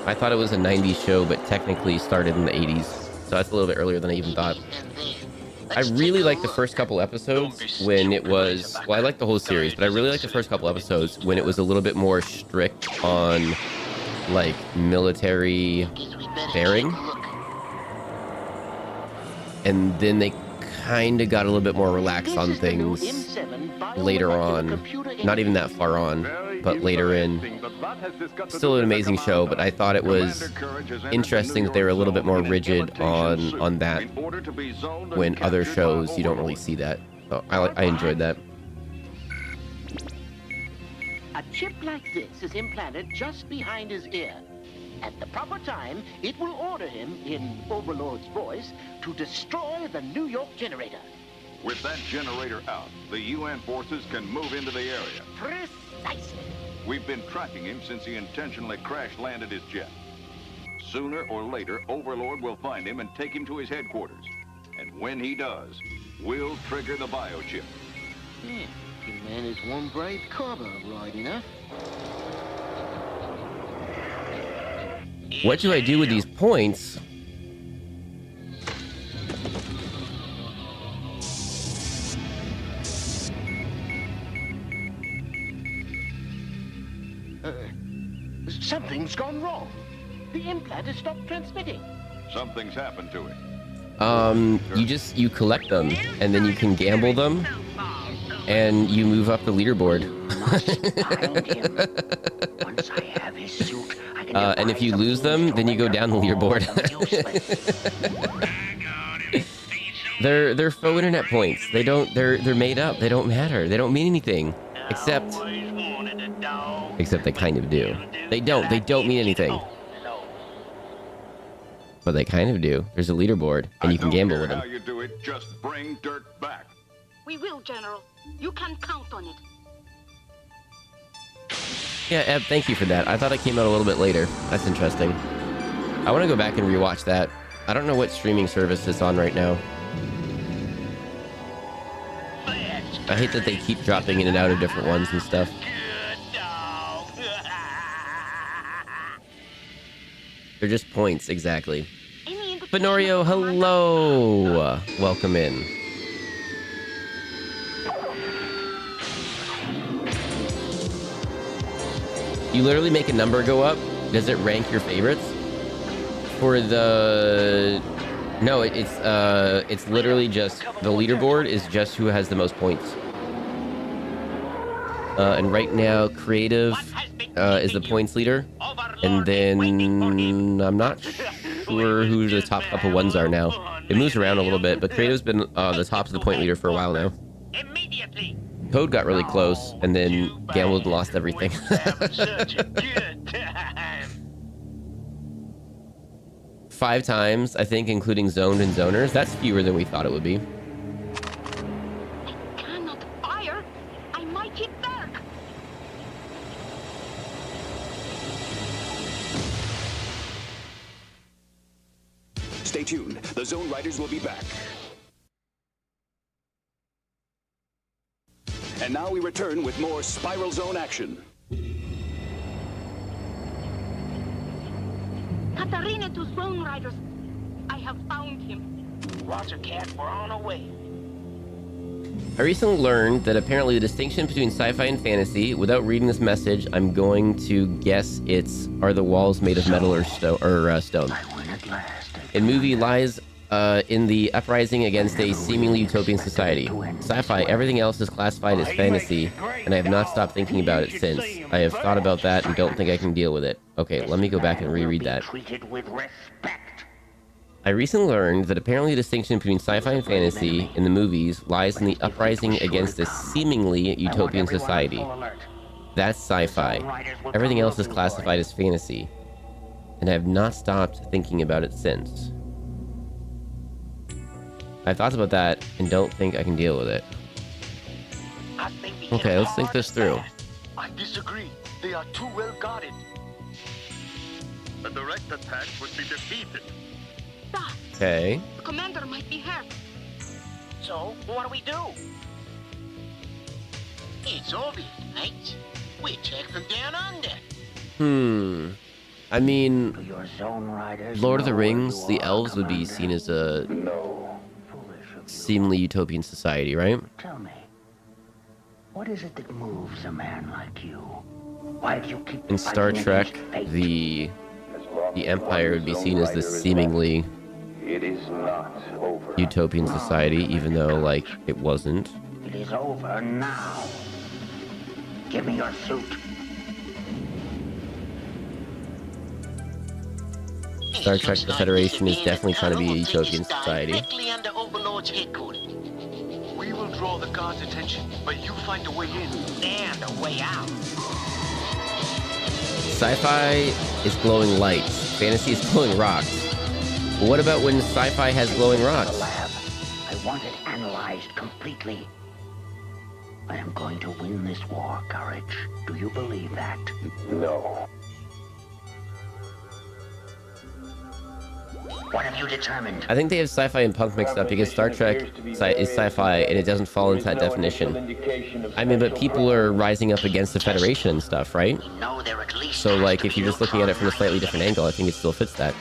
Speaker 1: I thought it was a 90s show, but technically started in the 80s. So that's a little bit earlier than I even thought. I really liked the first couple episodes when it was... Well, I liked the whole series, but I really liked the first couple episodes when it was a little bit more strict on, like, military bearing. And then they kind of got a little bit more relaxed on things later on. Not even that far on, but later in. Still an amazing show, but I thought it was interesting that they were a little bit more rigid on that when other shows you don't really see that. So I enjoyed that.
Speaker 15: A chip like this is implanted just behind his ear. At the proper time, it will order him, in Overlord's voice, to destroy the New York generator.
Speaker 9: With that generator out, the UN forces can move into the area.
Speaker 15: Precisely.
Speaker 9: We've been tracking him since he intentionally crash-landed his jet. Sooner or later, Overlord will find him and take him to his headquarters. And when he does, we'll trigger the biochip.
Speaker 12: Working man is one brave cobber, right enough.
Speaker 1: What do I do with these points?
Speaker 12: Something's gone wrong. The implant has stopped transmitting.
Speaker 9: Something's happened to it.
Speaker 1: You collect them, and then you can gamble them, and you move up the leaderboard. And if you lose them, then you go down the leaderboard. They're faux internet points. They're made up. They don't matter. They don't mean anything. Except they kind of do. They don't mean anything. But they kind of do. There's a leaderboard, and you can gamble with them.
Speaker 9: How you do it, just bring dirt back.
Speaker 16: We will, General. You can count on it.
Speaker 1: Yeah, Eb, thank you for that. I thought it came out a little bit later. That's interesting. I want to go back and rewatch that. I don't know what streaming service it's on right now. I hate that they keep dropping in and out of different ones and stuff. They're just points, exactly. Benorio, hello! Welcome in. You literally make a number go up. Does it rank your favorites? For the... No, it's literally just... The leaderboard is just who has the most points. And right now, creative is the points leader. And then I'm not sure who the top couple ones are now. It moves around a little bit, but creative's been the top of the point leader for a while now. Code got really close, and then gambled and lost everything. 5 times, I think, including zoned and zoners. That's fewer than we thought it would be.
Speaker 16: I cannot fire. I might hit back.
Speaker 4: Stay tuned. The Zone Riders will be back. And now we return with more Spiral Zone action.
Speaker 16: Katarina to Zone Riders. I have found him.
Speaker 12: Roger, Cat, we're on our way.
Speaker 1: I recently learned that apparently the distinction between sci-fi and fantasy, without reading this message, I'm going to guess are the walls made of metal or stone. In movie lies in the uprising against a seemingly utopian society. Sci-fi, everything else is classified as fantasy, and I have not stopped thinking about it since. I have thought about that and don't think I can deal with it. Okay, let me go back and reread that. I recently learned that apparently the distinction between sci-fi and fantasy in the movies lies in the uprising against a seemingly utopian society. That's sci-fi. Everything else is classified as fantasy, and I have not stopped thinking about it since. I've thought about that and don't think I can deal with it. Okay, let's think this through.
Speaker 12: I disagree. They are too well guarded.
Speaker 18: A direct attack would be defeated.
Speaker 1: Okay.
Speaker 16: The commander might be hurt.
Speaker 12: So, what do we do? It's obvious, mate. We check them down under.
Speaker 1: I mean, Lord of the Rings, the elves would be seen as a seemingly utopian society, right?
Speaker 15: Tell me, what is it that moves a man like you? Why do you keep
Speaker 1: In Star Trek, the Empire would be seen as this seemingly utopian society, even though, like, it wasn't.
Speaker 15: It is over now. Give me your suit.
Speaker 1: Star Trek, the Federation is definitely trying to be a utopian society.
Speaker 12: Under Overlord's headquarters. We will draw the guard's attention, but you find a way in and a way out.
Speaker 1: Sci-fi is glowing lights. Fantasy is glowing rocks. What about when sci-fi has glowing rocks?
Speaker 15: Lab. I want it analyzed completely. I am going to win this war, Courage. Do you believe that? No. What have you determined?
Speaker 1: I think they have sci-fi and punk mixed up because Star Trek is sci-fi and it doesn't fall into that definition. I mean, but people are rising up against the Federation and stuff, right? So, like, if you're just looking at it from a slightly different angle, I think it still fits that.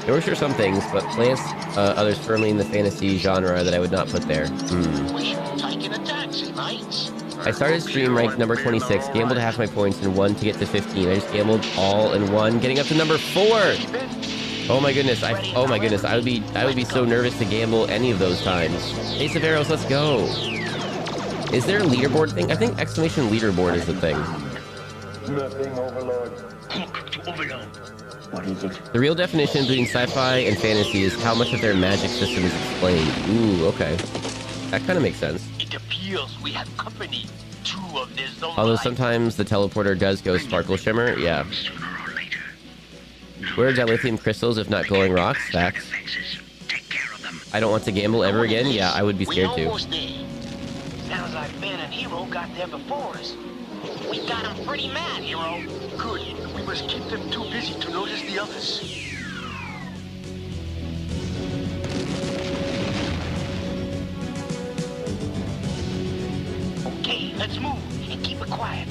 Speaker 1: There were sure some things, but plants others firmly in the fantasy genre that I would not put there.
Speaker 12: Taking a taxi, mates.
Speaker 1: I started stream ranked number 26, gambled half my points, and won to get to 15. I just gambled all in one, getting up to number 4. Oh my goodness! Oh my goodness! I would be so nervous to gamble any of those times. Ace of Arrows, let's go. Is there a leaderboard thing? I think exclamation leaderboard is the thing.
Speaker 15: Nothing, Overlord. What is it?
Speaker 1: The real definition between sci-fi and fantasy is how much of their magic system is explained. Ooh, okay. That kind of makes sense.
Speaker 12: It appears we have company. 2 of their zone.
Speaker 1: Although sometimes the teleporter does go sparkle shimmer, yeah. Where are dilithium crystals if not glowing rocks? Facts. I don't want to gamble ever again? Yeah, I would be scared to.
Speaker 12: Sounds like Ben and Hero got there before us. We got them pretty mad, Hero. Good. We must keep them too busy to notice the others. Okay, let's move and keep it quiet.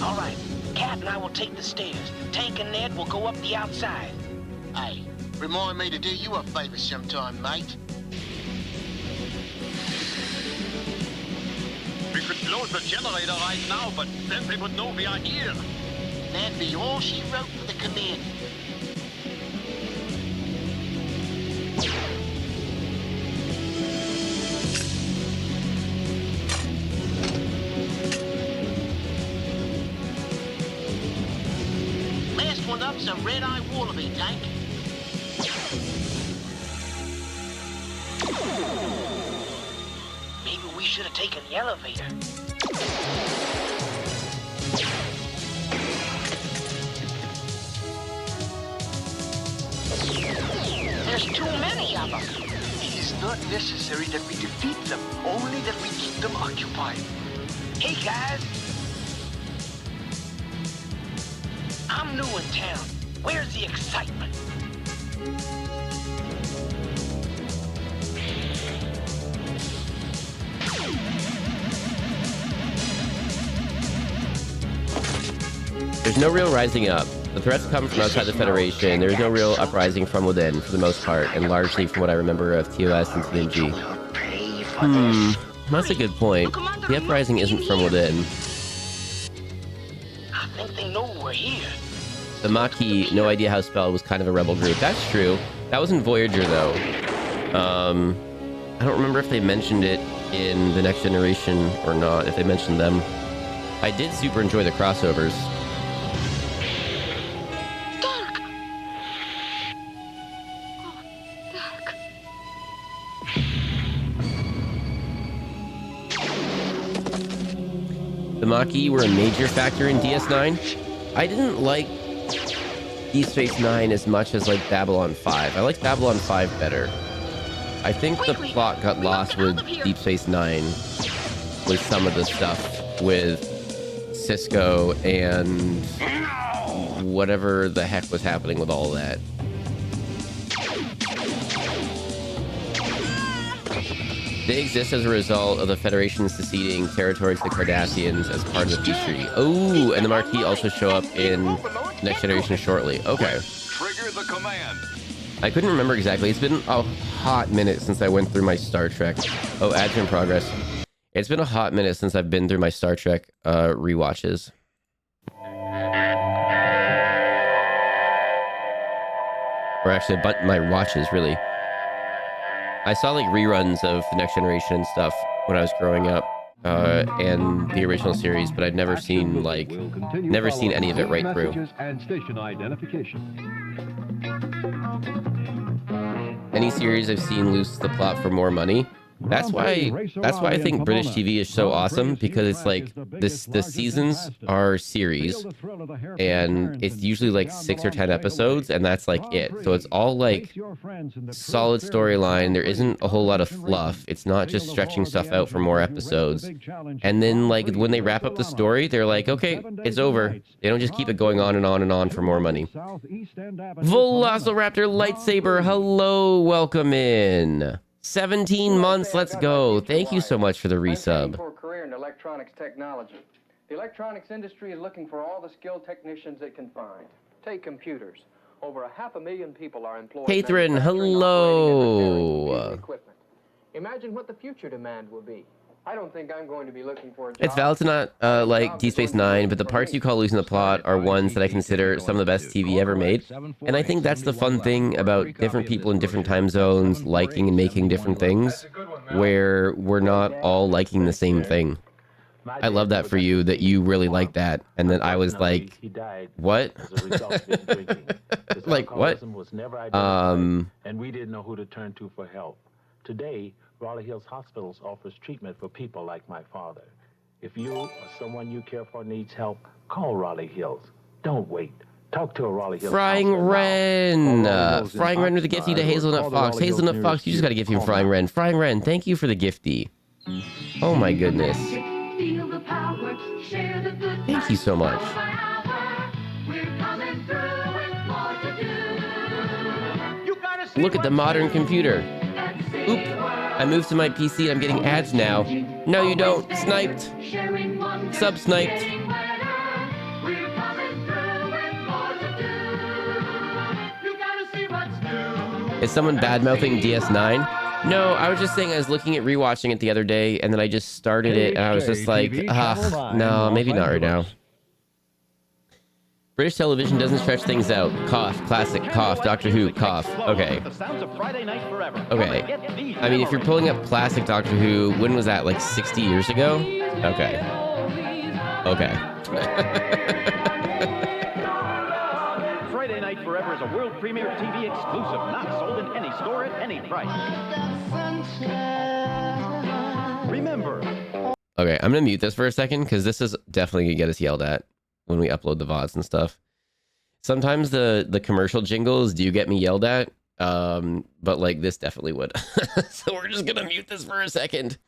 Speaker 12: All right, Cat and I will take the stairs. Tank and Ned will go up the outside. Hey, remind me to do you a favor sometime, mate.
Speaker 17: We could close the generator right now, but then they would know we are here.
Speaker 12: That'd be all she wrote for the command. Last one up's a red-eye wallaby, Tank. Maybe we should have taken the elevator. There's too many of them. It is not necessary that we defeat them, only that we keep them occupied. Hey, guys. I'm new in town. Where's the excitement?
Speaker 1: There's no real rising up. The threats come from outside the Federation. There is no real uprising from within, for the most part, and largely from what I remember of TOS and TNG. That's a good point. The uprising isn't from within.
Speaker 12: I think they know we're here.
Speaker 1: The Maquis, no idea how spelled, was kind of a rebel group. That's true. That was in Voyager, though. I don't remember if they mentioned it in The Next Generation or not, if they mentioned them. I did super enjoy the crossovers. The Maquis were a major factor in DS9. I didn't like Deep Space Nine as much as like Babylon 5. I liked Babylon 5 better. I think the plot got lost with Deep Space Nine with some of the stuff with Cisco and whatever the heck was happening with all that. They exist as a result of the Federation seceding territory to the Cardassians as part of the peace treaty. Oh, and the Maquis also show up in Next Generation shortly. Okay.
Speaker 9: Trigger the command.
Speaker 1: I couldn't remember exactly. It's been a hot minute since I went through my Star Trek. Oh, ads in progress. It's been a hot minute since I've been through my Star Trek rewatches. Or actually, but my watches, really. I saw like reruns of the Next Generation and stuff when I was growing up, and the original series, but I'd never seen like, never seen any of it right through.
Speaker 11: And station identification.
Speaker 1: Any series I've seen loses the plot for more money. That's why I think British TV is so awesome, because it's like the seasons are series, and it's usually like 6 or 10 episodes, and that's like it. So it's all like solid storyline. There isn't a whole lot of fluff. It's not just stretching stuff out for more episodes. And then like when they wrap up the story, they're like, okay, it's over. They don't just keep it going on and on and on for more money. Velociraptor Lightsaber, hello, welcome in. 17 months, let's go. Thank you so much for the resub.
Speaker 3: For a career in electronics technology. The electronics industry is looking for all the skilled technicians it can find. Take computers. Over 500,000 people are employed.
Speaker 1: Catherine, hello.
Speaker 3: Imagine what the future demand will be. I don't think I'm going to be looking for a job.
Speaker 1: It's valid to not like Deep Space Nine, but the parts you call losing the plot are ones that I consider some of the best TV ever made. And I think that's the fun thing about different people in different time zones liking and making different things, where we're not all liking the same thing. I love that for you, that you really like that. And then I was like, what? Like, what?
Speaker 20: And we didn't know who to turn to for help. Today, Raleigh Hills Hospitals offers treatment for people like my father. If you or someone you care for needs help, call Raleigh Hills. Don't wait. Talk to a Raleigh Hills.
Speaker 1: Frying Wren. Frying Wren with a gifty to Hazelnut Fox. Hazelnut Fox, you just got to give him Frying Wren. Frying Wren, thank you for the gifty. Oh my goodness. Thank you so much. Look at the modern computer. Oop. I moved to my PC and I'm getting ads now. No, you don't. Sniped. Sub-sniped. Is someone bad-mouthing DS9? No, I was just saying I was looking at rewatching it the other day, and then I just started it, and I was just like, no, maybe not right now. British television doesn't stretch things out. Cough. Classic. Cough. Doctor Who. Cough. Okay. Okay. I mean, if you're pulling up classic Doctor Who, when was that? Like 60 years ago? Okay. Okay.
Speaker 22: Friday Night Forever is a world premiere TV exclusive, not sold in any store at any price. Remember.
Speaker 1: Okay, I'm gonna mute this for a second, because this is definitely gonna get us yelled at when we upload the VODs and stuff. Sometimes the commercial jingles do get me yelled at, but like this definitely would. So we're just gonna mute this for a second.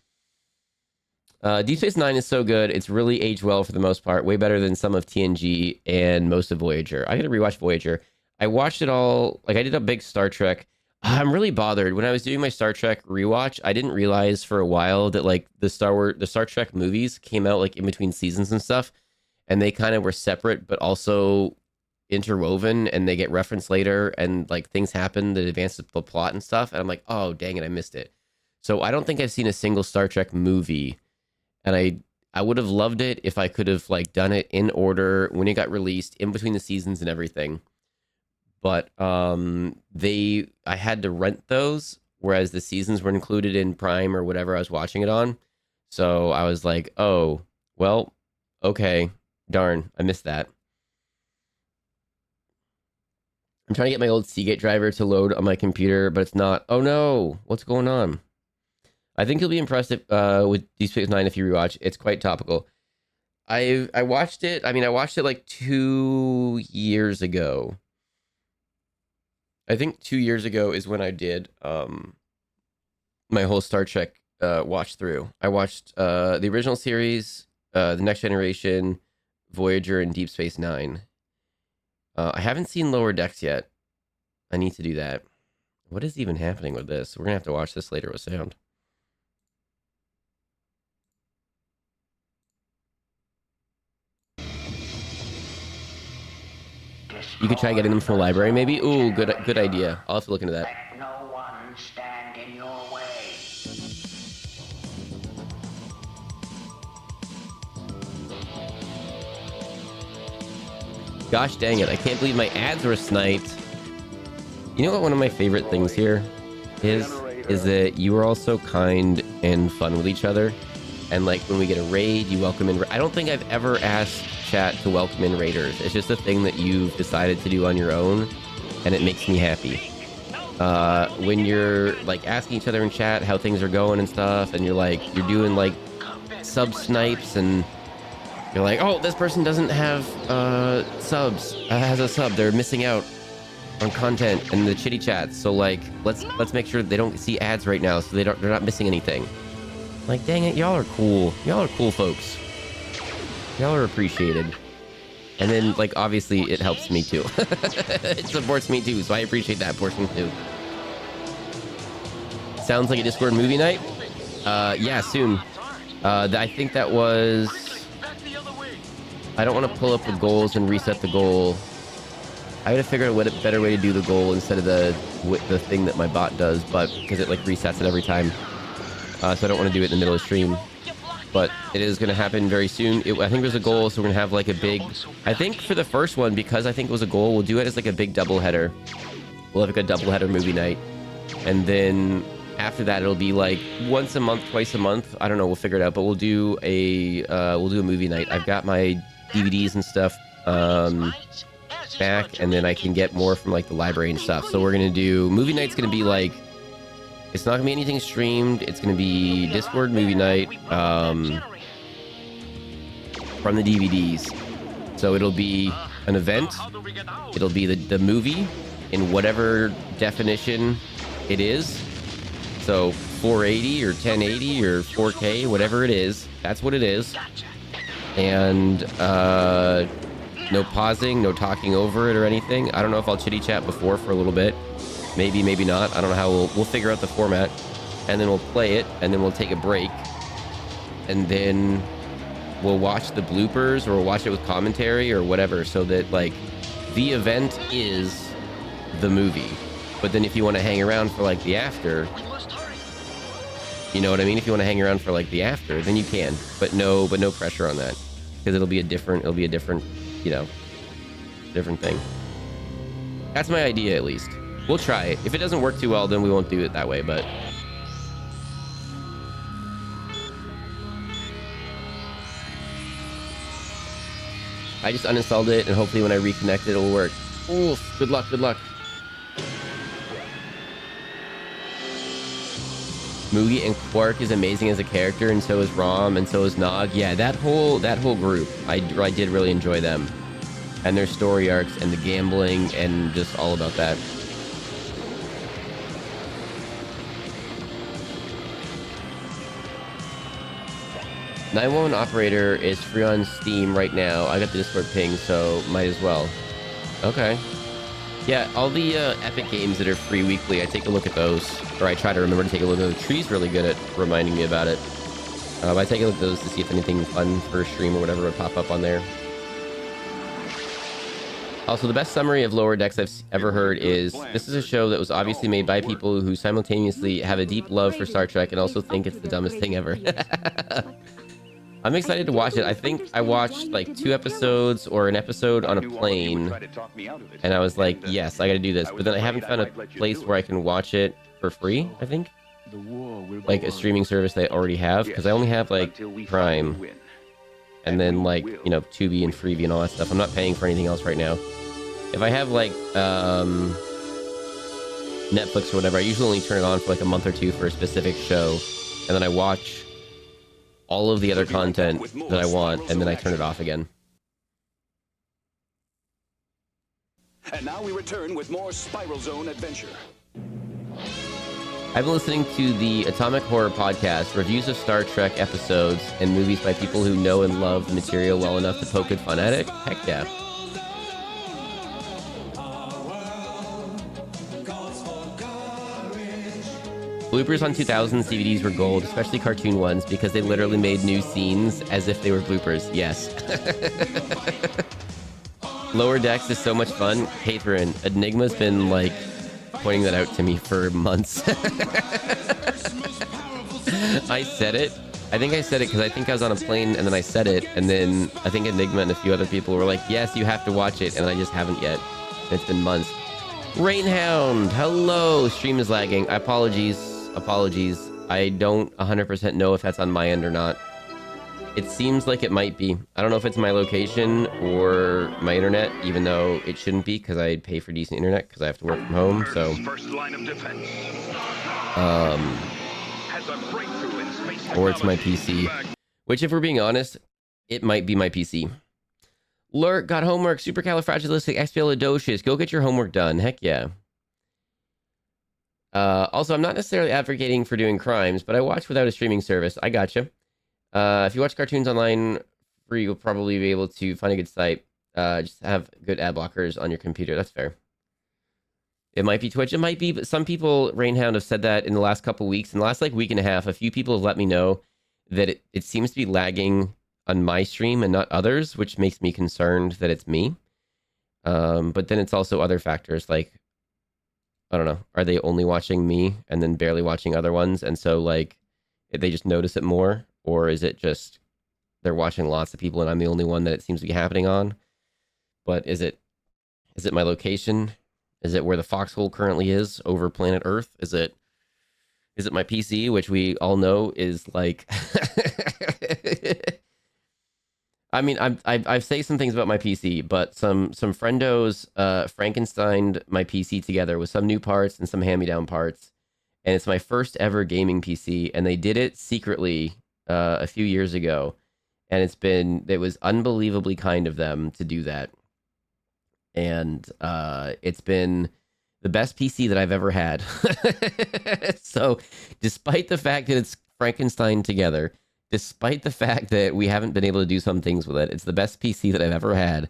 Speaker 1: Deep Space Nine is so good. It's really aged well for the most part. Way better than some of TNG and most of Voyager. I gotta rewatch Voyager. I watched it all. Like I did a big Star Trek. I'm really bothered. When I was doing my Star Trek rewatch, I didn't realize for a while that like the Star Trek movies came out like in between seasons and stuff. And they kind of were separate, but also interwoven, and they get referenced later, and like things happen that advance the plot and stuff. And I'm like, oh, dang it, I missed it. So I don't think I've seen a single Star Trek movie, and I would have loved it if I could have like done it in order when it got released, in between the seasons and everything. But I had to rent those, whereas the seasons were included in Prime or whatever I was watching it on. So I was like, oh, well, okay. Darn, I missed that. I'm trying to get my old Seagate driver to load on my computer, but it's not. Oh no, what's going on? I think you'll be impressed with Deep Space Nine if you rewatch. It's quite topical. I watched it. I mean, I watched it like 2 years ago. I think 2 years ago is when I did my whole Star Trek watch through. I watched the original series, The Next Generation, Voyager, and Deep Space Nine. I haven't seen Lower Decks yet. I need to do that. What is even happening with this? We're gonna have to watch this later with sound. You could try getting them from the library, maybe. Ooh, good idea. I'll have to look into that.
Speaker 19: Let no one stand in your way.
Speaker 1: Gosh dang it, I can't believe my ads were sniped. You know what one of my favorite things here is that you are all so kind and fun with each other. And like when we get a raid, you welcome in. I don't think I've ever asked chat to welcome in raiders. It's just a thing that you've decided to do on your own, and it makes me happy. when you're like asking each other in chat how things are going and stuff, and you're doing like sub snipes, and you're like, oh, this person doesn't have subs, has a sub, they're missing out on content in the chitty chats. So like, let's make sure they don't see ads right now, so they're not missing anything. Like, dang it, y'all are cool. Y'all are cool folks. Y'all are appreciated. And then, like, obviously, it helps me too. It supports me too, so I appreciate that portion too. Sounds like a Discord movie night. Yeah, soon. I think that was... I don't want to pull up the goals and reset the goal. I gotta figure out what a better way to do the goal instead of the thing that my bot does, but because it like resets it every time. So I don't want to do it in the middle of stream. But it is going to happen very soon. I think there's a goal, so we're going to have like a big... I think for the first one, because I think it was a goal, we'll do it as like a big doubleheader. We'll have like a doubleheader movie night. And then after that, it'll be like once a month, twice a month. I don't know, we'll figure it out. But we'll do a movie night. I've got my DVDs and stuff back, and then I can get more from like the library and stuff. So we're going to do... Movie night's going to be like... It's not gonna be anything streamed. It's gonna be Discord movie night from the DVDs. So it'll be an event. It'll be the movie in whatever definition it is. So 480 or 1080 or 4K, whatever it is. That's what it is. And no pausing, no talking over it or anything. I don't know if I'll chitty chat before for a little bit. Maybe, maybe not. I don't know how we'll figure out the format, and then we'll play it, and then we'll take a break, and then we'll watch the bloopers, or we'll watch it with commentary or whatever, so that like the event is the movie. But then if you want to hang around for like the after, you know what I mean? If you want to hang around for like the after, then you can, but no pressure on that, because it'll be a different, you know, different thing. That's my idea, at least. We'll try it. If it doesn't work too well, then we won't do it that way, but... I just uninstalled it, and hopefully when I reconnect it, it'll work. Oof, good luck, good luck. Moogie and Quark is amazing as a character, and so is Rom, and so is Nog. Yeah, that whole group, I did really enjoy them. And their story arcs, and the gambling, and just all about that. 911 Operator is free on Steam right now. I got the Discord ping, so might as well. Okay. Yeah, all the Epic games that are free weekly, I take a look at those. Or I try to remember to take a look at those. Tree's really good at reminding me about it. I take a look at those to see if anything fun for a stream or whatever would pop up on there. Also, the best summary of Lower Decks I've ever heard is, this is a show that was obviously made by people who simultaneously have a deep love for Star Trek and also think it's the dumbest thing ever. I'm excited to watch it. I think I watched like 2 episodes or an episode on a plane, and I was like, yes, I gotta do this. But then I haven't found a place where I can watch it for free, I think. Like a streaming service that I already have, because I only have like Prime. And then like, you know, Tubi and Freevee and all that stuff. I'm not paying for anything else right now. If I have like Netflix or whatever, I usually only turn it on for like a month or 2 for a specific show. And then I watch all of the other content that I want, and then I turn it off again.
Speaker 4: And now we return with more Spiral Zone adventure.
Speaker 1: I've been listening to the Atomic Horror Podcast, reviews of Star Trek episodes and movies by people who know and love the material well enough to poke good fun at it. Heck yeah. Bloopers on 2000s DVDs were gold, especially cartoon ones, because they literally made new scenes as if they were bloopers. Yes. Lower Decks is so much fun. Catherine, Enigma's been like pointing that out to me for months. I said it. I think I said it because I think I was on a plane and then I said it, and then I think Enigma and a few other people were like, yes, you have to watch it, and I just haven't yet. It's been months. Rainhound, hello. Stream is lagging. Apologies. I don't 100% know if that's on my end or not. It seems like it might be. I don't know if it's my location or my internet, even though it shouldn't be because I pay for decent internet because I have to work from home. So,
Speaker 4: First line of defense. Has a breakthrough in space
Speaker 1: or it's my
Speaker 4: technology.
Speaker 1: PC, which, if we're being honest, it might be my PC. Lurk got homework. Supercalifragilisticexpialidocious. Go get your homework done. Heck yeah. Also, I'm not necessarily advocating for doing crimes, but I watch without a streaming service. I gotcha. If you watch cartoons online free, you'll probably be able to find a good site. Just have good ad blockers on your computer. That's fair. It might be Twitch. It might be, but some people, Rainhound, have said that in the last couple weeks. In the last week and a half, a few people have let me know that it seems to be lagging on my stream and not others, which makes me concerned that it's me. But then it's also other factors like, I don't know, are they only watching me and then barely watching other ones? And so like they just notice it more? Or is it just they're watching lots of people and I'm the only one that it seems to be happening on? But is it my location? Is it where the foxhole currently is over planet Earth? Is it my PC, which we all know is like I mean, I've say some things about my PC, but some friendos Frankensteined my PC together with some new parts and some hand-me-down parts. And it's my first ever gaming PC, and they did it secretly a few years ago, and it was unbelievably kind of them to do that. And it's been the best PC that I've ever had. So despite the fact that it's Frankenstein together, despite the fact that we haven't been able to do some things with it, it's the best PC that I've ever had.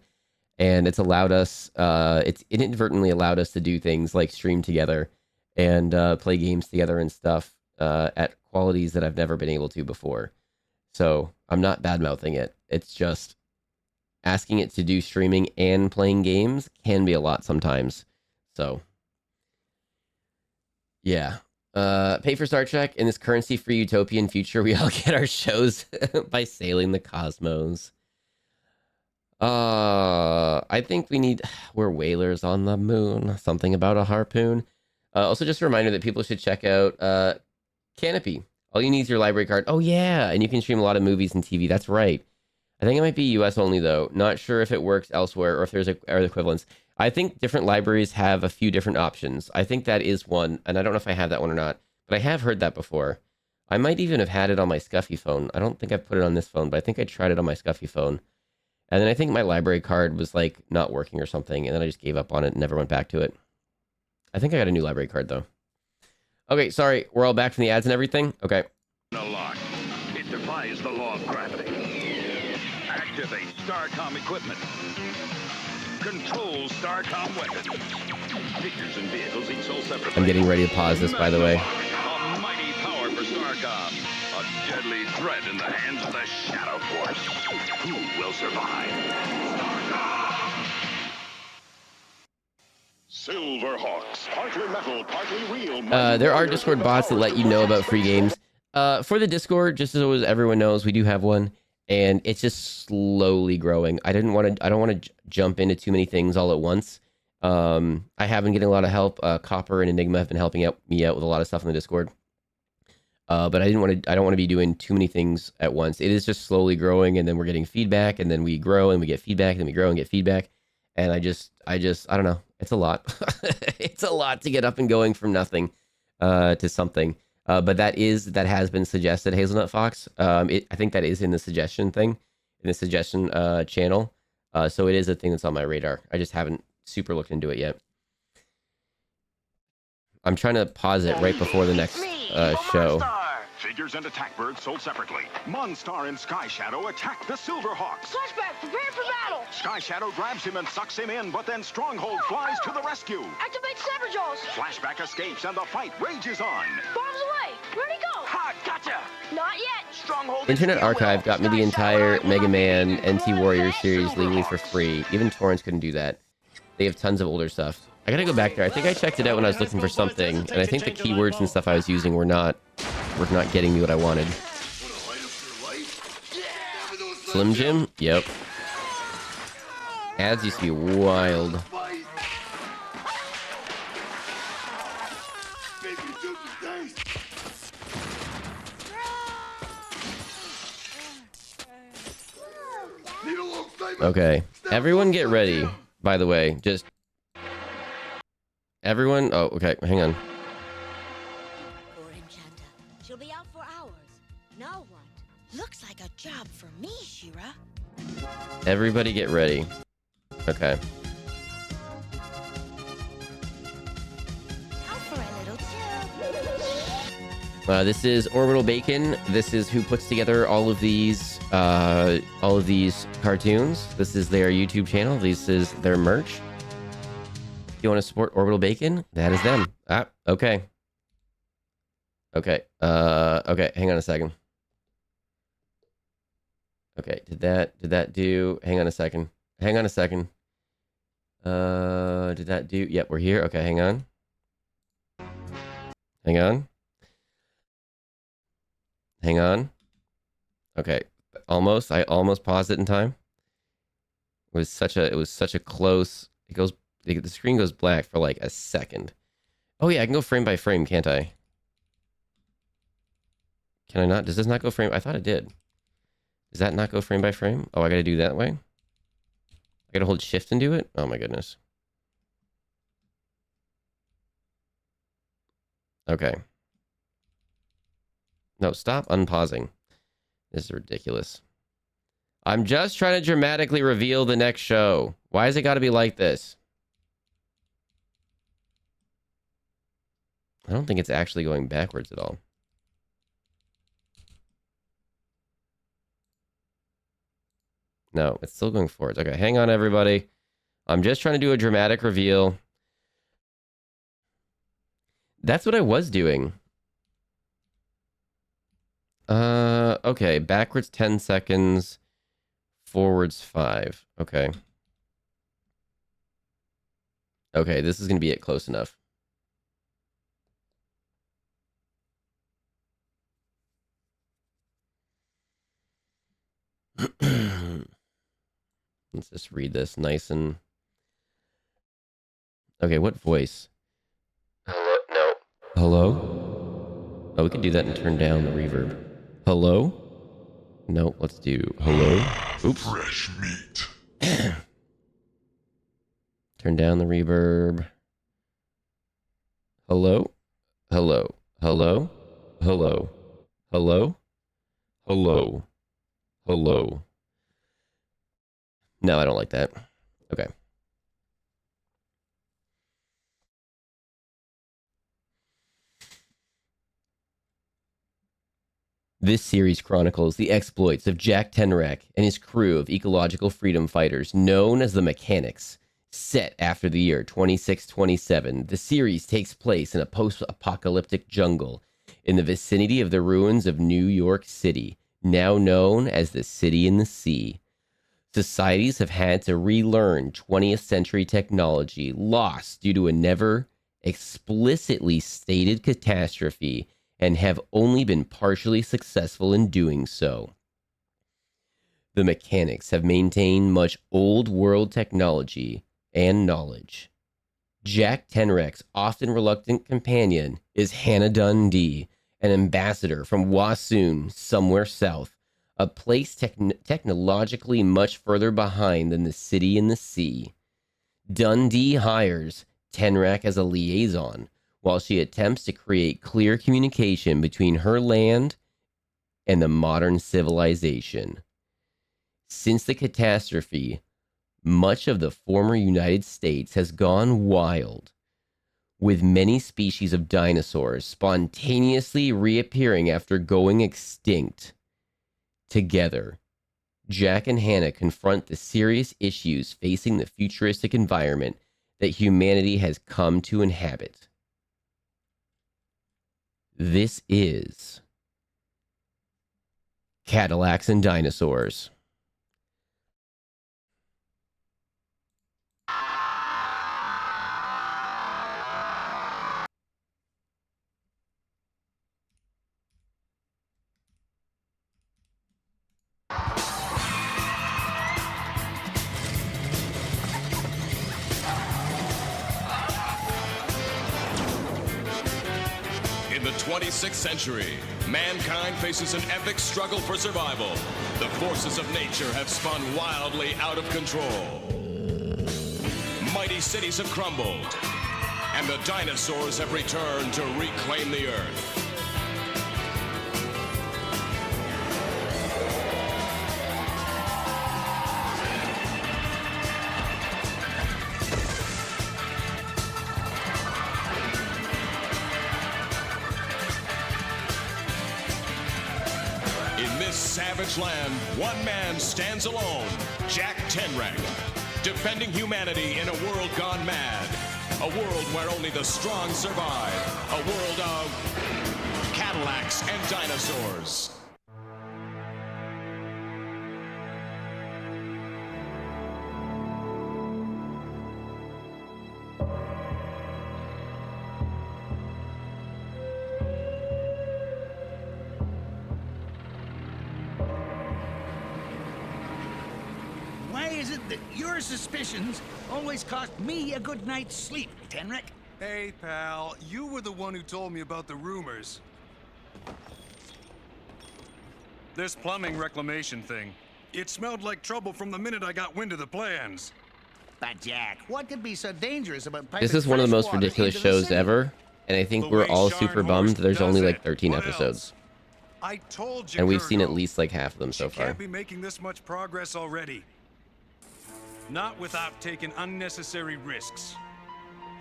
Speaker 1: And it's allowed us, it's inadvertently allowed us to do things like stream together and play games together and stuff at qualities that I've never been able to before. So I'm not bad-mouthing it. It's just asking it to do streaming and playing games can be a lot sometimes. So, yeah. Pay for Star Trek. In this currency-free utopian future, we all get our shows by sailing the cosmos. I think we're whalers on the moon. Something about a harpoon. Also, just a reminder that people should check out Canopy. All you need is your library card. Oh, yeah, and you can stream a lot of movies and TV. That's right. I think it might be US only, though. Not sure if it works elsewhere or if there's other equivalents. I think different libraries have a few different options. I think that is one, and I don't know if I have that one or not, but I have heard that before. I might even have had it on my Scuffy phone. I don't think I've put it on this phone, but I think I tried it on my Scuffy phone. And then I think my library card was, like, not working or something, and then I just gave up on it and never went back to it. I think I got a new library card, though. Okay, sorry. We're all back from the ads and everything? Okay.
Speaker 4: Lock. It defies the law of gravity. Activate STARCOM equipment. Control STARCOM weapons. Figures and vehicles each sold separately.
Speaker 1: I'm getting ready to pause this, by the way.
Speaker 4: A mighty power for STARCOM. A deadly threat in the hands of the Shadow Force. Who will survive?
Speaker 17: Silverhawks, partly metal, partly real.
Speaker 1: There are Discord bots that let you know about free games. For the Discord, just as everyone knows, we do have one, and it's just slowly growing. I don't want to jump into too many things all at once. I have been getting a lot of help. Copper and Enigma have been helping me out with a lot of stuff in the Discord. But I don't want to be doing too many things at once. It is just slowly growing, and then we're getting feedback, and then we grow and we get feedback, and then we grow and get feedback. And I don't know. It's a lot. It's a lot to get up and going from nothing to something. But that has been suggested, Hazelnut Fox. I think that is in the suggestion thing, in the suggestion channel. So it is a thing that's on my radar. I just haven't super looked into it yet. I'm trying to pause it right before the next show.
Speaker 17: Figures and attack birds sold separately. Monstar and Sky Shadow attack the Silverhawks.
Speaker 16: Flashback, prepare for battle.
Speaker 17: Sky Shadow grabs him and sucks him in, but then Stronghold flies to the rescue.
Speaker 16: Activate Saberjaws.
Speaker 17: Flashback escapes and the fight rages on.
Speaker 16: Bombs away. Where'd he go?
Speaker 12: Ha! Gotcha!
Speaker 16: Not yet.
Speaker 12: Stronghold.
Speaker 1: Internet Archive got me the entire Mega Man NT Warrior series legally for free. Even torrents couldn't do that. They have tons of older stuff. I gotta go back there. I think I checked it out when I was looking for something, and I think the keywords and stuff I was using were not getting me what I wanted. Slim Jim? Yep. Ads used to be wild. Okay. Everyone get ready, by the way. Just... Everyone... Oh, okay. Hang on.
Speaker 5: Poor Enchanta. She'll be out for hours. Now what? Looks like a job for me, Shira.
Speaker 1: Everybody get ready. Okay.
Speaker 5: Out for a little too.
Speaker 1: This is Orbital Bacon. This is who puts together all of these cartoons. This is their YouTube channel. This is their merch. If you want to support Orbital Bacon, that is them. Ah, okay. Okay. Okay. Hang on a second. Okay. Did that do? Hang on a second. Hang on a second. Did that do? Yep, we're here. Okay. Hang on. Hang on. Hang on. Okay. Almost. I almost paused it in time. It was such a close. It goes. The screen goes black for like a second. Oh yeah, I can go frame by frame, can't I? Can I not? Does this not go frame? I thought it did. Does that not go frame by frame? Oh, I gotta do that way? I gotta hold shift and do it? Oh my goodness. Okay. No, stop unpausing. This is ridiculous. I'm just trying to dramatically reveal the next show. Why has it got to be like this? I don't think it's actually going backwards at all. No, it's still going forwards. Okay, hang on, everybody. I'm just trying to do a dramatic reveal. That's what I was doing. Okay, backwards 10 seconds, forwards 5. Okay. Okay, this is going to be it close enough. Let's just read this nice and... Okay, what voice? Hello? No. Hello? Oh, we can do that and turn down the reverb. Hello? No, let's do hello. Oops.
Speaker 2: Fresh meat.
Speaker 1: Turn down the reverb. Hello? Hello? Hello? Hello? Hello? Hello? Hello? No, I don't like that. Okay. This series chronicles the exploits of Jack Tenrec and his crew of ecological freedom fighters known as the Mechanics. Set after the year 2627, the series takes place in a post-apocalyptic jungle in the vicinity of the ruins of New York City, now known as the City in the Sea. Societies have had to relearn 20th century technology lost due to a never explicitly stated catastrophe and have only been partially successful in doing so. The Mechanics have maintained much old world technology and knowledge. Jack Tenrec's often reluctant companion is Hannah Dundee, an ambassador from Wassoon, somewhere south, a place technologically much further behind than the City in the Sea. Dundee hires Tenrec as a liaison, while she attempts to create clear communication between her land and the modern civilization. Since the catastrophe, much of the former United States has gone wild, with many species of dinosaurs spontaneously reappearing after going extinct. Together, Jack and Hannah confront the serious issues facing the futuristic environment that humanity has come to inhabit. This is Cadillacs and Dinosaurs.
Speaker 4: In the
Speaker 2: 26th century, mankind faces an epic struggle for survival. The forces of nature have spun wildly out of control. Mighty cities have crumbled, and the dinosaurs have returned to reclaim the Earth. In this savage land, one man stands alone, Jack Tenrek, defending humanity in a world gone mad. A world where only the strong survive. A world of Cadillacs and dinosaurs.
Speaker 7: Why is it that your suspicions always cost me a good night's sleep, Tenrek?
Speaker 23: Hey, pal, you were the one who told me about the rumors. This plumbing reclamation thing. It smelled like trouble from the minute I got wind of the plans.
Speaker 7: But Jack, what could be so dangerous about piping
Speaker 1: This is one of the most
Speaker 7: fresh water
Speaker 1: ridiculous
Speaker 7: into the
Speaker 1: shows
Speaker 7: city?
Speaker 1: ever, and I think we're all super bummed there's only like 13 episodes.
Speaker 23: I told you,
Speaker 1: And we've seen
Speaker 23: Kurgo.
Speaker 1: at least like half of them so far.
Speaker 23: Can't be making this much progress already. Not without taking unnecessary risks.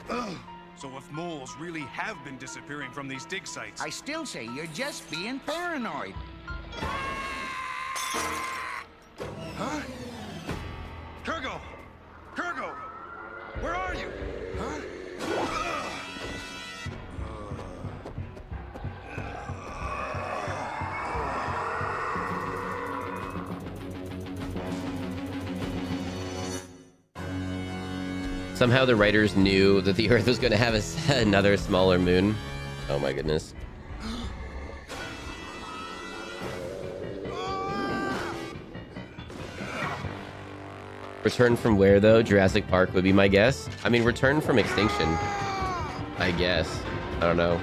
Speaker 23: Ugh. So if moles really have been disappearing from these dig sites...
Speaker 7: I still say you're just being paranoid.
Speaker 23: Huh? Kurgo! Kurgo! Where are you? Huh?
Speaker 1: Somehow the writers knew that the Earth was going to have another smaller moon. Oh my goodness. Return from where though? Jurassic Park would be my guess. I mean, return from extinction. I guess. I don't know.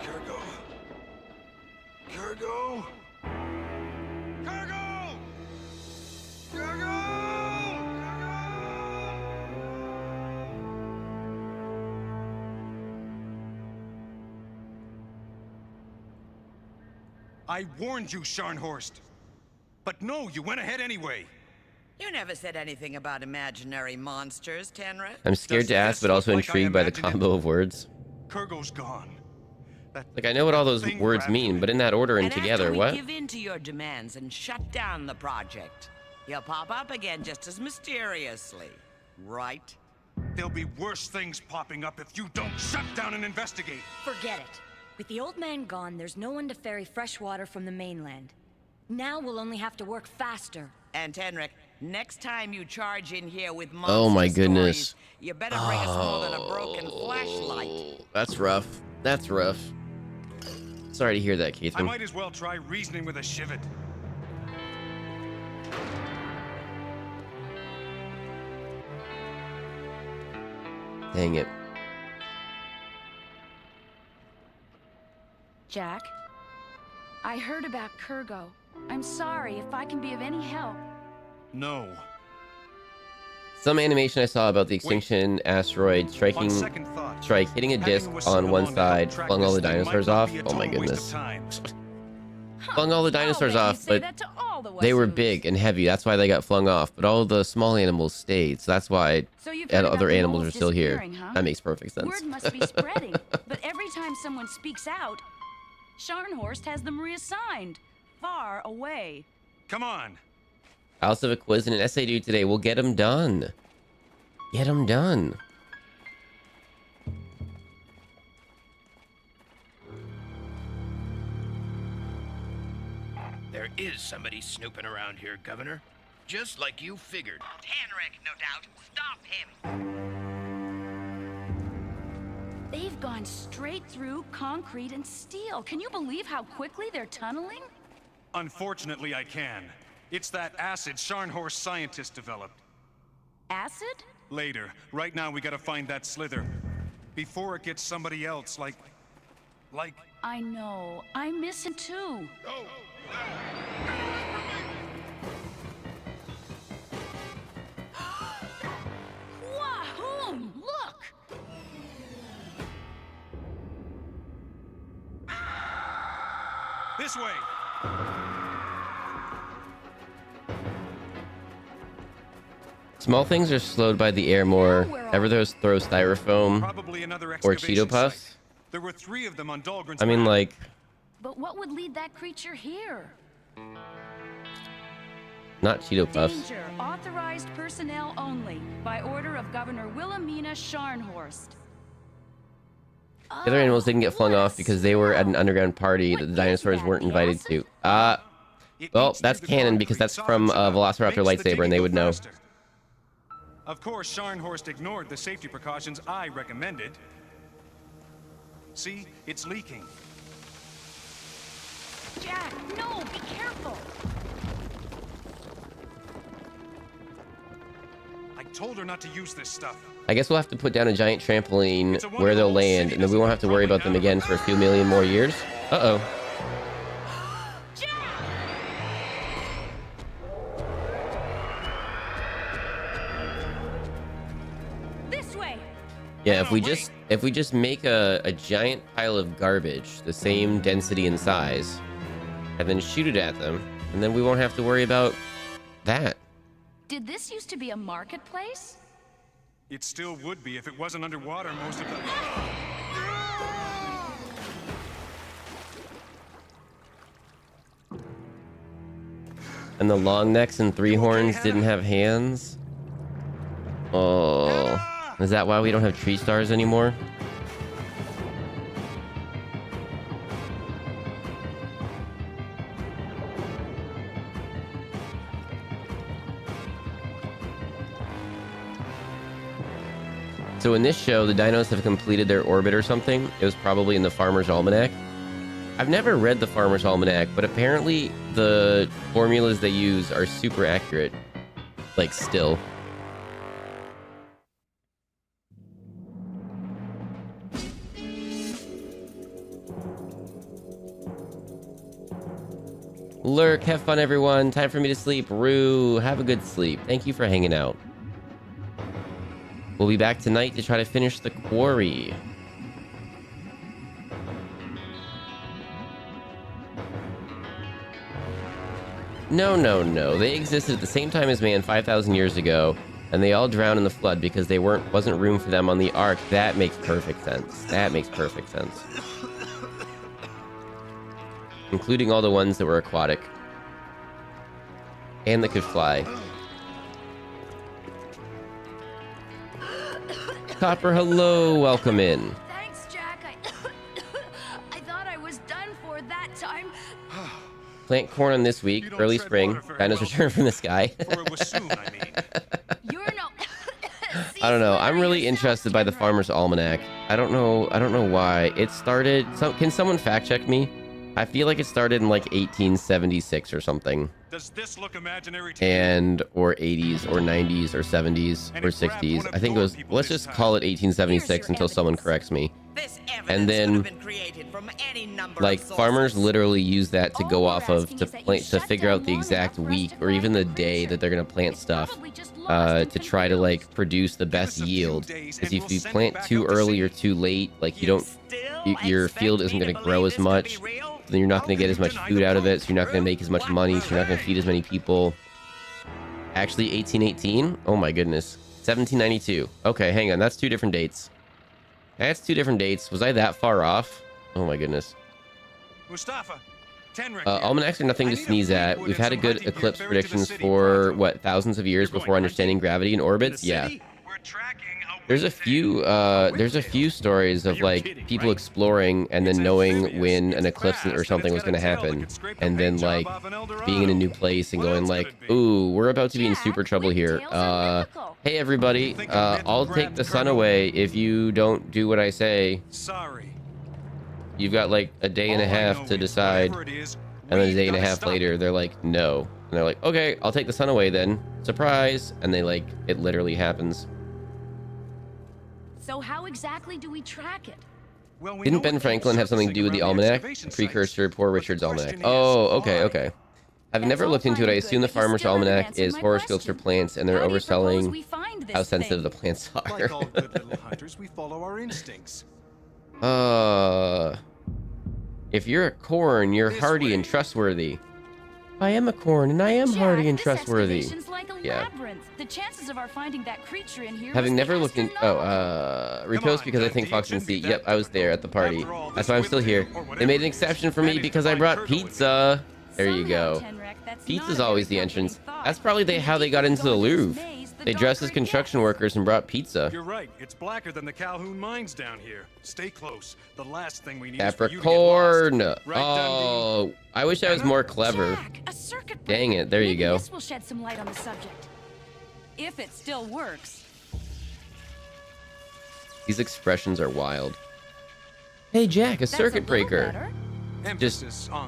Speaker 23: Kurgo! Kurgo! Kurgo! Kurgo! I warned you, Scharnhorst. But no, you went ahead anyway.
Speaker 24: You never said anything about imaginary monsters, Tenrek.
Speaker 1: I'm scared to ask, but also intrigued by the combo of words.
Speaker 23: Kurgo's gone.
Speaker 1: Like, I know what all those words mean, but in that order and together,
Speaker 24: after we
Speaker 1: what?
Speaker 24: give in to your demands and shut down the project, you'll pop up again just as mysteriously, right?
Speaker 23: There'll be worse things popping up if you don't shut down and investigate.
Speaker 5: Forget it. With the old man gone, there's no one to ferry fresh water from the mainland. Now we'll only have to work faster.
Speaker 24: And Tenrek, next time you charge in here with monster
Speaker 1: Oh my goodness.
Speaker 24: stories, you better bring us more than a broken flashlight.
Speaker 1: That's rough. That's rough. Sorry to hear that,
Speaker 23: I
Speaker 1: Keithman.
Speaker 23: might as well try reasoning with a shivet.
Speaker 1: Dang it.
Speaker 16: Jack, I heard about Kurgo. I'm sorry if I can be of any help.
Speaker 23: No.
Speaker 1: Some animation I saw about the extinction asteroid striking, hitting a disc on one side, flung all the dinosaurs off. Oh my goodness. Flung all the dinosaurs off, but they were big and heavy. That's why they got flung off. But all the small animals stayed. So that's why other animals are still here.
Speaker 16: Huh?
Speaker 1: That makes perfect sense.
Speaker 16: Word must be spreading. But every time someone speaks out, Scharnhorst has them reassigned. Far away.
Speaker 23: Come on.
Speaker 1: I also have a quiz and an essay due today. We'll get them done. Get them done.
Speaker 18: There is somebody snooping around here, Governor. Just like you figured.
Speaker 12: Henrik, no doubt. Stop him.
Speaker 16: They've gone straight through concrete and steel. Can you believe how quickly they're tunneling?
Speaker 23: Unfortunately, I can. It's that acid Scharnhorst scientists developed.
Speaker 16: Acid?
Speaker 23: Later. Right now, we gotta find that slither. Before it gets somebody else, like...
Speaker 16: I know. I miss him too. Wahoo! Look!
Speaker 23: This way!
Speaker 1: Small things are slowed by the air more. Ever those throw styrofoam or Cheeto Puffs?
Speaker 23: There were 3 of them on Dahlgren's
Speaker 1: I mean,
Speaker 23: map.
Speaker 1: like,
Speaker 16: But what would lead that creature here?
Speaker 1: not Cheeto Puffs.
Speaker 16: Danger. Authorized personnel only. By order of Governor Wilhelmina Scharnhorst.
Speaker 1: The other animals didn't get flung off because they were at an underground party that the dinosaurs weren't invited to. Well, that's canon because that's from Velociraptor lightsaber, and they would know.
Speaker 23: Of course, Scharnhorst ignored the safety precautions I recommended. See, it's leaking.
Speaker 16: Jack, no, be careful.
Speaker 23: I told her not to use this stuff.
Speaker 1: I guess we'll have to put down a giant trampoline where they'll land, and then we won't have to worry about them again for a few million more years. Uh-oh.
Speaker 16: This way.
Speaker 1: Yeah, if we just make a giant pile of garbage, the same density and size, and then shoot it at them, and then we won't have to worry about that.
Speaker 16: Did this used to be a marketplace?
Speaker 23: It still would be if it wasn't underwater most of the...
Speaker 1: And the long necks and 3 horns didn't have hands? Oh. Is that why we don't have tree stars anymore? So in this show, the dinos have completed their orbit or something. It was probably in the Farmer's Almanac. I've never read the Farmer's Almanac, but apparently the formulas they use are super accurate. Like, still. Lurk, have fun, everyone. Time for me to sleep. Rue, have a good sleep. Thank you for hanging out. We'll be back tonight to try to finish the quarry. No, no, no. They existed at the same time as man 5,000 years ago, and they all drowned in the flood because they wasn't room for them on the ark. That makes perfect sense. That makes perfect sense. Including all the ones that were aquatic. And that could fly. Copper, hello, welcome in.
Speaker 16: Thanks, Jack. I thought I was done for that time.
Speaker 1: Plant corn on this week, early spring. Dinos return from the sky.
Speaker 16: You're no...
Speaker 1: I don't know. I'm really interested by the Farmer's Almanac. I don't know why. It started... Can someone fact check me? I feel like it started in like 1876 or something.
Speaker 23: Does this look imaginary to
Speaker 1: And or 80s or 90s or 70s or 60s. I think it was, let's just call it 1876 until someone corrects me. And then like farmers literally use that to go off of to figure out the exact week or even the day that they're going to plant stuff to try to like produce the best yield. Because if you plant too early or too late, like your field isn't going to grow as much. Then you're not going to get as much food out of it, so you're not going to make as much money, so you're not going to feed as many people. Actually, 1818? Oh my goodness. 1792. Okay, hang on. That's 2 different dates. That's 2 different dates. Was I that far off? Oh my goodness.
Speaker 23: Mustafa,
Speaker 1: almanacs are nothing to sneeze at. We've had a good eclipse predictions for, what, thousands of years before understanding gravity and orbits? Yeah. There's a few stories of like people exploring and then knowing when an eclipse or something was going to happen, and then like being in a new place and going like, ooh, we're about to be in super trouble here. Hey everybody, I'll take the sun away if you don't do what I say.
Speaker 23: Sorry.
Speaker 1: You've got like a day and a half to decide, and then a day and a half later they're like, no. And they're like, okay, I'll take the sun away then. Surprise. And they like, it literally happens.
Speaker 16: So how exactly do we track it?
Speaker 23: Well, we
Speaker 1: Didn't
Speaker 23: know
Speaker 1: Ben
Speaker 23: it
Speaker 1: Franklin have something to do with the almanac? Precursor, Poor Richard's almanac. Oh, okay, okay. I've never looked into it. I assume the farmer's almanac is horoscopes for plants, and they're overselling how sensitive the plants are.
Speaker 23: Like all good little hunters, we follow our instincts.
Speaker 1: If you're a corn, you're hardy and trustworthy. I am a corn, and I am hardy and trustworthy.
Speaker 16: Like a
Speaker 1: Yeah.
Speaker 16: labyrinth. The chances of our finding that creature in here.
Speaker 1: Having
Speaker 16: must
Speaker 1: never
Speaker 16: be
Speaker 1: looked in.
Speaker 16: astronomical.
Speaker 1: Repost because I think Fox and Sea. Yep, I was there at the party. That's why I'm still here. They made an exception for me because I brought pizza. There you go. Pizza's always the entrance. That's probably how they got into the Louvre. They dressed as construction workers and brought pizza.
Speaker 23: You're right. It's blacker than the Calhoun mines down here. Stay close. The last thing we need is for you to get
Speaker 1: Capricorn.
Speaker 23: lost. Right,
Speaker 1: Oh, I wish I was more clever. Dang it. There you go.
Speaker 16: This will shed some light on the subject. If it still works.
Speaker 1: These expressions are wild. Hey, Jack, a circuit breaker. Just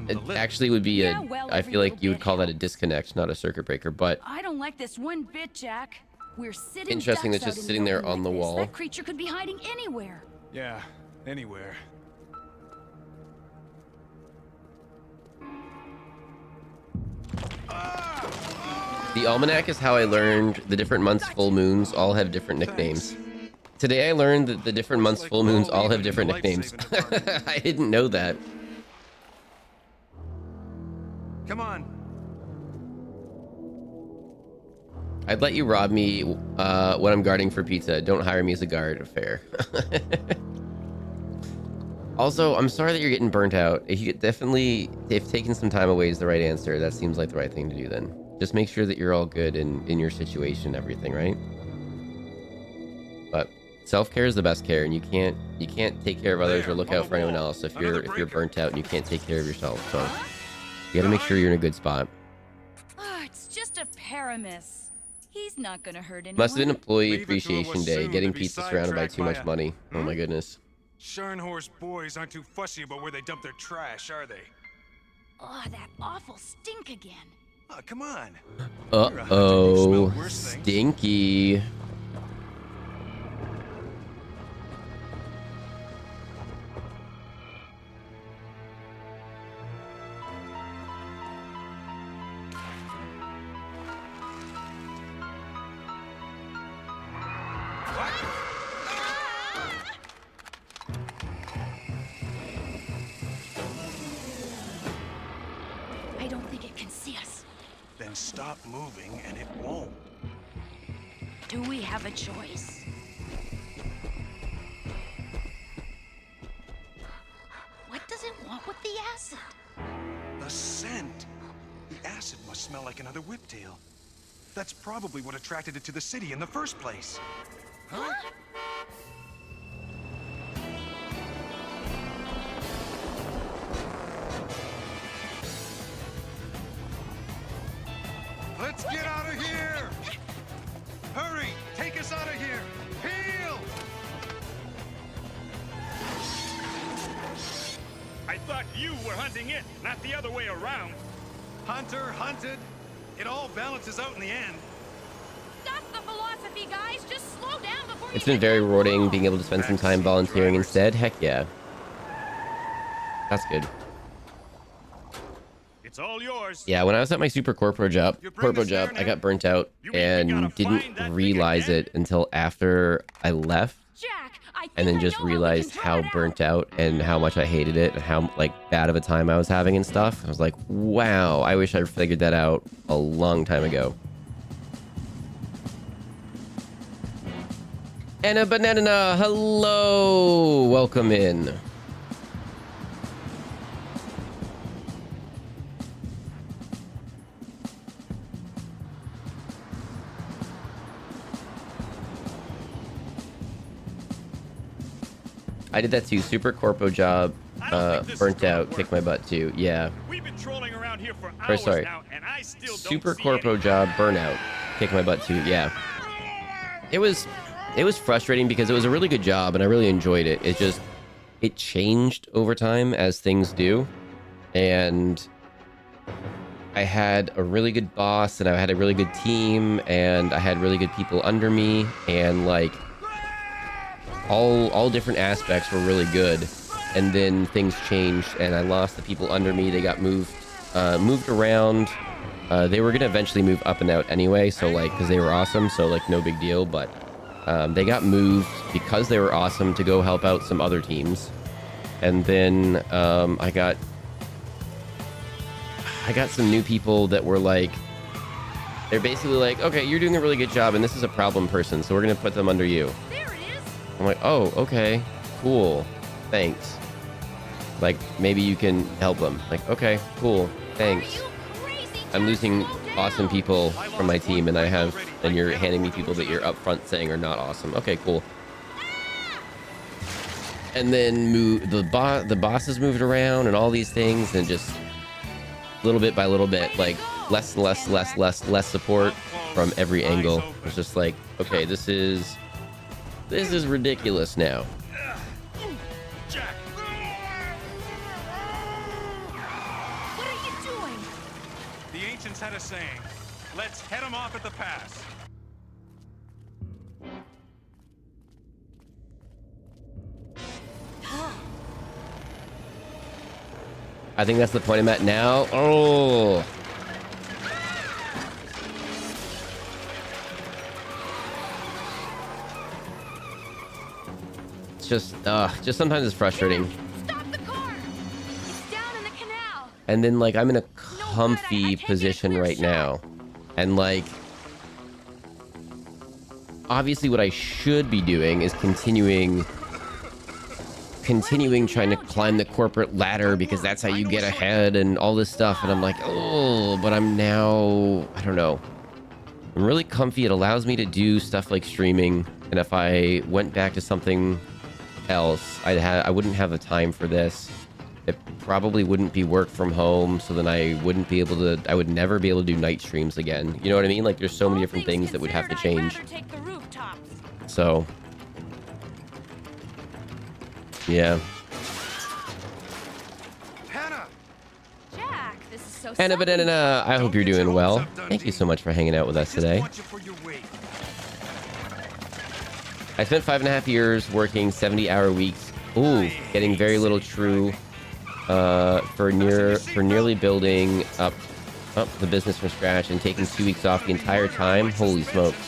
Speaker 1: it actually would be a. I feel like you would call that a disconnect, not a circuit breaker. But
Speaker 16: I don't like this one bit, Jack. We're sitting.
Speaker 1: interesting
Speaker 16: ducks
Speaker 1: that's just
Speaker 16: out in
Speaker 1: sitting
Speaker 16: the
Speaker 1: there
Speaker 16: open
Speaker 1: on the
Speaker 16: like this.
Speaker 1: wall.
Speaker 16: That creature could be hiding anywhere.
Speaker 23: Yeah, anywhere.
Speaker 1: The almanac is how I learned the different months' full moons all have different nicknames. Today I learned that the different months' full moons all have different nicknames. I didn't know that.
Speaker 23: Come on.
Speaker 1: I'd let you rob me when I'm guarding for pizza. Don't hire me as a guard. Fair. Also, I'm sorry that you're getting burnt out. If taking some time away is the right answer, that seems like the right thing to do then. Just make sure that you're all good in your situation, everything, right? But self-care is the best care, and you can't take care of others or look out for anyone else if you're burnt out and you can't take care of yourself. So you gotta make sure you're in a good spot.
Speaker 16: Oh, it's just a Paramis. He's not gonna hurt anyone.
Speaker 1: Must have been Employee Appreciation Day, getting pizza surrounded by too much money. Oh my goodness.
Speaker 23: Scharnhorst boys aren't too fussy about where they dump their trash, are they?
Speaker 16: Oh, that awful stink again.
Speaker 23: Oh, come on.
Speaker 1: Uh-oh. Stinky.
Speaker 16: I don't think it can see us.
Speaker 23: Then stop moving and it won't.
Speaker 16: Do we have a choice? What does it want with the acid?
Speaker 23: The scent. The acid must smell like another whiptail. That's probably what attracted it to the city in the first place.
Speaker 16: Huh?
Speaker 23: Let's get out of here! Hurry! Take us out of here! Heel!
Speaker 6: I thought you were hunting it, not the other way around.
Speaker 23: Hunter, hunted. It all balances out in the end.
Speaker 16: That's the philosophy, guys. Just slow down before
Speaker 1: It's been very rewarding being able to spend some time volunteering instead. Heck yeah. That's good.
Speaker 6: It's all yours.
Speaker 1: Yeah, when I was at my Super Corpo job, I got burnt out and didn't realize it until after I left. And then just realized how burnt out and how much I hated it and how like bad of a time I was having and stuff. I was like, wow, I wish I figured that out a long time ago. And a banana, hello, welcome in. I did that too. Super Corpo job, burnt out, kicked my butt too. Yeah.
Speaker 6: We've been trolling around here for hours now, and I still
Speaker 1: Super Corpo job, burnout, kicked my butt too. Yeah. It was frustrating because it was a really good job and I really enjoyed it. It changed over time as things do, and I had a really good boss, and I had a really good team, and I had really good people under me, and like all different aspects were really good. And then things changed, and I lost the people under me. They got moved around. They were gonna eventually move up and out anyway, so like, because they were awesome, so like no big deal. But they got moved because they were awesome to go help out some other teams. And then I got some new people that were like, they're basically like, okay, you're doing a really good job, and this is a problem person, so we're gonna put them under you.
Speaker 16: There it is.
Speaker 1: I'm like, oh, okay, cool, thanks. Like, maybe you can help them. Like, okay, cool, thanks. I'm losing awesome people from my team, and you're handing me people that you're upfront saying are not awesome. Okay, cool. And then the bosses moved around and all these things, and just little bit by little bit, like less support from every angle. It's just like, okay, this is ridiculous now.
Speaker 18: Jack!
Speaker 16: What are you doing?
Speaker 23: The ancients had a saying, let's head them off at the pass.
Speaker 1: I think that's the point I'm at now. Oh. It's just sometimes it's frustrating.
Speaker 16: Stop the car! It's down in the canal.
Speaker 1: And then like I'm in a comfy position right now. And like obviously what I should be doing is continuing trying to climb the corporate ladder, because that's how you get ahead and all this stuff. And I'm like, oh, but I'm now, I don't know. I'm really comfy. It allows me to do stuff like streaming. And if I went back to something else, I wouldn't have the time for this. It probably wouldn't be work from home. So then I would never be able to do night streams again. You know what I mean? Like there's so many different things that would have to change. So yeah.
Speaker 16: Jack, this is so
Speaker 1: Hannah Banana, I hope you're doing well. Thank you so much for hanging out with us today. I spent 5.5 years working 70-hour weeks. Ooh, getting very little true for nearly building up the business from scratch and taking 2 weeks off the entire time. Holy smokes.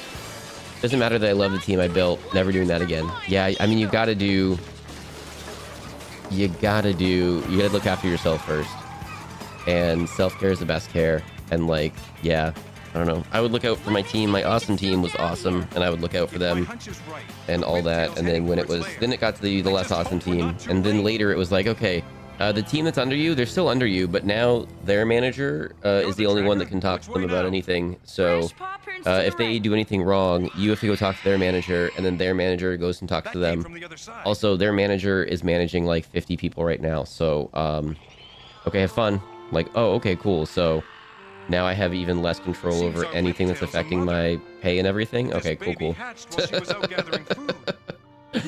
Speaker 1: Doesn't matter that I love the team I built. Never doing that again. Yeah, I mean, you gotta look after yourself first, and self-care is the best care. And like, yeah, I don't know, I would look out for my team. My awesome team was awesome, and I would look out for them and all that. And then when it got to the less awesome team, and then later it was like, okay, the team that's under you, they're still under you, but now their manager is the only one that can talk to them about anything. So if they do anything wrong, you have to go talk to their manager, and then their manager goes and talks to them. Also, their manager is managing like 50 people right now. So, okay, have fun. Like, oh, okay, cool. So now I have even less control over anything that's affecting my pay and everything. Okay, cool.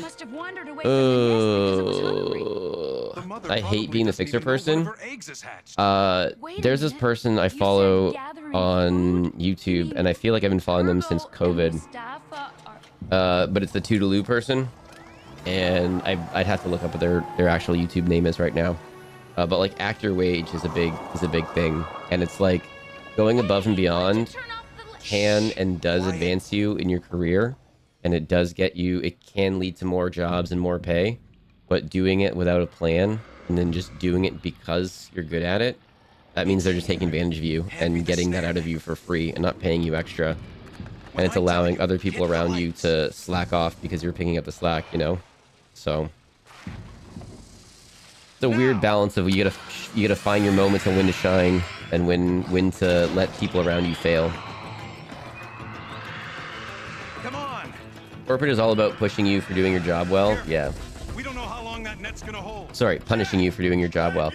Speaker 16: Must have wandered away from the nest because it was hungry.
Speaker 1: I hate being the fixer person. There's this person I follow on YouTube, and I feel like I've been following them since COVID. But it's the Toodaloo person, and I'd have to look up what their actual YouTube name is right now. But like actor wage is a big thing, and it's like going above and beyond can and does advance you in your career. And it can lead to more jobs and more pay, but doing it without a plan and then just doing it because you're good at it, that means they're just taking advantage of you and getting that out of you for free and not paying you extra. And it's allowing other people around you to slack off because you're picking up the slack, you know? So it's a weird balance of you gotta find your moments and when to shine and when to let people around you fail. Corporate is all about pushing you for doing your job well. Yeah.
Speaker 23: We don't know how long that net's gonna hold.
Speaker 1: Sorry, punishing you for doing your job well.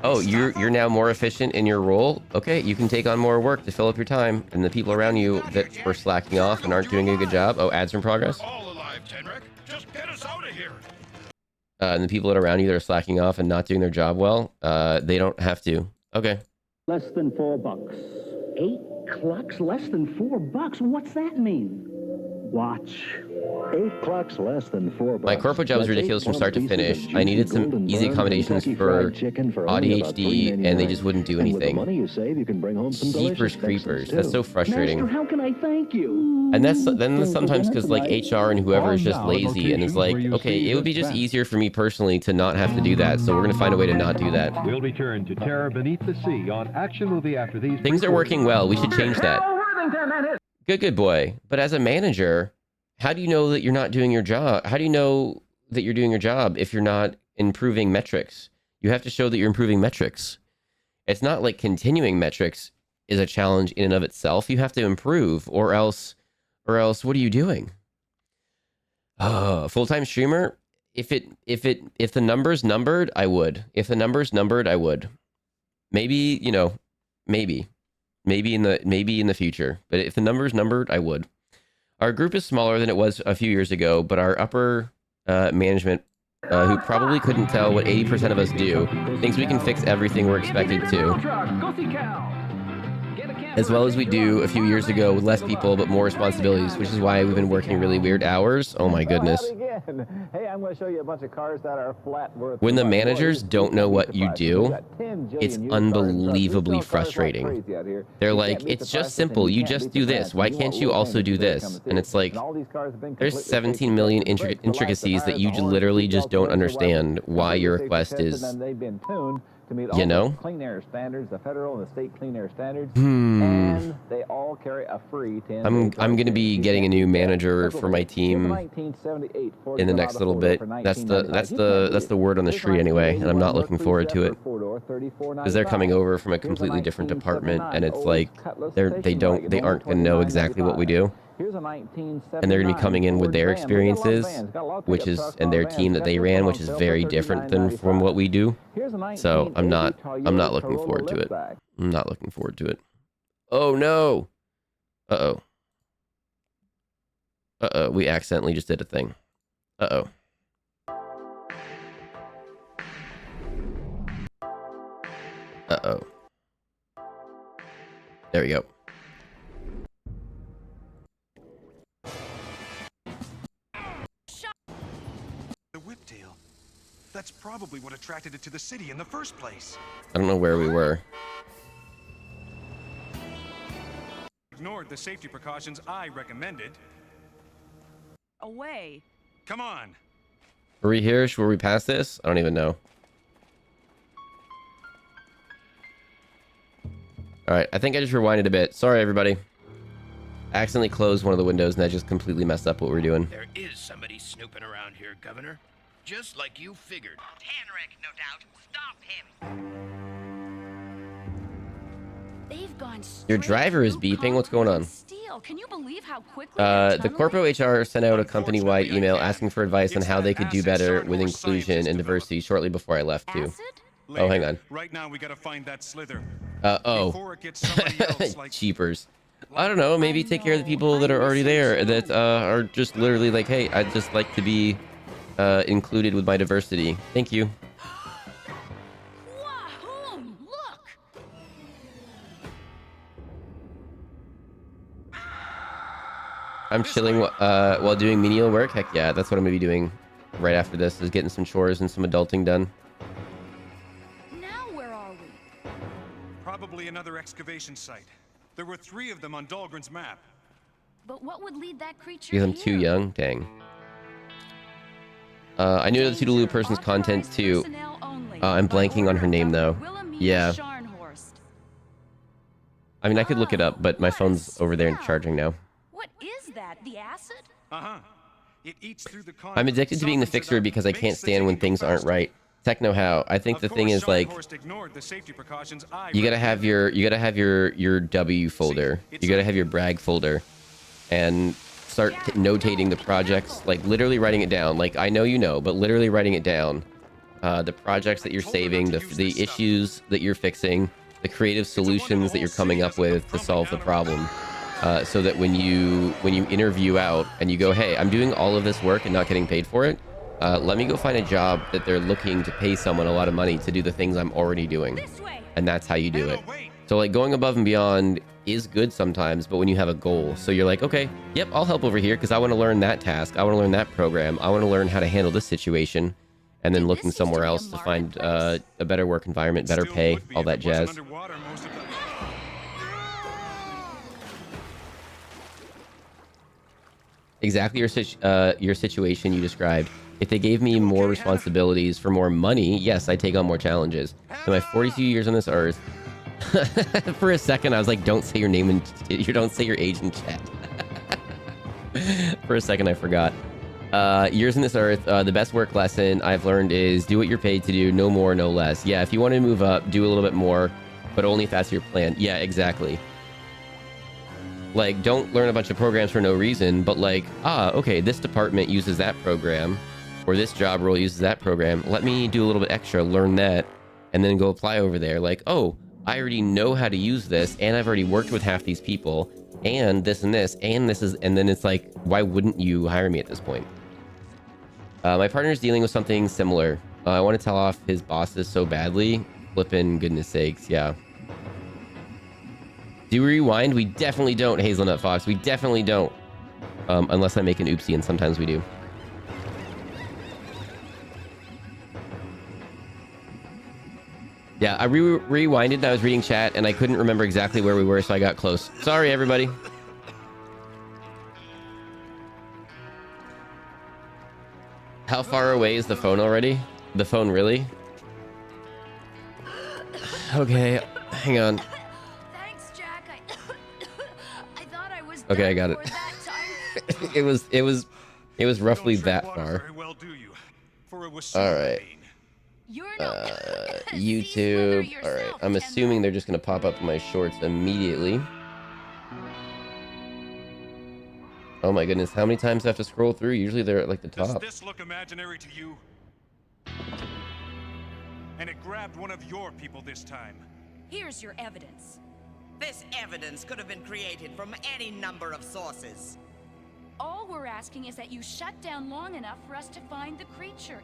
Speaker 1: Oh, you're now more efficient in your role? Okay, you can take on more work to fill up your time. And the people around you that were slacking off and aren't doing a good job. Oh, ads in progress?
Speaker 6: All alive, Tenrek. Just get us out of here.
Speaker 1: And the people that are around you that are slacking off and not doing their job well, they don't have to. Okay.
Speaker 8: Less than $4. 8 clucks less than $4? What's that mean? Watch. 8 clucks less than $4.
Speaker 1: My corporate job was ridiculous from start to finish. I needed some easy accommodations for ADHD, and they just wouldn't do anything. Jeepers creepers. That's so frustrating.
Speaker 8: Master, how can I thank you?
Speaker 1: And that's sometimes because like HR and whoever is just lazy and is like, okay, it would be just easier for me personally to not have to do that, so we're gonna find a way to not do that.
Speaker 10: We'll return to Terror Beneath the Sea on Action Movie after these.
Speaker 1: Things are working well. We should change that. Good boy. But as a manager, how do you know that you're not doing your job? How do you know that you're doing your job if you're not improving metrics? You have to show that you're improving metrics. It's not like continuing metrics is a challenge in and of itself. You have to improve, or else what are you doing? Full-time streamer? If the number's numbered, I would. If the number's numbered, I would. Maybe, you know, maybe in the future. But if the number's numbered, I would. Our group is smaller than it was a few years ago, but our upper management, who probably couldn't tell what 80% of us do, thinks we can fix everything we're expected to. As well as we do a few years ago with less people but more responsibilities, which is why we've been working really weird hours. Oh my goodness.
Speaker 22: Hey, I'm going to show you a bunch of cars that are flat worth.
Speaker 1: When the managers don't know what you do, it's unbelievably frustrating. They're like, it's just simple. You just do this. Why can't you also do this? And it's like, there's 17 million intricacies that you literally just don't understand why your request is,
Speaker 22: to meet
Speaker 1: you know,
Speaker 22: clean air standards, the federal and the state clean air standards, and they all carry a free 10.
Speaker 1: I'm going to be getting a new manager for my team in the next little bit. That's the word on the street anyway, and I'm not looking forward to it because they're coming over from a completely different department, and it's like they aren't going to know exactly what we do. And they're going to be coming in with their experiences, and their team that they ran, which is very different than from what we do. So I'm not looking forward to it. I'm not looking forward to it. Oh no. Uh-oh. Uh-oh, we accidentally just did a thing. Uh-oh. Uh-oh. There we go.
Speaker 23: That's probably what attracted it to the city in the first place.
Speaker 1: I don't know where we were.
Speaker 23: Ignored the safety precautions I recommended.
Speaker 16: Away.
Speaker 23: Come on.
Speaker 1: Are we here? Should we pass this? I don't even know. All right, I think I just rewinded a bit. Sorry, everybody. I accidentally closed one of the windows and that just completely messed up what we're doing.
Speaker 18: There is somebody snooping around here, Governor. Just like you figured.
Speaker 5: Henrik, no doubt. Stop him.
Speaker 16: They've gone
Speaker 1: Your driver is beeping. What's going on?
Speaker 16: steel. Can you believe how quickly
Speaker 1: The corporate HR sent out a company-wide email asking for advice on how they could do better with inclusion and diversity shortly before I left too. Oh, hang on.
Speaker 23: Right now we gotta find that slither.
Speaker 1: Oh. Cheapers. I don't know. Maybe take care of the people that are already there that are just literally like, hey, I'd just like to be included with my diversity. Thank you. I'm chilling while doing menial work. Heck yeah, that's what I'm gonna be doing right after this, is getting some chores and some adulting done.
Speaker 16: Now where are we?
Speaker 23: Probably another excavation site. There were 3 of them on Dahlgren's map.
Speaker 16: But what would lead that creature
Speaker 1: Because I'm too young? Dang. I knew the Toodaloo person's content too. I'm blanking on her name though. Yeah. I mean, I could look it up, but my phone's over there and charging now.
Speaker 16: What is that? The acid?
Speaker 23: Uh-huh. It eats through the
Speaker 1: I'm addicted to being the fixer because I can't stand when things aren't right. Techno how? I think the thing is like, you gotta have your W folder. You gotta have your brag folder, and start notating the projects, like literally writing it down. Like I know you know, but literally writing it down. The projects that you're saving, the issues that you're fixing, the creative solutions that you're coming up with to solve the problem. So that when you interview out and you go, hey, I'm doing all of this work and not getting paid for it, let me go find a job that they're looking to pay someone a lot of money to do the things I'm already doing. And that's how you do it. So like going above and beyond is good sometimes, but when you have a goal, so you're like, okay, yep, I'll help over here because I want to learn that task. I want to learn that program. I want to learn how to handle this situation, and then looking somewhere else to find a better work environment, better pay, all that jazz. Exactly your situation you described. If they gave me more responsibilities for more money, yes, I'd take on more challenges. In my 42 years on this earth, for a second, I was like, don't say your name and you don't say your age in chat. For a second, I forgot. Years in this earth, the best work lesson I've learned is do what you're paid to do, no more, no less. Yeah, if you want to move up, do a little bit more, but only if that's your plan. Yeah, exactly. Like, don't learn a bunch of programs for no reason, but like, okay, this department uses that program, or this job role uses that program. Let me do a little bit extra, learn that, and then go apply over there. Like, oh, I already know how to use this, and I've already worked with half these people, and this and this, and this is, and then it's like, why wouldn't you hire me at this point? My partner's dealing with something similar. I want to tell off his bosses so badly. Flippin' goodness sakes, yeah. Do we rewind? We definitely don't, Hazelnut Fox. We definitely don't. Unless I make an oopsie, and sometimes we do. Yeah, I rewinded and I was reading chat and I couldn't remember exactly where we were, so I got close. Sorry, everybody. How far away is the phone already? The phone, really? Okay, hang on.
Speaker 16: Thanks, Jack. I thought I was
Speaker 1: Okay, I got it. it was roughly that far. All right. YouTube. All right. I'm assuming they're just gonna pop up in my shorts immediately. Oh my goodness, how many times do I have to scroll through? Usually they're at like the top.
Speaker 23: Does this look imaginary to you? And it grabbed one of your people this time.
Speaker 16: Here's your evidence.
Speaker 24: This evidence could have been created from any number of sources.
Speaker 16: All we're asking is that you shut down long enough for us to find the creature.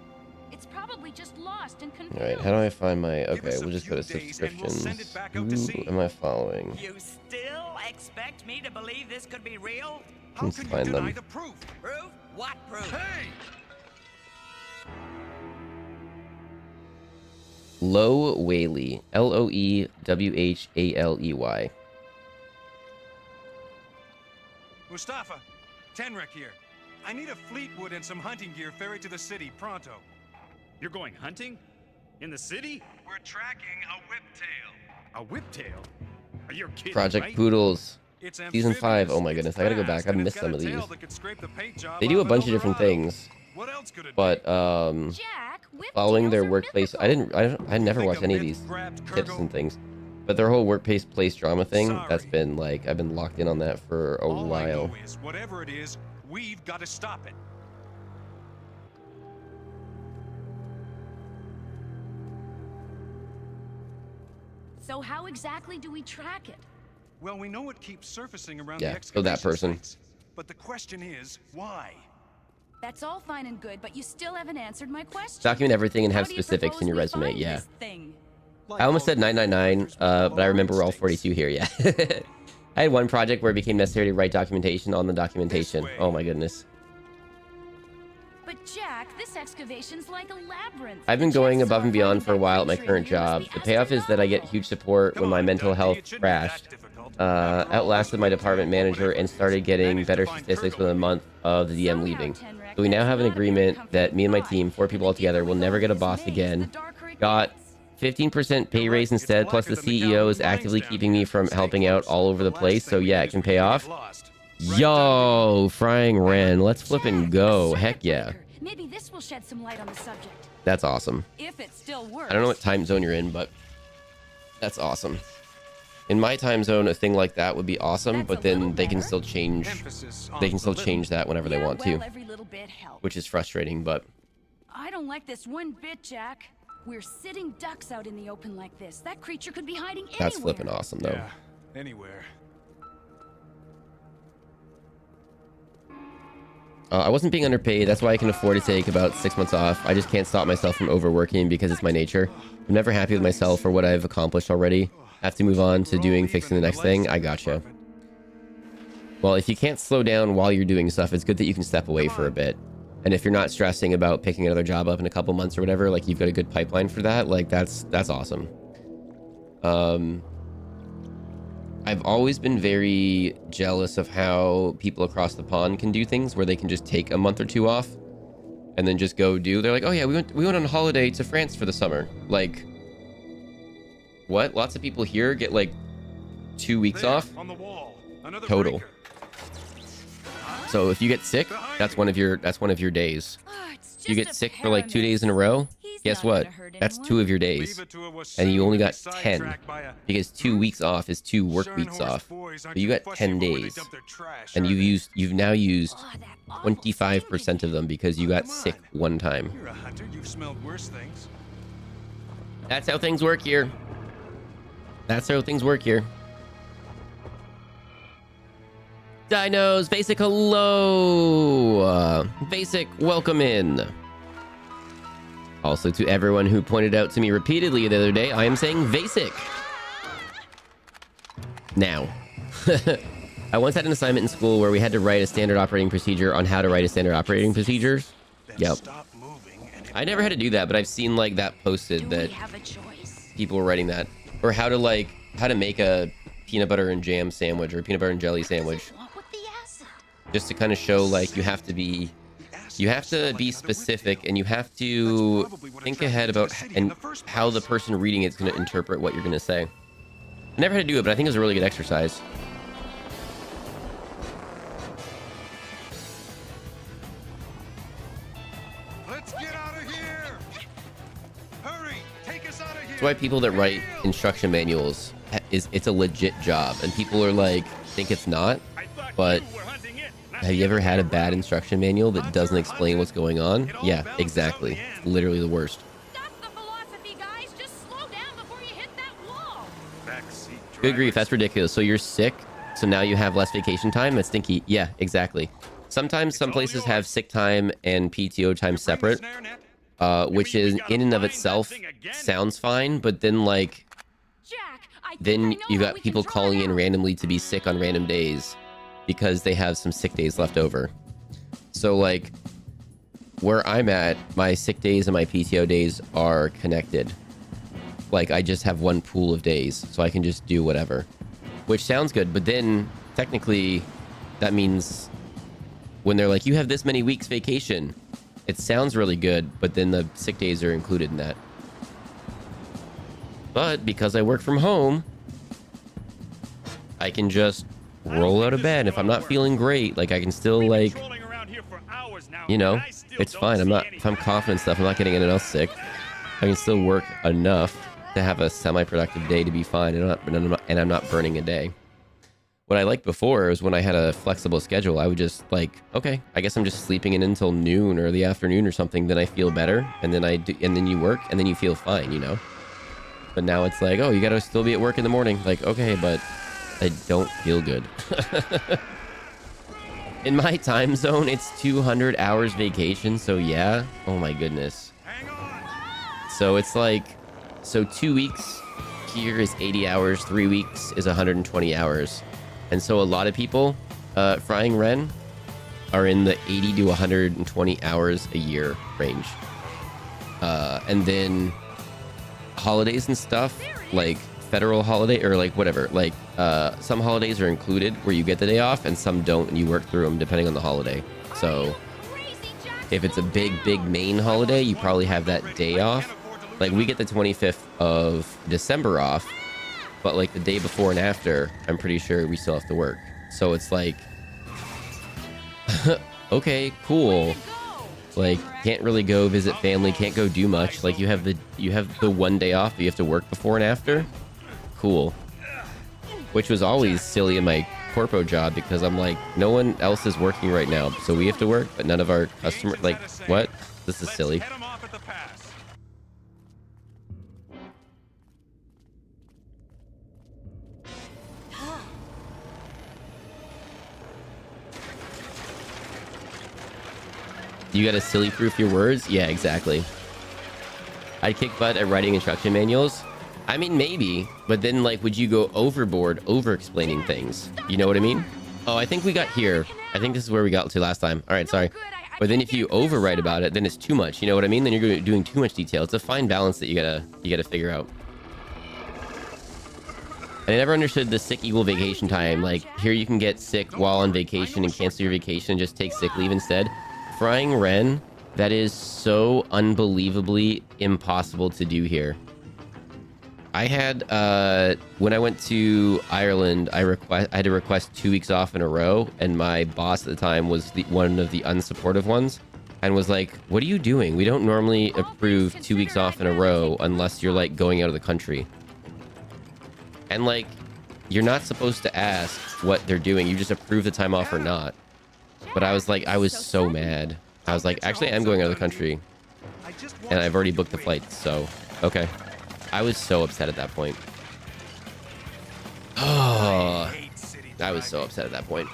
Speaker 16: It's probably just lost and confused.
Speaker 1: All right, how do I find my... Okay, we'll just go to subscriptions. Who am I following?
Speaker 24: You still expect me to believe this could be real?
Speaker 1: Let's find them.
Speaker 24: Proof? What proof? Hey!
Speaker 1: Low Whaley. Loewhaley.
Speaker 23: Mustafa, Tenrek here. I need a Fleetwood and some hunting gear ferried to the city pronto.
Speaker 11: You're going hunting? In the city?
Speaker 18: We're tracking a whiptail.
Speaker 11: A whiptail? Are you kidding?
Speaker 1: Project
Speaker 11: right?
Speaker 1: Poodles. Season 5. Oh my goodness, I gotta go back. I've missed some of these. They do a bunch of different things. But following their workplace, I never watched any of these tips and things. But their whole workplace drama thing, that's been like, I've been locked in on that for a while.
Speaker 23: Whatever it is, we've got to stop it.
Speaker 16: So how exactly do we track it?
Speaker 23: Well, we know it keeps surfacing around
Speaker 1: Yeah,
Speaker 23: the
Speaker 1: so that
Speaker 23: excavation
Speaker 1: person.
Speaker 23: sites, but the question is, why?
Speaker 16: That's all fine and good, but you still haven't answered my question.
Speaker 1: Document everything and have specifics in your resume. Yeah. I almost said 999, but I remember we're all 42 here. Yeah. I had one project where it became necessary to write documentation on the documentation. Oh my goodness.
Speaker 16: But Jack, this excavation's like a labyrinth.
Speaker 1: I've been going above and beyond for a while at my current job. The payoff is that I get huge support when my mental health crashed. Outlasted my department manager and started getting better statistics within a month of the DM leaving. So we now have an agreement that me and my team, 4 people all together, will never get a boss again. Got 15% pay raise instead, plus the CEO is actively keeping me from helping out all over the place. So yeah, it can pay off. Yo, Frying Ren, let's flip and go. Heck yeah.
Speaker 16: Maybe this will shed some light on the subject.
Speaker 1: That's awesome.
Speaker 16: If it still works.
Speaker 1: I don't know what time zone you're in, but that's awesome. In my time zone, a thing like that would be awesome, but then they can still change. They can still change that whenever they want to, which is frustrating. But
Speaker 16: I don't like this one bit, Jack. We're sitting ducks out in the open like this. That creature could be hiding anywhere.
Speaker 1: That's flipping awesome, though.
Speaker 23: Yeah, anywhere.
Speaker 1: I wasn't being underpaid. That's why I can afford to take about 6 months off. I just can't stop myself from overworking because it's my nature. I'm never happy with myself or what I've accomplished already. have to move on to fixing the next thing, I gotcha. Well, if you can't slow down while you're doing stuff, it's good that you can step away for a bit. And if you're not stressing about picking another job up in a couple months or whatever, like you've got a good pipeline for that, like that's awesome. I've always been very jealous of how people across the pond can do things where they can just take a month or two off and then just go do. They're like, oh yeah, we went on holiday to France for the summer. Like, what? Lots of people here get like 2 weeks off
Speaker 23: On the wall. Another
Speaker 1: total.
Speaker 23: breaker.
Speaker 1: So if you get sick, that's one of your days. You get sick for like 2 days in a row. Guess what? That's 2 of your days, and you only got 10 because 2 weeks off is 2 work weeks off. So you got 10 days, and you've now used 25% of them because you got sick one time.
Speaker 23: You're a hunter. You've smelled worse things.
Speaker 1: That's how things work here. That's how things work here. Dinos, Basic, hello. Basic, welcome in. Also, to everyone who pointed out to me repeatedly the other day, I am saying Basic. Now, I once had an assignment in school where we had to write a standard operating procedure on how to write a standard operating procedures. Yep. I never had to do that, but I've seen like that posted that people were writing that, or how to make a peanut butter and jam sandwich or a peanut butter and jelly sandwich. Just to kind of show like you have to be specific, and you have to think ahead about how the person reading it's going to interpret what you're going to say. I never had to do it, but I think it was a really good exercise.
Speaker 23: Let's get out of here! Hurry! Take us out of here!
Speaker 1: That's why people that write instruction manuals it's a legit job, and people are like think it's not, but have you ever had a bad instruction manual that doesn't explain what's going on? Yeah, exactly. It's literally the worst. Good grief, that's ridiculous. So you're sick, so now you have less vacation time? That's stinky. Yeah, exactly. Sometimes some places have sick time and PTO time separate, which is in and of itself sounds fine, but then like, then you got people calling in randomly to be sick on random days because they have some sick days left over. So like where I'm at, my sick days and my PTO days are connected. Like I just have one pool of days, so I can just do whatever, which sounds good. But then technically that means when they're like, you have this many weeks vacation, it sounds really good, but then the sick days are included in that. But because I work from home, I can just roll out of bed. If I'm not feeling great, like I can still like, you know, it's fine. If I'm coughing and stuff, I'm not getting anyone else sick. I can still work enough to have a semi-productive day to be fine, and I'm not burning a day. What I liked before was when I had a flexible schedule, I would just like, okay, I guess I'm just sleeping in until noon or the afternoon or something. Then I feel better, and then you work, and then you feel fine, you know. But now it's like, oh, you gotta still be at work in the morning. Like, okay, but I don't feel good. In my time zone, it's 200 hours vacation, so yeah. Oh my goodness. So it's like, so 2 weeks here is 80 hours, 3 weeks is 120 hours. And so a lot of people, frying Ren, are in the 80 to 120 hours a year range. And then holidays and stuff, like federal holiday or like whatever, like some holidays are included where you get the day off and some don't, and you work through them depending on the holiday. So if it's a big main holiday, you probably have that day off. Like we get the 25th of December off, but like the day before and after, I'm pretty sure we still have to work. So it's like, okay, cool. Like can't really go visit family, can't go do much. Like you have the one day off, but you have to work before and after. Cool. Which was always silly in my corpo job because I'm like, no one else is working right now, so we have to work, but none of our customers. Like, what? This is silly. You gotta silly proof your words? Yeah, exactly. I'd kick butt at writing instruction manuals. I mean, maybe, but then like, would you go overboard, over-explaining things? You know what I mean? Oh, I think we got here. I think this is where we got to last time. All right, sorry. But then if you overwrite about it, then it's too much. You know what I mean? Then you're doing too much detail. It's a fine balance that you gotta figure out. I never understood the sick equal vacation time. Like, here you can get sick while on vacation and cancel your vacation and just take sick leave instead. Frying Ren, that is so unbelievably impossible to do here. I had, when I went to Ireland, I had to request 2 weeks off in a row, and my boss at the time was one of the unsupportive ones, and was like, what are you doing? We don't normally approve 2 weeks off in a row unless you're, like, going out of the country. And, like, you're not supposed to ask what they're doing. You just approve the time off or not. But I was like, I was so mad. I was like, actually, I'm going out of the country, and I've already booked the flights, so, okay. I was so upset at that point. Oh, I was so upset at that point.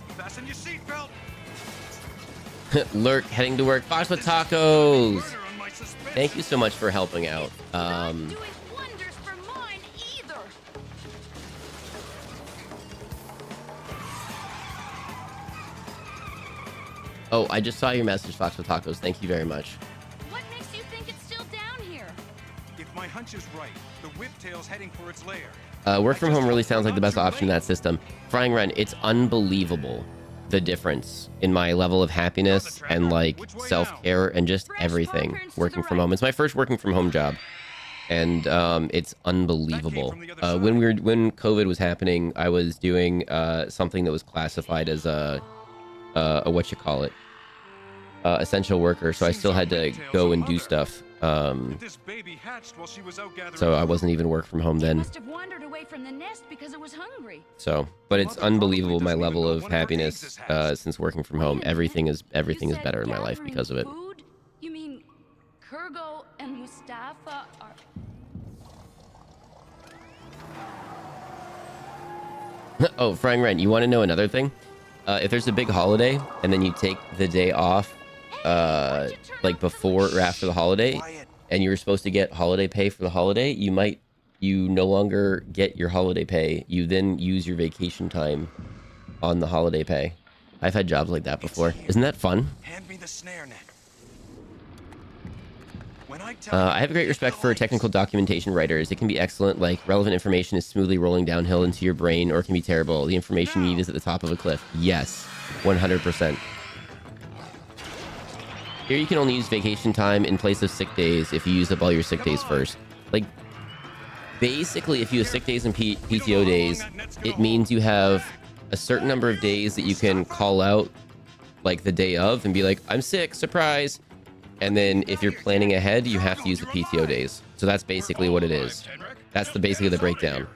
Speaker 23: Fasten your seatbelt.
Speaker 1: Lurk, heading to work. Fox with tacos. Thank you so much for helping out. Oh, I just saw your message, Fox with tacos. Thank you very much.
Speaker 23: My hunch is right. The whiptail's heading for its lair.
Speaker 1: Work from home really sounds like the best option in that system. Frying Ren, it's unbelievable the difference in my level of happiness and like self-care and just everything working from home. It's my first working from home job, and it's unbelievable. When COVID was happening, I was doing something that was classified as a essential worker, so I still had to go and do stuff. So I wasn't even work from home then.
Speaker 16: Must have wandered away from the nest because it was hungry.
Speaker 1: So, but it's unbelievable my level of happiness since working from home. Everything is better in my life because of it.
Speaker 16: Food? You mean Kurgo and Mustafa are...
Speaker 1: Oh, Frying Ren, you want to know another thing? If there's a big holiday and then you take the day off like before or after the holiday, and you were supposed to get holiday pay for the holiday, you no longer get your holiday pay. You then use your vacation time on the holiday pay. I've had jobs like that before. Isn't that fun?
Speaker 23: Hand me the snare net.
Speaker 1: I have a great respect for technical documentation writers. It can be excellent, like relevant information is smoothly rolling downhill into your brain, or it can be terrible. The information you need is at the top of a cliff. Yes, 100%. Here you can only use vacation time in place of sick days if you use up all your sick days first. Like, basically, if you have sick days and PTO days, it means you have a certain number of days that you can call out, like, the day of and be like, I'm sick, surprise. And then if you're planning ahead, you have to use the PTO days. So that's basically what it is. That's basically the breakdown.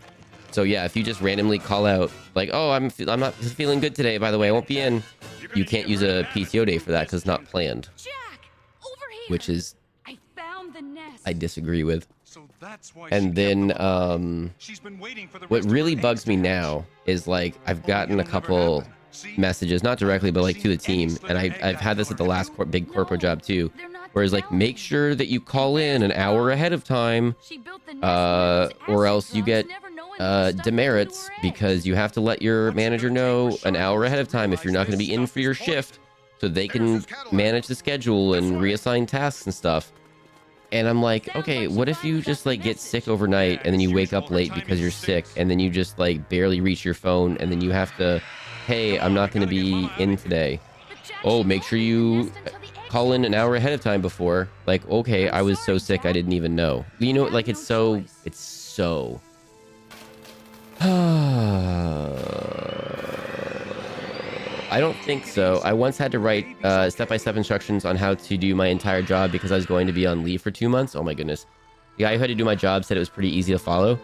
Speaker 1: So yeah, if you just randomly call out, like, oh, I'm not feeling good today, by the way, I won't be in. You can't use a PTO day for that because it's not planned. Which is, I disagree with. And then what really bugs me now is, like, I've gotten a couple messages, not directly, but like to the team, and I've had this at the last big corporate job too, whereas like, make sure that you call in an hour ahead of time, or else you get demerits, because you have to let your manager know an hour ahead of time if you're not going to be in for your shift, so they can manage the schedule and reassign tasks and stuff. And I'm like, okay, what if you just like get sick overnight and then you wake up late because you're sick, and then you just like barely reach your phone, and then you have to, hey, I'm not going to be in today. Oh, make sure you call in an hour ahead of time before. Like, okay, I was so sick I didn't even know. You know, like, it's so I don't think so. I once had to write step-by-step instructions on how to do my entire job because I was going to be on leave for 2 months. Oh my goodness. The guy who had to do my job said it was pretty easy to follow.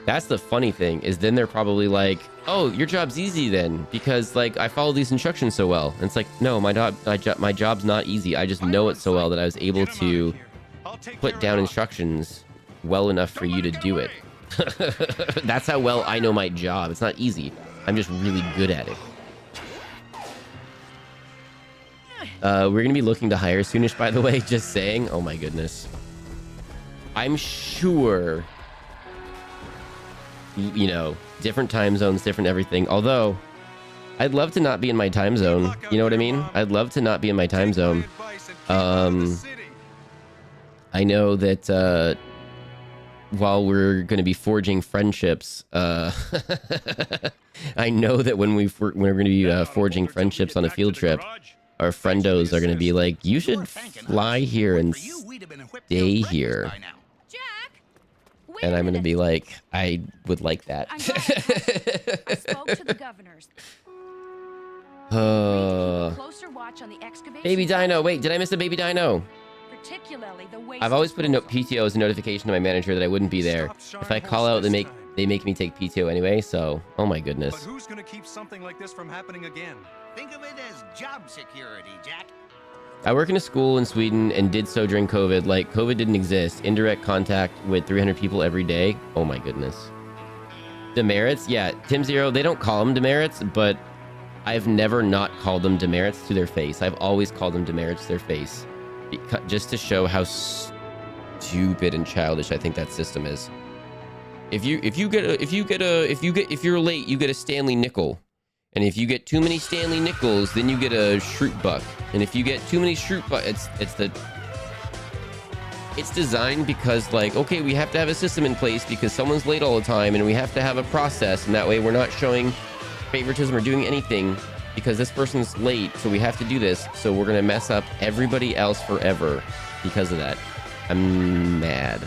Speaker 1: That's the funny thing, is then they're probably like, oh, your job's easy then, because like I follow these instructions so well. And it's like, no, my job's not easy. I just know it so well that I was able to put down instructions well enough for you to do it. That's how well I know my job. It's not easy. I'm just really good at it. We're gonna be looking to hire soonish, by the way, just saying. Oh my goodness. I'm sure you know, different time zones, different everything. Although, I'd love to not be in my time zone. You know what I mean? I'd love to not be in my time zone. I know that while we're going to be forging friendships, I know that when we're going to be forging friendships on a field trip, our friendos are going to be like, you should fly here and stay here. And I'm going to be like, I would like that.
Speaker 16: I spoke to the governors. Closer watch on the excavation.
Speaker 1: Baby Dino. Wait, did I miss a baby Dino?
Speaker 16: Particularly the waste
Speaker 1: I've always put a PTO as a notification to my manager that I wouldn't be there. If I call out, they make me take PTO anyway. So, oh my goodness.
Speaker 23: But who's going to keep something like this from happening again?
Speaker 7: Think of it as job security, Jack.
Speaker 1: I work in a school in Sweden and did so during COVID. Like, COVID didn't exist. Indirect contact with 300 people every day. Oh my goodness. Demerits? Yeah, Tim Zero, they don't call them demerits, but I've never not called them demerits to their face. I've always called them demerits to their face. Just to show how stupid and childish I think that system is. If you're late, you get a Stanley nickel. And if you get too many Stanley nickels, then you get a Shroot buck. And if you get too many Shroot bucks, it's designed because, like, okay, we have to have a system in place because someone's late all the time, and we have to have a process, and that way we're not showing favoritism or doing anything because this person's late, so we have to do this. So we're gonna mess up everybody else forever because of that. I'm mad.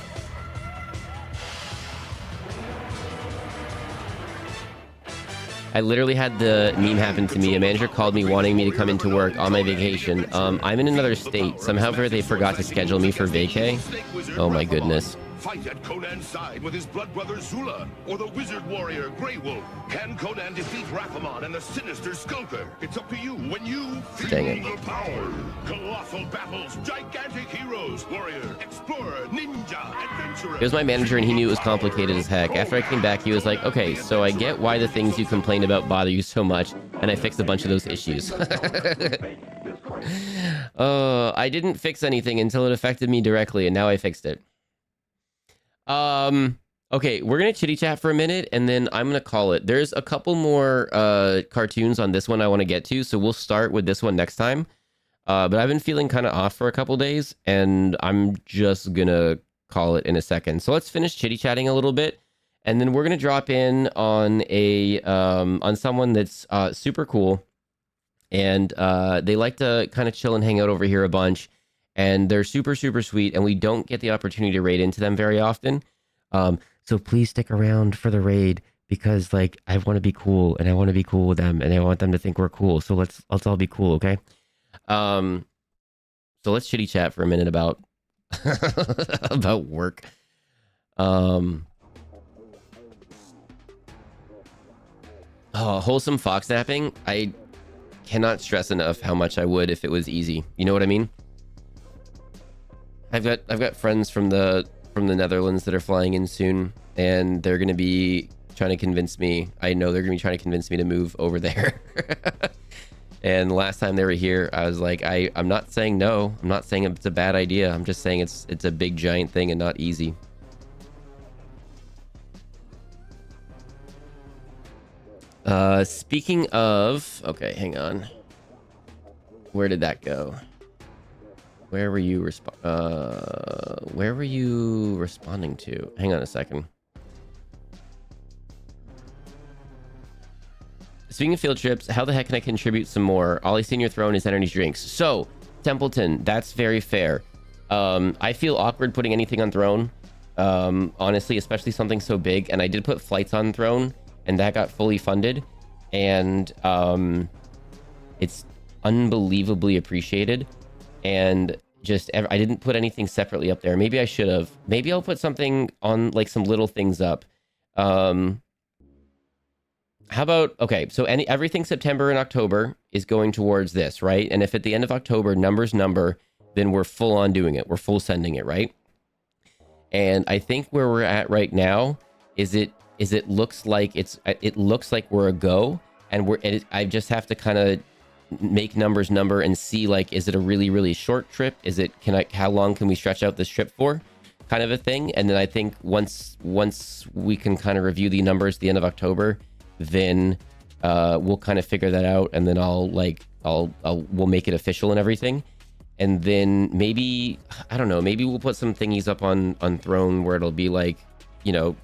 Speaker 1: I literally had the meme happen to me. A manager called me wanting me to come into work on my vacation. I'm in another state. Somehow they forgot to schedule me for vacay. Oh my goodness.
Speaker 6: Fight at Conan's side with his blood brother Zula, or the wizard warrior Grey Wolf. Can Conan defeat Rafamon and the sinister Skulker? It's up to you when you feel the power. Colossal battles, gigantic heroes, warrior, explorer, ninja, adventurer.
Speaker 1: It was my manager and he knew it was complicated as heck. After I came back, he was like, okay, so I get why the things you complain about bother you so much, and I fixed a bunch of those issues. I didn't fix anything until it affected me directly, and now I fixed it. Okay, we're gonna chitty chat for a minute and then I'm gonna call it. There's a couple more cartoons on this one I want to get to, so we'll start with this one next time. But I've been feeling kind of off for a couple days and I'm just gonna call it in a second. So let's finish chitty chatting a little bit and then we're gonna drop in on a on someone that's super cool and they like to kind of chill and hang out over here a bunch. And they're super, super sweet, and we don't get the opportunity to raid into them very often. So please stick around for the raid because, like, I want to be cool, and I want to be cool with them, and I want them to think we're cool. So let's all be cool, okay? So let's chitty chat for a minute about about work. Wholesome fox napping. I cannot stress enough how much I would if it was easy. You know what I mean? I've got friends from the Netherlands that are flying in soon, and they're gonna be trying to convince me. I know they're gonna be trying to convince me to move over there. And last time they were here, I was like, I'm not saying no. I'm not saying it's a bad idea. I'm just saying it's a big giant thing and not easy. Speaking of, okay, hang on. Where did that go? Where were you responding to? Hang on a second. Speaking of field trips, how the heck can I contribute some more? All I see in your throne is energy drinks. So, Templeton, that's very fair. I feel awkward putting anything on throne. Honestly, especially something so big. And I did put flights on throne, and that got fully funded. And it's unbelievably appreciated. And just I didn't put anything separately up there. Maybe I should have. Maybe I'll put something on, like some little things up. How about, okay, so everything September and October is going towards this, right? And if at the end of October numbers number, then we're full on doing it. We're full sending it, right? And I think where we're at right now is it looks like we're a go, and I just have to kind of make numbers number and see, like, is it a really, really short trip? How long can we stretch out this trip for? kind of a thing. And then I think once we can kind of review the numbers at the end of October, then we'll kind of figure that out, and then we'll make it official and everything. And then maybe, I don't know, maybe we'll put some thingies up on Throne where it'll be like, you know,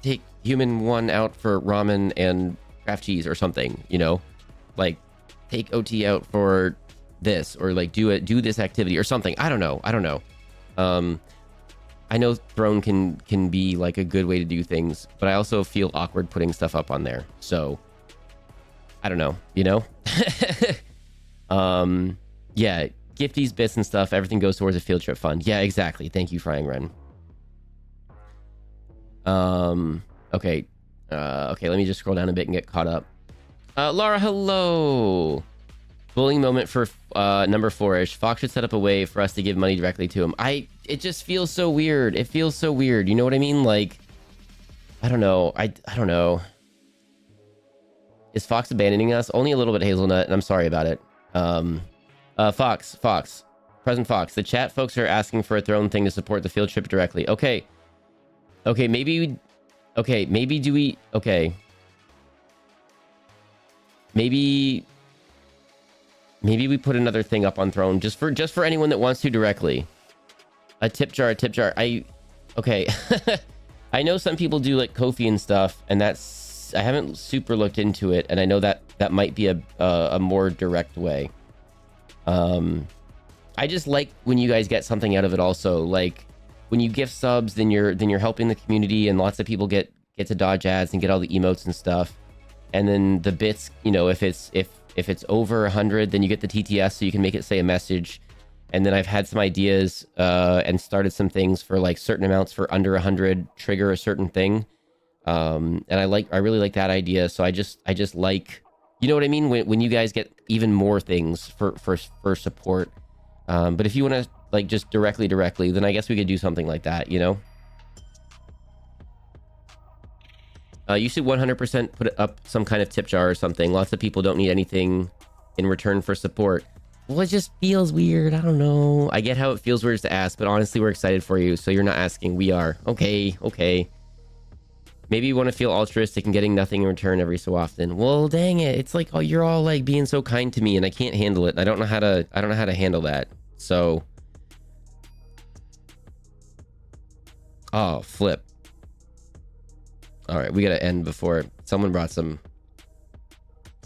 Speaker 1: take human 1 out for ramen and craft cheese or something, you know, like take OT out for this, or like do this activity or something. I don't know. I know Throne can be like a good way to do things, but I also feel awkward putting stuff up on there. So I don't know, you know? Yeah, gifties, bits and stuff, everything goes towards a field trip fund. Yeah, exactly. Thank you, Frying Ren. Okay, let me just scroll down a bit and get caught up. Laura, hello. Bullying moment for number 4-ish. Fox should set up a way for us to give money directly to him. It just feels so weird. It feels so weird. You know what I mean? Like, I don't know. I don't know. Is Fox abandoning us? Only a little bit, Hazelnut, and I'm sorry about it. Fox, President Fox, the chat folks are asking for a Throne thing to support the field trip directly. Okay, maybe we put another thing up on Throne just for anyone that wants to directly. A tip jar. Okay. I know some people do like Ko-fi and stuff, and I haven't super looked into it, and I know that might be a more direct way. I just like when you guys get something out of it also. Like when you gift subs, then you're helping the community, and lots of people get to dodge ads and get all the emotes and stuff. And then the bits, you know, if it's over 100, then you get the TTS, so you can make it say a message. And then I've had some ideas and started some things for like certain amounts for under 100 trigger a certain thing. And I really like that idea. So I just like, you know what I mean? When you guys get even more things for support. But if you want to like just directly, then I guess we could do something like that, you know? You should 100% put up some kind of tip jar or something. Lots of people don't need anything in return for support. Well, it just feels weird. I don't know. I get how it feels weird to ask, but honestly, we're excited for you. So you're not asking. We are. Okay. Maybe you want to feel altruistic and getting nothing in return every so often. Well, dang it. It's like, oh, you're all like being so kind to me and I can't handle it. I don't know how to handle that. So. Oh, flip. All right, we got to end before someone brought some.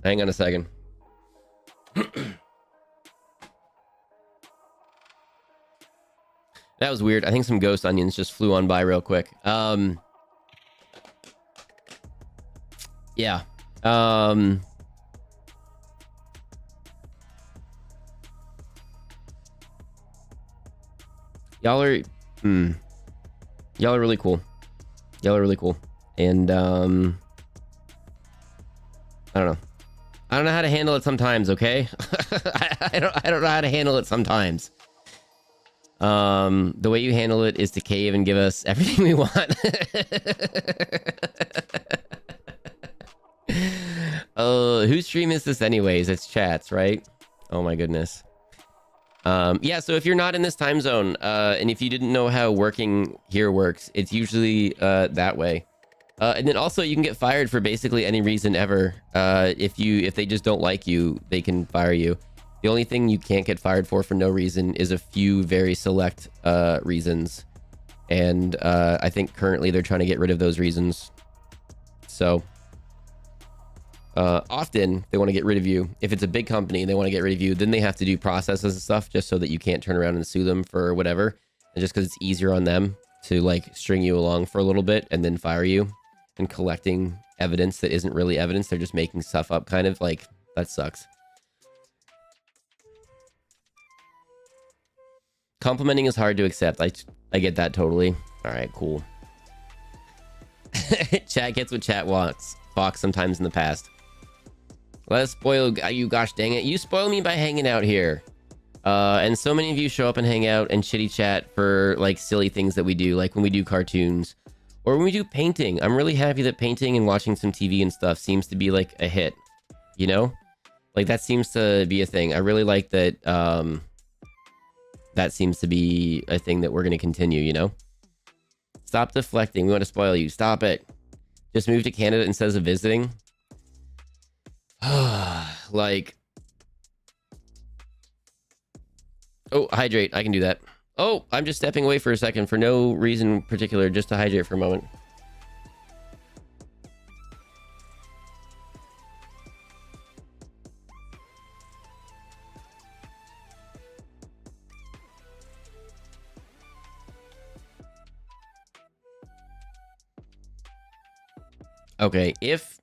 Speaker 1: Hang on a second. That was weird. I think some ghost onions just flew on by real quick. Yeah. Y'all are really cool. And I don't know. I don't know how to handle it sometimes, okay? I don't know how to handle it sometimes. The way you handle it is to cave and give us everything we want. Oh, whose stream is this anyways? It's chat's, right? Oh my goodness. Yeah, so if you're not in this time zone, and if you didn't know how working here works, it's usually that way. And then also you can get fired for basically any reason ever. If they just don't like you, they can fire you. The only thing you can't get fired for no reason is a few very select reasons. And I think currently they're trying to get rid of those reasons. So often they want to get rid of you. If it's a big company and they want to get rid of you, then they have to do processes and stuff just so that you can't turn around and sue them for whatever. And just because it's easier on them to like string you along for a little bit and then fire you and collecting evidence that isn't really evidence. They're just making stuff up, kind of like that sucks. Complimenting is hard to accept. I get that totally. All right, cool. Chat gets what chat wants. Fox sometimes in the past. Let us spoil you, gosh dang it. You spoil me by hanging out here. And so many of you show up and hang out and chitty chat for like silly things that we do, like when we do cartoons or when we do painting. I'm really happy that painting and watching some TV and stuff seems to be like a hit, you know? Like that seems to be a thing. I really like that that seems to be a thing that we're going to continue, you know? Stop deflecting. We want to spoil you. Stop it. Just move to Canada instead of visiting. Like, oh, hydrate. I can do that. Oh, I'm just stepping away for a second for no reason particular, just to hydrate for a moment. Okay, if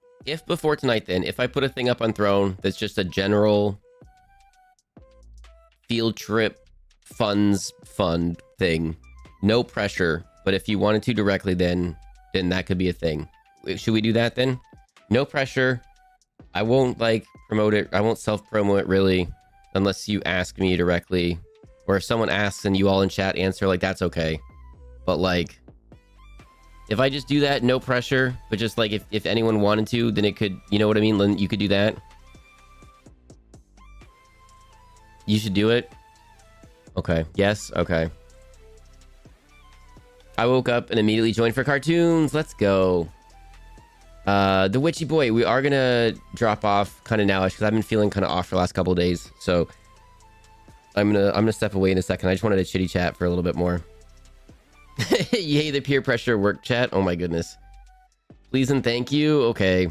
Speaker 1: before tonight, then if I put a thing up on Throne that's just a general field trip funds fund thing, no pressure, but if you wanted to directly, then that could be a thing. Should we do that then? No pressure. I won't like promote it. I won't self-promo it really, unless you ask me directly, or if someone asks and you all in chat answer, like that's okay. But like, if I just do that, no pressure, but just like if anyone wanted to, then it could, you know what I mean? Then you could do that. You should do it. Okay. Yes. Okay. I woke up and immediately joined for cartoons. Let's go. The Witchy Boy, we are gonna drop off kind of now-ish because I've been feeling kind of off for the last couple of days. So I'm gonna step away in a second. I just wanted to chitty chat for a little bit more. Yay, the peer pressure work chat. Oh my goodness. Please and thank you. Okay.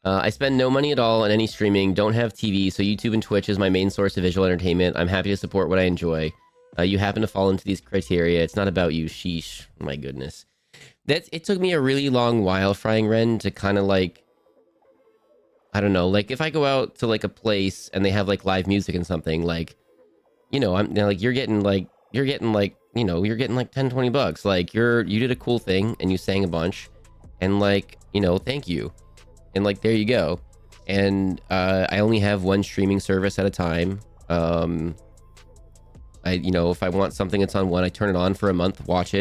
Speaker 1: I spend no money at all on any streaming. Don't have TV, so YouTube and Twitch is my main source of visual entertainment. I'm happy to support what I enjoy. You happen to fall into these criteria. It's not about you. Sheesh. Oh my goodness. It took me a really long while, Frying Ren, to kind of like, I don't know, like if I go out to like a place and they have like live music and something, like, you know, I'm like, you're getting like, you know, you're getting like 10, 20 bucks. Like you did a cool thing and you sang a bunch and like, you know, thank you. And like, there you go. And I only have one streaming service at a time. You know, if I want something that's on one, I turn it on for a month, watch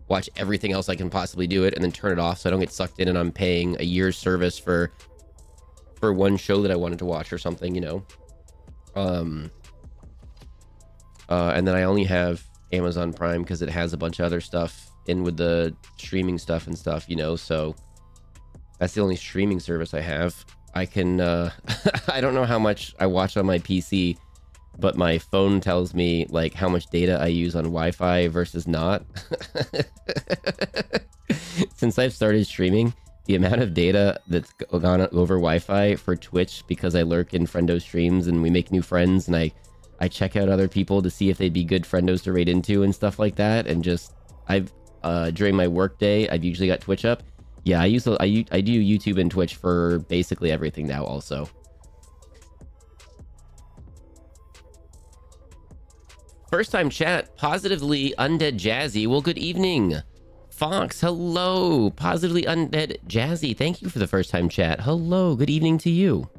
Speaker 1: watch everything else I can possibly do it, and then turn it off so I don't get sucked in and I'm paying a year's service for one show that I wanted to watch or something, you know. And then I only have Amazon Prime because it has a bunch of other stuff in with the streaming stuff and stuff, you know, so that's the only streaming service I have. I can I don't know how much I watch on my PC, but my phone tells me like how much data I use on Wi-Fi versus not. Since I've started streaming, the amount of data that's gone over Wi-Fi for Twitch, because I lurk in friendo streams and we make new friends and I check out other people to see if they'd be good friendos to raid into and stuff like that. And just I've during my work day, I've usually got Twitch up. Yeah, I do YouTube and Twitch for basically everything now also. First time chat, Positively Undead Jazzy. Well, good evening. Fox, hello. Positively Undead Jazzy, thank you for the first time chat. Hello, good evening to you.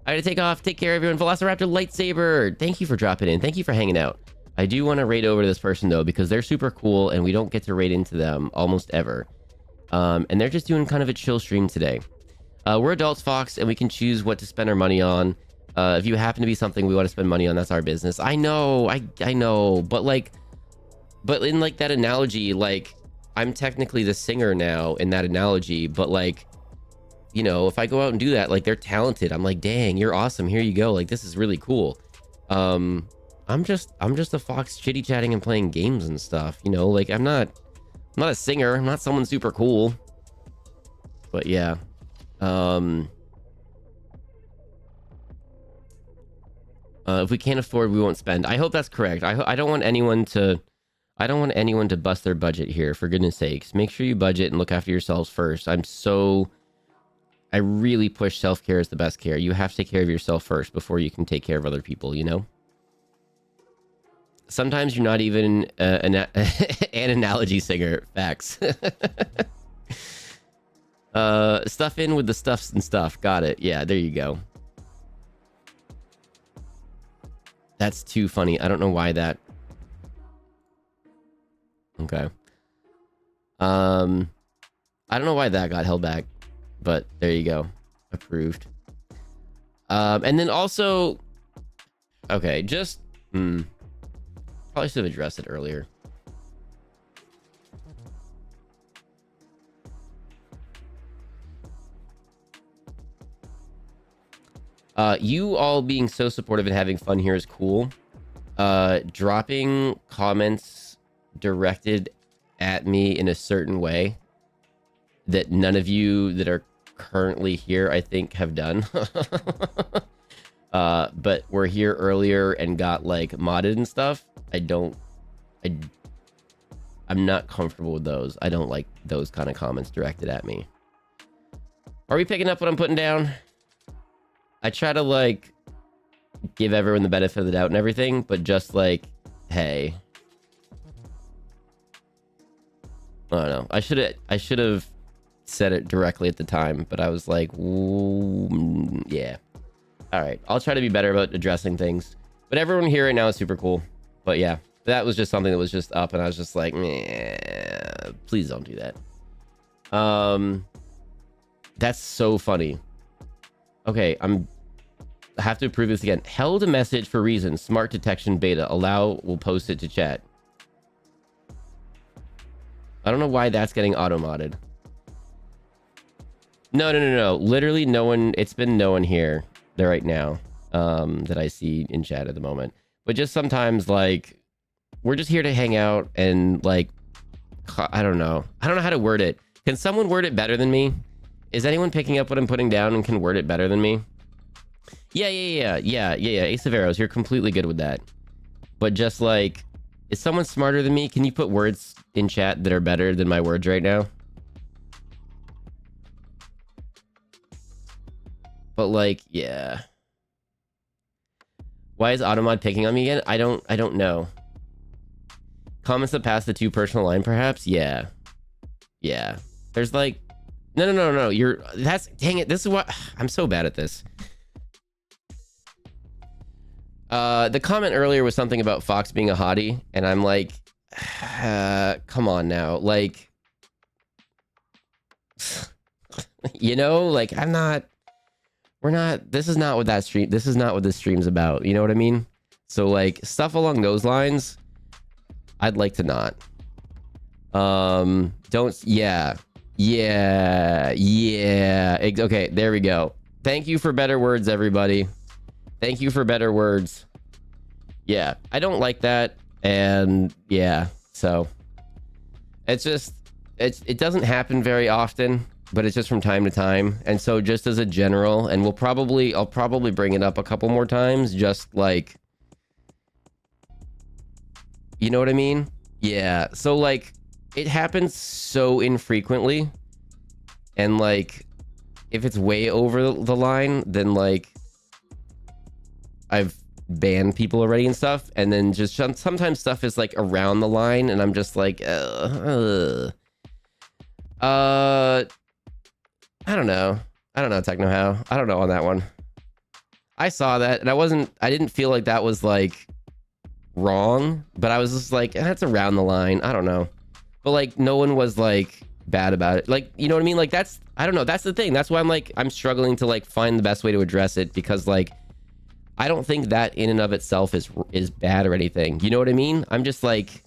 Speaker 1: I had to take off. Take care, everyone. Velociraptor Lightsaber, thank you for dropping in. Thank you for hanging out. I do want to raid over to this person, though, because they're super cool, and we don't get to raid into them almost ever. And they're just doing kind of a chill stream today. We're adults, Fox, and we can choose what to spend our money on. If you happen to be something we want to spend money on, that's our business. I know, I know, but in like that analogy, like I'm technically the singer now in that analogy, but like, you know, if I go out and do that, like they're talented. I'm like, dang, you're awesome. Here you go. Like, this is really cool. I'm just a Fox chitty chatting and playing games and stuff, you know, like I'm not a singer. I'm not someone super cool, but yeah. If we can't afford, we won't spend. I hope that's correct. I don't want anyone to bust their budget here, for goodness sakes. Make sure you budget and look after yourselves first. I really push self-care as the best care. You have to take care of yourself first before you can take care of other people, you know? Sometimes you're not even an analogy singer. Facts. Stuff in with the stuffs and stuff. Got it. Yeah, there you go. That's too funny. I don't know why that... Okay. I don't know why that got held back, but there you go. Approved. And then also... Okay, just... Probably should have addressed it earlier. You all being so supportive and having fun here is cool. Dropping comments directed at me in a certain way that none of you that are currently here, I think, have done. But we're here earlier and got like modded and stuff. I'm not comfortable with those. I don't like those kind of comments directed at me. Are we picking up what I'm putting down? I try to like give everyone the benefit of the doubt and everything, but just like, hey, I don't know. I should have said it directly at the time, but I was like, ooh, yeah. All right, I'll try to be better about addressing things. But everyone here right now is super cool. But yeah, that was just something that was just up, and I was just like, meh, please don't do that. That's so funny. Okay, I have to approve this again. Held a message for reasons. Smart detection beta. Allow. We'll post it to chat. I don't know why that's getting auto-modded. No. Literally no one. It's been no one here there right now that I see in chat at the moment. But just sometimes, like, we're just here to hang out and, like, I don't know. I don't know how to word it. Can someone word it better than me? Is anyone picking up what I'm putting down and can word it better than me? Yeah. Ace of Arrows, you're completely good with that. But just like, is someone smarter than me? Can you put words in chat that are better than my words right now? But like, yeah. Why is Automod picking on me again? I don't know. Comments that pass the too personal line, perhaps? Yeah. There's like, no. Dang it. This is what, I'm so bad at this. The comment earlier was something about Fox being a hottie, and I'm like, come on now. Like, you know, like this is not what this stream's about. You know what I mean? So like stuff along those lines, I'd like to not. Okay, there we go. Thank you for better words, everybody. Thank you for better words. Yeah, I don't like that. And yeah, so it's just, it doesn't happen very often, but it's just from time to time. And so just as a general, and I'll probably bring it up a couple more times, just like, you know what I mean? Yeah. So like, it happens so infrequently. And like, if it's way over the line, then like, I've banned people already and stuff. And then just sometimes stuff is like around the line, and I'm just like, I don't know. Techno how. I don't know on that one. I saw that and I didn't feel like that was like wrong, but I was just like, that's around the line. I don't know. But like, no one was like bad about it. Like, you know what I mean? Like, I don't know. That's the thing. That's why I'm struggling to like find the best way to address it, because like, I don't think that in and of itself is bad or anything. You know what I mean? I'm just like,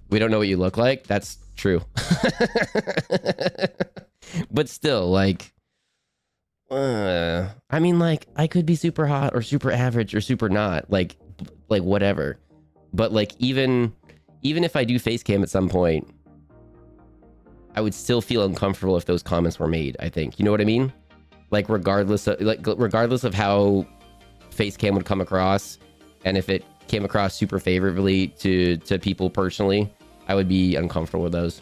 Speaker 1: we don't know what you look like. That's true. But still, like, I mean, like, I could be super hot or super average or super not, like whatever. But like, even if I do face cam at some point, I would still feel uncomfortable if those comments were made, I think. You know what I mean? Like, regardless of how face cam would come across, and if it came across super favorably to people personally, I would be uncomfortable with those.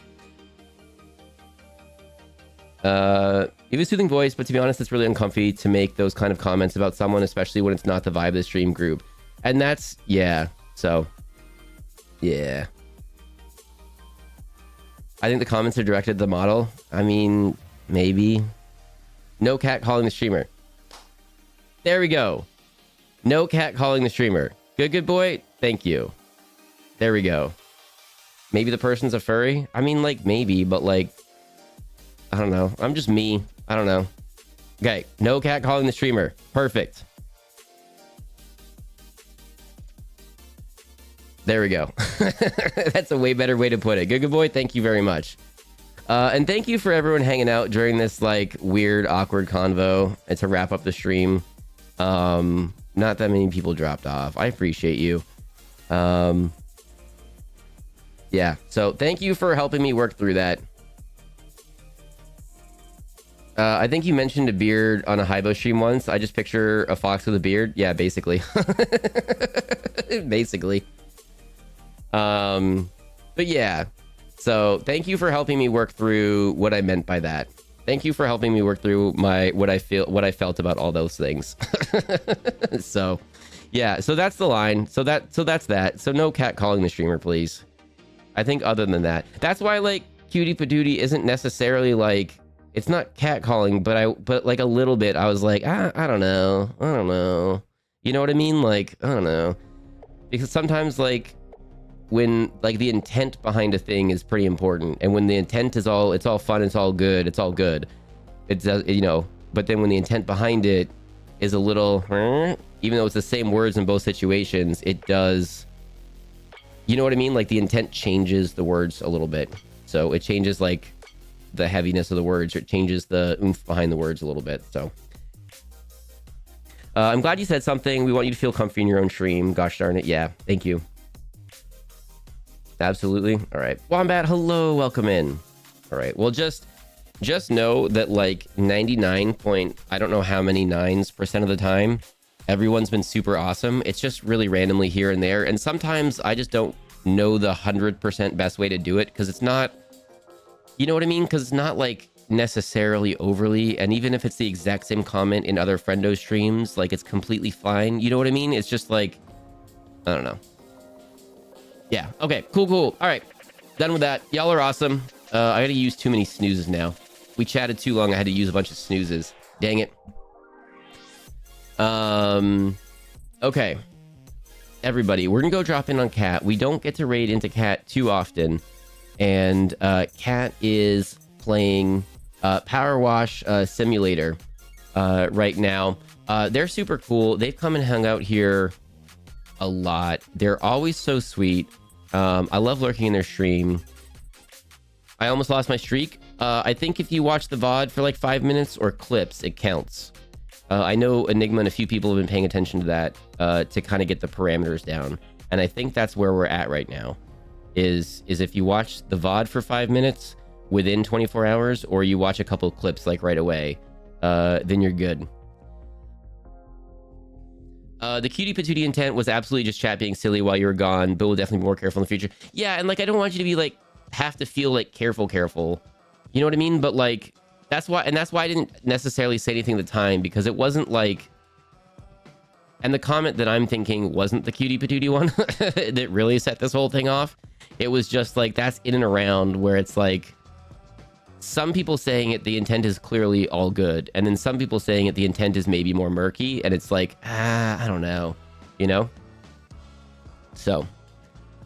Speaker 1: You have a soothing voice, but to be honest, it's really uncomfy to make those kind of comments about someone, especially when it's not the vibe of the stream group. And that's, yeah. So, yeah. I think the comments are directed at the model. I mean, maybe. No cat calling the streamer. There we go. No cat calling the streamer. Good boy. Thank you. There we go. Maybe the person's a furry. I mean, like, maybe, but like, I don't know. I'm just me. I don't know. Okay. No cat calling the streamer. Perfect. There we go. That's a way better way to put it. Good boy. Thank you very much. And thank you for everyone hanging out during this like weird, awkward convo and to wrap up the stream. Not that many people dropped off. I appreciate you. Yeah, so thank you for helping me work through that. I think you mentioned a beard on a Hybo stream once. I just picture a fox with a beard. Yeah, basically. Basically. But yeah. So thank you for helping me work through what I meant by that. Thank you for helping me work through what I felt about all those things. So yeah, so that's the line. So that's that. So no cat calling the streamer, please. I think other than that, that's why like Cutie Patootie isn't necessarily like, it's not cat calling, but like a little bit, I was like, I don't know. You know what I mean? Like, I don't know. Because sometimes like when like the intent behind a thing is pretty important. And when the intent is it's all fun, it's all good. It does, you know, but then when the intent behind it is a little, even though it's the same words in both situations, it does, you know what I mean? Like the intent changes the words a little bit. So it changes like the heaviness of the words, or it changes the oomph behind the words a little bit. So I'm glad you said something. We want you to feel comfy in your own stream. Gosh darn it. Yeah. Thank you. Absolutely. All right. Wombat, hello. Welcome in. All right. Well, just know that like 99 point, I don't know how many 9% of the time, everyone's been super awesome. It's just really randomly here and there. And sometimes I just don't know the 100% best way to do it because it's not, you know what I mean? Because it's not like necessarily overly, and even if it's the exact same comment in other friendo streams, like it's completely fine. You know what I mean? It's just like, I don't know. Yeah. Okay. Cool. All right. Done with that. Y'all are awesome. I gotta use too many snoozes now. We chatted too long. I had to use a bunch of snoozes. Dang it. Okay. Everybody, we're gonna go drop in on Cat. We don't get to raid into Cat too often. And Cat is playing Power Wash Simulator right now. They're super cool. They've come and hung out here a lot. They're always so sweet. I love lurking in their stream. I almost lost my streak. I think if you watch the VOD for like 5 minutes or clips, it counts. I know Enigma and a few people have been paying attention to that to kind of get the parameters down. And I think that's where we're at right now. Is if you watch the VOD for 5 minutes within 24 hours, or you watch a couple of clips like right away, then you're good. The Cutie Patootie intent was absolutely just chat being silly while you were gone, but we'll definitely be more careful in the future. Yeah, and like I don't want you to be like have to feel like careful. You know what I mean? But like that's why I didn't necessarily say anything at the time, because it wasn't like. And the comment that I'm thinking wasn't the Cutie Patootie one that really set this whole thing off. It was just like, that's in and around where it's like, some people saying it, the intent is clearly all good. And then some people saying it, the intent is maybe more murky. And it's like, I don't know, you know? So,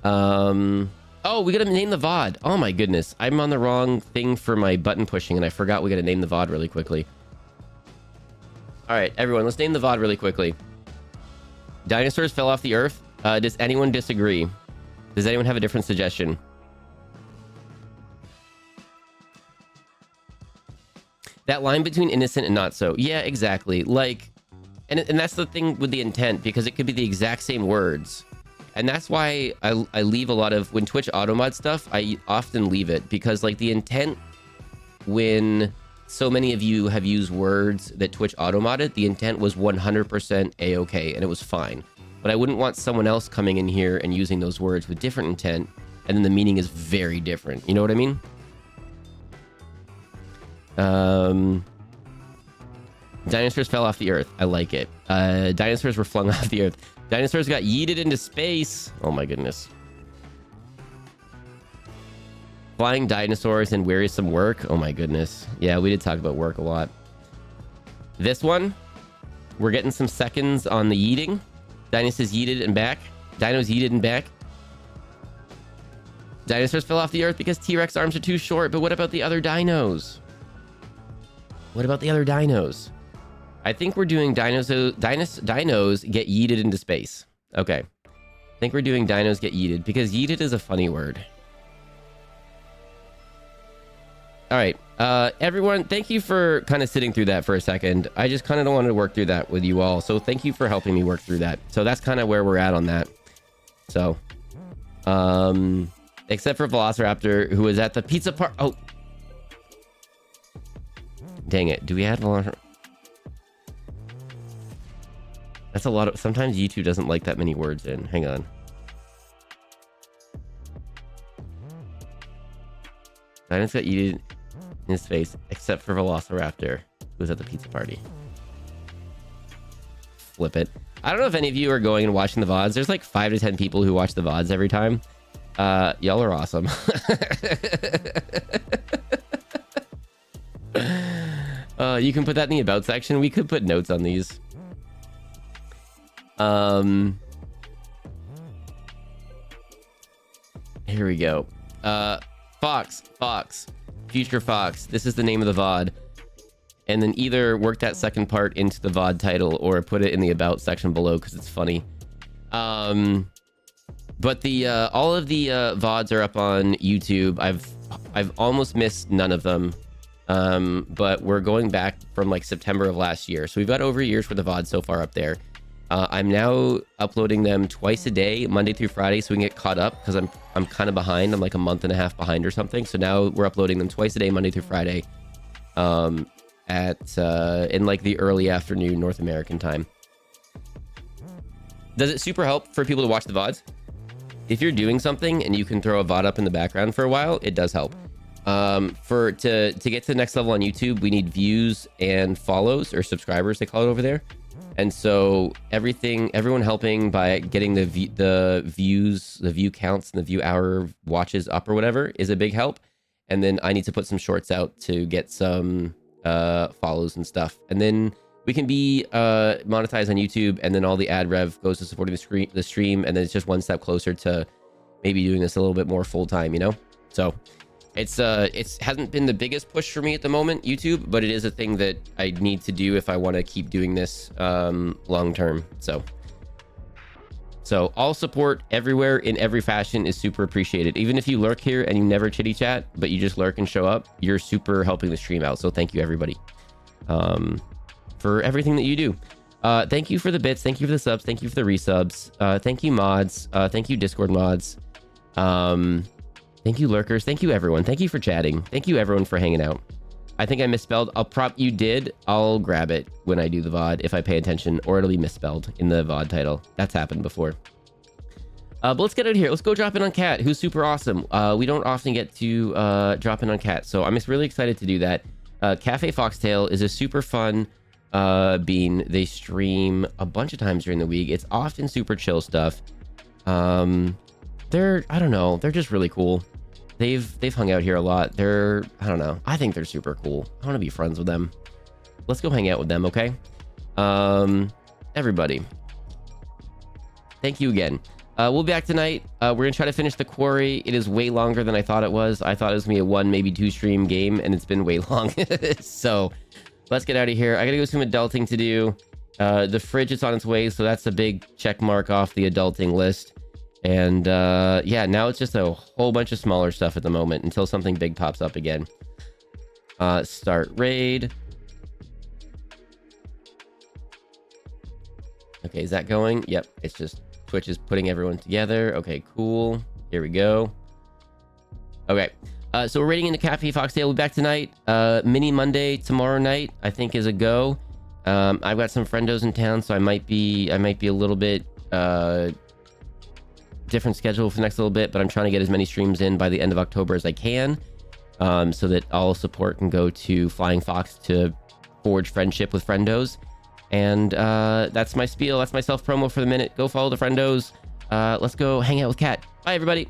Speaker 1: oh, we got to name the VOD. Oh my goodness. I'm on the wrong thing for my button pushing and I forgot we got to name the VOD really quickly. All right, everyone, let's name the VOD really quickly. Dinosaurs fell off the earth. Does anyone disagree? Does anyone have a different suggestion? That line between innocent and not so. Yeah, exactly. Like, and that's the thing with the intent, because it could be the exact same words. And that's why I leave a lot of, when Twitch automod stuff, I often leave it, because like the intent, when so many of you have used words that Twitch automodded, the intent was 100% a-okay, and it was fine. But I wouldn't want someone else coming in here and using those words with different intent, and then the meaning is very different. You know what I mean? Dinosaurs fell off the earth. I like it. Dinosaurs were flung off the earth. Dinosaurs got yeeted into space. Oh my goodness. Flying dinosaurs and wearisome work. Oh my goodness. Yeah, we did talk about work a lot. This one, we're getting some seconds on the yeeting. Dinos is yeeted and back. Dinos yeeted and back. Dinosaurs fell off the earth because T-Rex arms are too short, but what about the other dinos? What about the other dinos? I think we're doing dinos get yeeted into space. Okay. I think we're doing dinos get yeeted, because yeeted is a funny word. All right. Everyone, thank you for kind of sitting through that for a second. I just kind of wanted to work through that with you all. So thank you for helping me work through that. So that's kind of where we're at on that. So, except for Velociraptor, who was at the pizza part. Oh, dang it. Do we add Velociraptor? That's a lot of, sometimes YouTube doesn't like that many words in. Hang on. Dinos got yeeted in his face, except for Velociraptor, who was at the pizza party. Flip it. I don't know if any of you are going and watching the VODs. There's like 5 to 10 people who watch the VODs every time. Y'all are awesome. You can put that in the about section. We could put notes on these. Here we go. Fox, Future Fox. This is the name of the VOD. And then either work that second part into the VOD title or put it in the about section below because it's funny. But the all of the VODs are up on YouTube. I've almost missed none of them. But we're going back from like September of last year. So we've got over a year's worth of VODs so far up there. I'm now uploading them twice a day, Monday through Friday, so we can get caught up because I'm kind of behind. I'm like a month and a half behind or something. So now we're uploading them twice a day, Monday through Friday, in like the early afternoon North American time. Does it super help for people to watch the VODs? If you're doing something and you can throw a VOD up in the background for a while, it does help. To get to the next level on YouTube, we need views and follows, or subscribers they call it over there. And so everyone helping by getting the views, the view counts, and the view hour watches up or whatever is a big help. And then I need to put some shorts out to get some follows and stuff. And then we can be monetized on YouTube, and then all the ad rev goes to supporting the stream, and then it's just one step closer to maybe doing this a little bit more full time, you know? So it hasn't been the biggest push for me at the moment, YouTube, but it is a thing that I need to do if I want to keep doing this long term. So all support everywhere in every fashion is super appreciated. Even if you lurk here and you never chitty chat, but you just lurk and show up, you're super helping the stream out. So thank you, everybody, for everything that you do. Thank you for the bits. Thank you for the subs. Thank you for the resubs. Thank you, mods. Thank you, Discord mods. Thank you, lurkers. Thank you, everyone. Thank you for chatting. Thank you, everyone, for hanging out. I think I misspelled. You did. I'll grab it when I do the VOD if I pay attention, or it'll be misspelled in the VOD title. That's happened before. But let's get out of here. Let's go drop in on Kat, who's super awesome. We don't often get to drop in on Kat, so I'm just really excited to do that. Cafe Foxtail is a super fun bean. They stream a bunch of times during the week. It's often super chill stuff. I don't know, they're just really cool. They've hung out here a lot. I don't know, I think they're super cool. I want to be friends with them. Let's go hang out with them, okay? Everybody, thank you again. We'll be back tonight. We're gonna try to finish the quarry. It is way longer than I thought it was. I thought it was gonna be a 1, maybe 2 stream game, and it's been way long. So let's get out of here. I gotta go some adulting to do. The fridge is on its way, so that's a big check mark off the adulting list. And yeah, now it's just a whole bunch of smaller stuff at the moment until something big pops up again. Start raid. Okay, is that going? Yep, it's just Twitch is putting everyone together. Okay, cool. Here we go. Okay, so we're raiding into Cafe Foxtail. We'll be back tonight. Mini Monday tomorrow night, I think, is a go. I've got some friendos in town, so I might be a little bit different schedule for the next little bit, but I'm trying to get as many streams in by the end of October as I can, so that all support can go to Flying Fox to forge friendship with friendos. And that's my spiel. That's my self promo for the minute. Go follow the friendos. Let's go hang out with Kat. Bye, everybody.